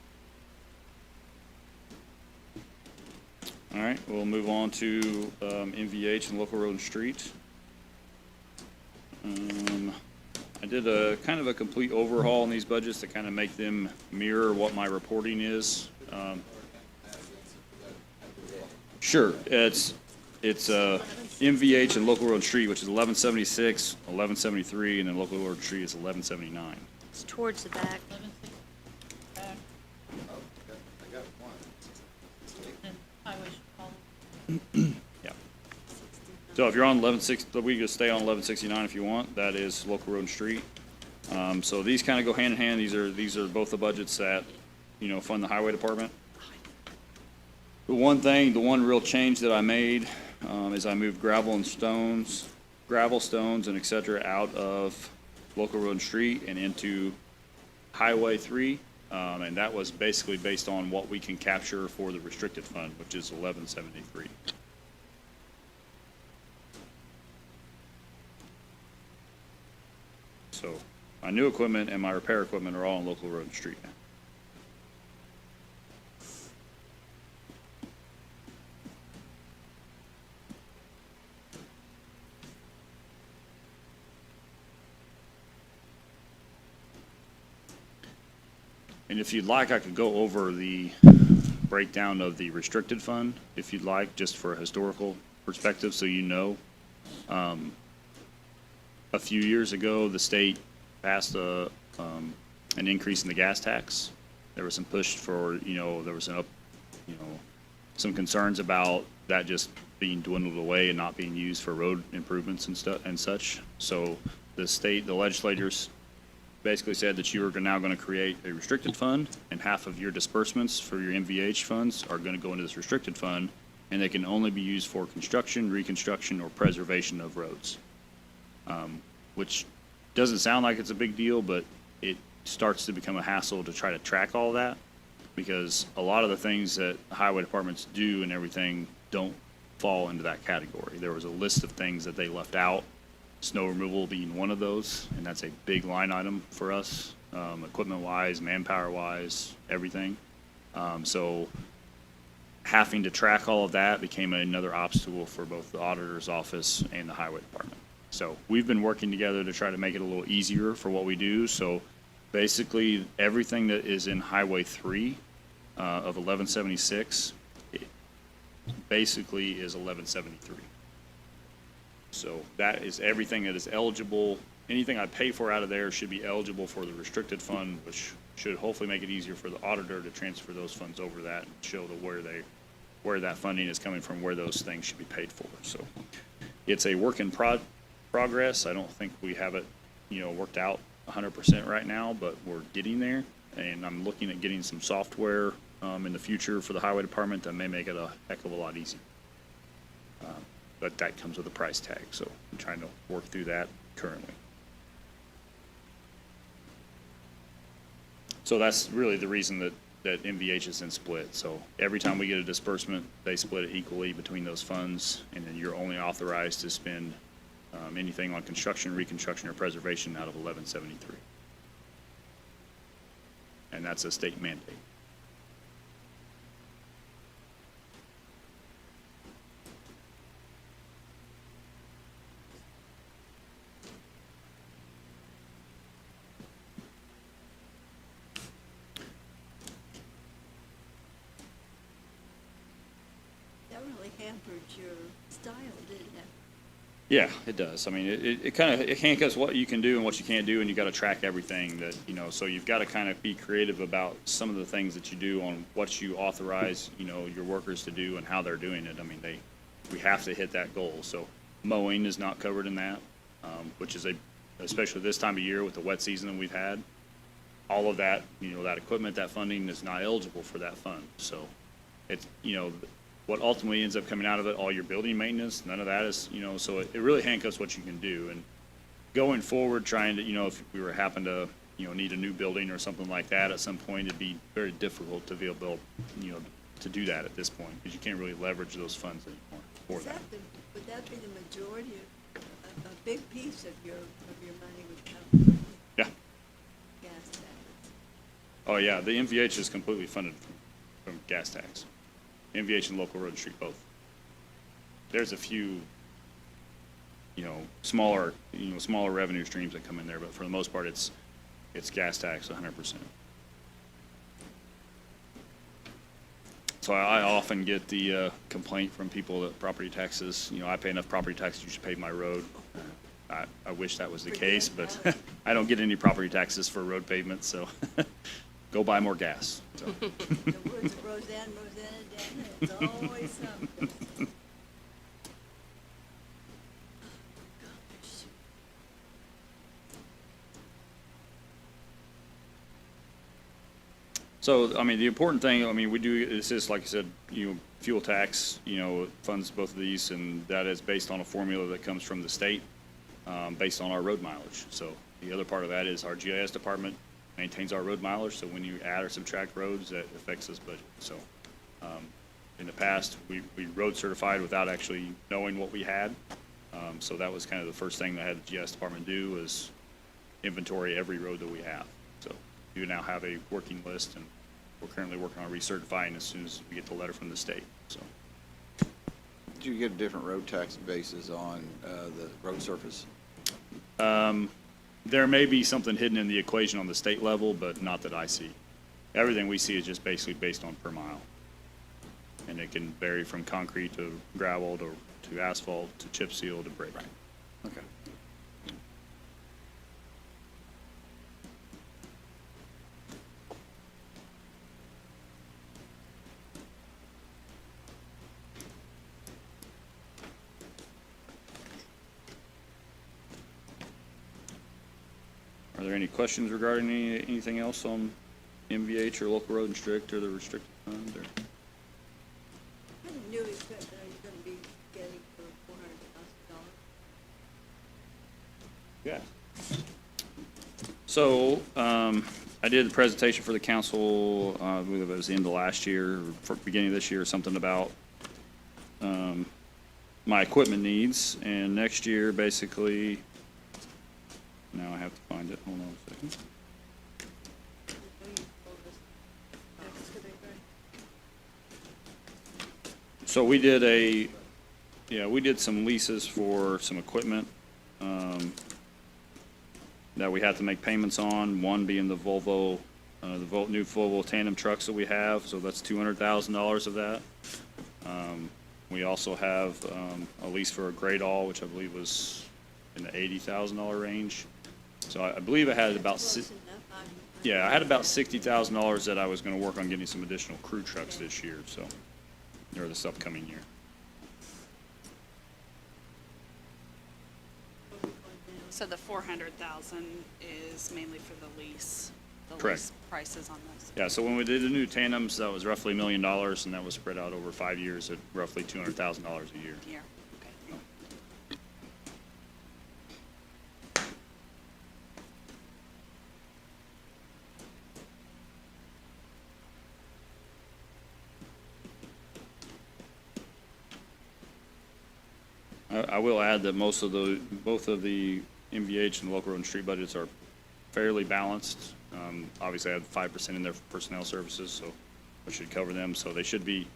Speaker 15: All right, we'll move on to MVH and local road and street. I did a kind of a complete overhaul in these budgets to kind of make them mirror what my reporting is. Sure, it's MVH and local road and street, which is 1176, 1173, and then local road and street is 1179.
Speaker 9: It's towards the back.
Speaker 15: Yeah. So if you're on 1160, we just stay on 1169 if you want. That is local road and street. So these kind of go hand in hand. These are both the budgets that, fund the highway department. The one real change that I made is I moved gravel, stones, and et cetera out of local road and street and into Highway 3. And that was basically based on what we can capture for the restricted fund, which is 1173. So my new equipment and my repair equipment are all on local road and street now. And if you'd like, I could go over the breakdown of the restricted fund, if you'd like, just for a historical perspective, so you know. A few years ago, the state passed an increase in the gas tax. There was some push for, there was some concerns about that just being dwindled away and not being used for road improvements and such. So the legislators basically said that you are now going to create a restricted fund, and half of your disbursements for your MVH funds are going to go into this restricted fund, and they can only be used for construction, reconstruction, or preservation of roads. Which doesn't sound like it's a big deal, but it starts to become a hassle to try to track all that, because a lot of the things that highway departments do and everything don't fall into that category. There was a list of things that they left out, snow removal being one of those, and that's a big line item for us, equipment-wise, manpower-wise, everything. So having to track all of that became another obstacle for both the auditor's office and the highway department. So we've been working together to try to make it a little easier for what we do. So basically, everything that is in Highway 3 of 1176 basically is 1173. So that is everything that is eligible. Anything I pay for out of there should be eligible for the restricted fund, which should hopefully make it easier for the auditor to transfer those funds over that and show where that funding is coming from, where those things should be paid for. So it's a work in progress. I don't think we have it, worked out 100% right now, but we're getting there. And I'm looking at getting some software in the future for the highway department that may make it a heck of a lot easier. But that comes with a price tag, so I'm trying to work through that currently. So that's really the reason that MVH is in split. So every time we get a disbursement, they split it equally between those funds, and then you're only authorized to spend anything on construction, reconstruction, or preservation out of 1173. And that's a state mandate.
Speaker 1: That really hampered your style, didn't it?
Speaker 15: Yeah, it does. I mean, it kind of, it handcuffs what you can do and what you can't do, and you got to track everything that, so you've got to kind of be creative about some of the things that you do on what you authorize, your workers to do and how they're doing it. I mean, we have to hit that goal. So mowing is not covered in that, which is especially this time of year with the wet season that we've had. All of that, that equipment, that funding is not eligible for that fund. So it's, what ultimately ends up coming out of it, all your building maintenance, none of that is, so it really handcuffs what you can do. And going forward, trying to, if we were happen to, need a new building or something like that at some point, it'd be very difficult to be able, to do that at this point, because you can't really leverage those funds anymore for that.
Speaker 1: Would that be the majority of, a big piece of your money would come from
Speaker 15: Yeah.
Speaker 1: gas tax?
Speaker 15: Oh, yeah, the MVH is completely funded from gas tax. MVH and local road and street both. There's a few, smaller revenue streams that come in there, but for the most part, it's gas tax 100%. So I often get the complaint from people that property taxes, I pay enough property taxes, you should pay my road. I wish that was the case, but I don't get any property taxes for road pavement, so go buy more gas. So.
Speaker 1: The words of Roseanne, Dana, it's always something.
Speaker 15: So, I mean, the important thing, we do, this is, like I said, fuel tax, funds both of these, and that is based on a formula that comes from the state, based on our road mileage. So the other part of that is our GIS department maintains our road mileage, so when you add or subtract roads, that affects this budget. So, in the past, we road certified without actually knowing what we had. So that was kind of the first thing that I had the GIS department do, was inventory every road that we have. So you now have a working list, and we're currently working on recertifying as soon as we get the letter from the state, so.
Speaker 5: Do you get different road tax bases on the road surface?
Speaker 15: There may be something hidden in the equation on the state level, but not that I see. Everything we see is just basically based on per mile. And it can vary from concrete to gravel to asphalt to chip seal to brick.
Speaker 5: Right.
Speaker 15: Okay. Are there any questions regarding anything else on MVH or local road and strict or the restricted fund? Or?
Speaker 1: What kind of new equipment are you gonna be getting for $400,000?
Speaker 15: Yeah. So, I did the presentation for the council, I believe it was the end of last year, or beginning of this year, something about, my equipment needs, and next year, basically, now I have to find it, hold on a second. So we did we did some leases for some equipment, that we had to make payments on, one being the Volvo, new Volvo tandem trucks that we have, so that's $200,000 of that. We also have, a lease for a Great All, which I believe was in the $80,000 range. So I believe it had about
Speaker 1: Close enough. I'm
Speaker 15: Yeah, I had about $60,000 that I was gonna work on getting some additional crew trucks this year, so, or this upcoming year.
Speaker 4: So the 400,000 is mainly for the lease? The
Speaker 15: Correct.
Speaker 4: lease prices on those?
Speaker 15: Yeah, so when we did the new tandems, that was roughly $1 million, and that was spread out over 5 years at roughly $200,000 a year.
Speaker 4: Yeah, okay.
Speaker 15: I will add that both of the MVH and local road and street budgets are fairly balanced. Obviously, I had 5% in there for personnel services, so we should cover them. So they should be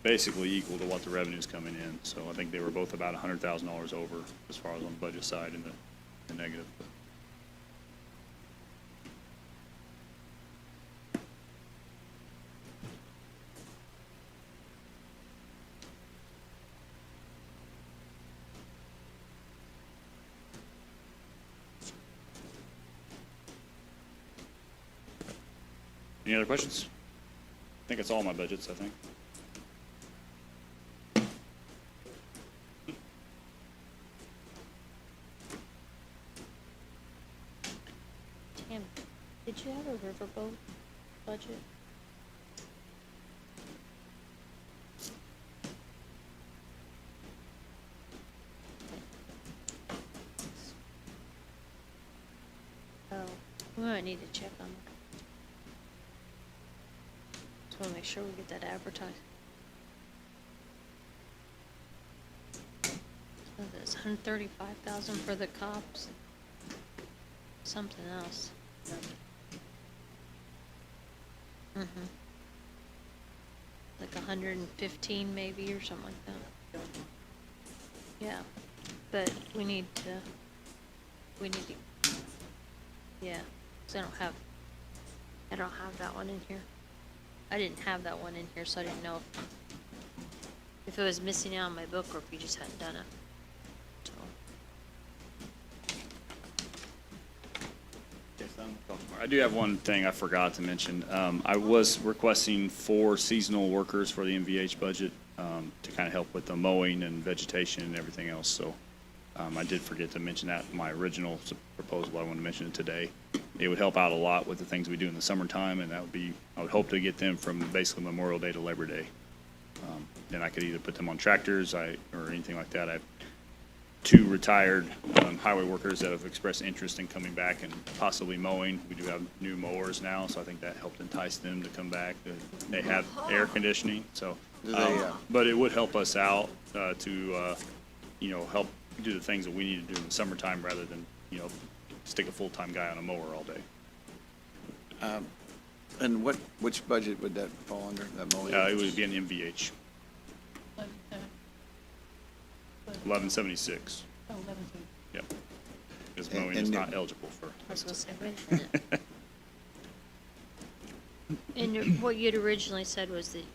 Speaker 15: basically equal to what the revenue's coming in. So I think they were both about $100,000 over as far as on the budget side and the negative. Any other questions? I think it's all my budgets, I think.
Speaker 9: Tim, did you have a riverboat budget? Oh, we might need to check on that. Just wanna make sure we get that advertised. So there's 135,000 for the cops. Something else. Like 115 maybe or something like that. Yeah, but we need to, yeah, 'cause I don't have that one in here. I didn't have that one in here, so I didn't know if it was missing out on my book or if you just hadn't done it. So.
Speaker 15: I do have one thing I forgot to mention. I was requesting 4 seasonal workers for the MVH budget to kind of help with the mowing and vegetation and everything else. So I did forget to mention that in my original proposal. I want to mention it today. It would help out a lot with the things we do in the summertime, and that would be, I would hope to get them from basically Memorial Day to Labor Day. Then I could either put them on tractors or anything like that. I have 2 retired highway workers that have expressed interest in coming back and possibly mowing. We do have new mowers now, so I think that helped entice them to come back. They have air conditioning, so, but it would help us out to, help do the things that we need to do in the summertime rather than, stick a full-time guy on a mower all day.
Speaker 5: And which budget would that fall under, that mowing?
Speaker 15: It would be an MVH, 1176.
Speaker 10: Oh, 11.
Speaker 15: Yep. Because mowing is not eligible for.
Speaker 9: I was gonna say, wait a minute. And what you'd originally said was that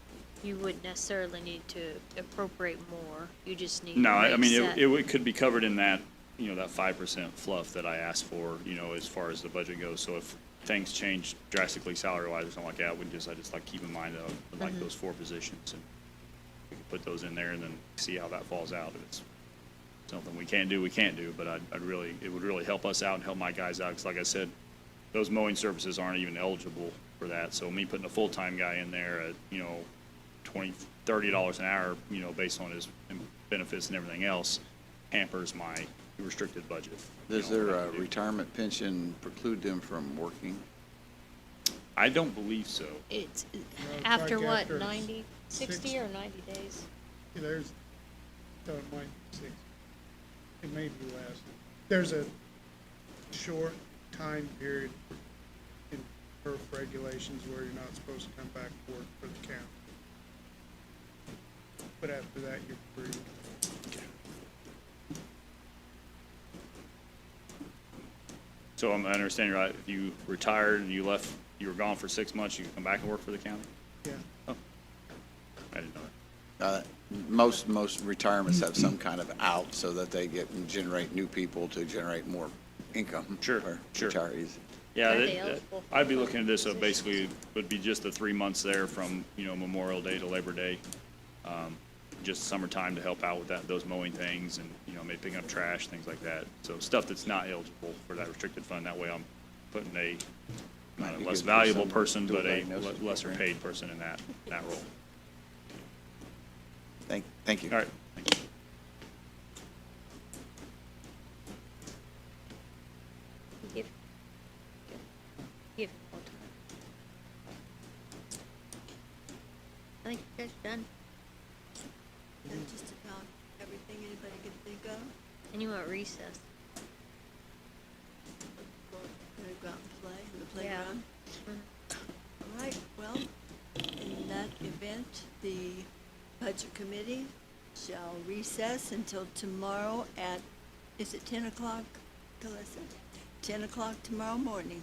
Speaker 9: you wouldn't necessarily need to appropriate more, you just need to
Speaker 15: No, I
Speaker 9: make
Speaker 15: mean,
Speaker 9: set-
Speaker 15: it could be covered in that, that 5% fluff that I asked for, as far as the budget goes. So if things change drastically salary-wise or something like that, I just like keep in mind that I would like those 4 positions, and we can put those in there and then see how that falls out. If it's something we can't do, but it would really help us out and help my guys out, because like I said, those mowing services aren't even eligible for that. So me putting a full-time guy in there at, $20, $30 an hour, based on his benefits and everything else, hampers my restricted budget.
Speaker 5: Does their retirement pension preclude them from working?
Speaker 15: I don't believe so.
Speaker 9: It's,
Speaker 6: it's
Speaker 9: after
Speaker 6: like
Speaker 9: what,
Speaker 6: after
Speaker 9: 90, 60
Speaker 6: six-
Speaker 9: or 90 days?
Speaker 6: There's, it might be 6, it may be less. There's a short time period in PERF regulations where you're not supposed to come back to work for the county. But after that, you're free.
Speaker 15: So I'm understanding right, if you retired and you were gone for 6 months, you can come back and work for the county?
Speaker 6: Yeah.
Speaker 15: Oh, I didn't know that.
Speaker 5: Most retirements have some kind of out so that they generate new people to generate more income.
Speaker 15: Sure,
Speaker 5: for
Speaker 15: sure.
Speaker 5: retirees.
Speaker 15: Yeah,
Speaker 9: Are they eligible for
Speaker 15: I'd be
Speaker 9: both
Speaker 15: looking at this, so
Speaker 9: positions?
Speaker 15: basically, would be just the 3 months there from, Memorial Day to Labor Day. Just summertime to help out with those mowing things and, maybe picking up trash, things like that. So stuff that's not eligible for that restricted fund, that way I'm putting a not
Speaker 5: Might
Speaker 15: a
Speaker 5: be
Speaker 15: less
Speaker 5: good for
Speaker 15: valuable
Speaker 5: someone
Speaker 15: person,
Speaker 5: to do a
Speaker 15: but a
Speaker 5: diagnosis
Speaker 15: lesser
Speaker 5: program.
Speaker 15: paid person in that role.
Speaker 5: Thank you.
Speaker 15: All right, thank you.
Speaker 9: Give him more time. I think you guys are done.
Speaker 1: That's just about everything anybody can think of.
Speaker 9: And you want recess.
Speaker 1: Gonna go out and play in the
Speaker 9: Yeah.
Speaker 1: playground. All right, well, in that event, the Budget Committee shall recess until tomorrow at, is it 10 o'clock, Calissa? 10 o'clock tomorrow morning.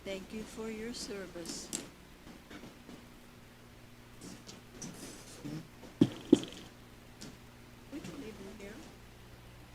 Speaker 1: Thank you for your service.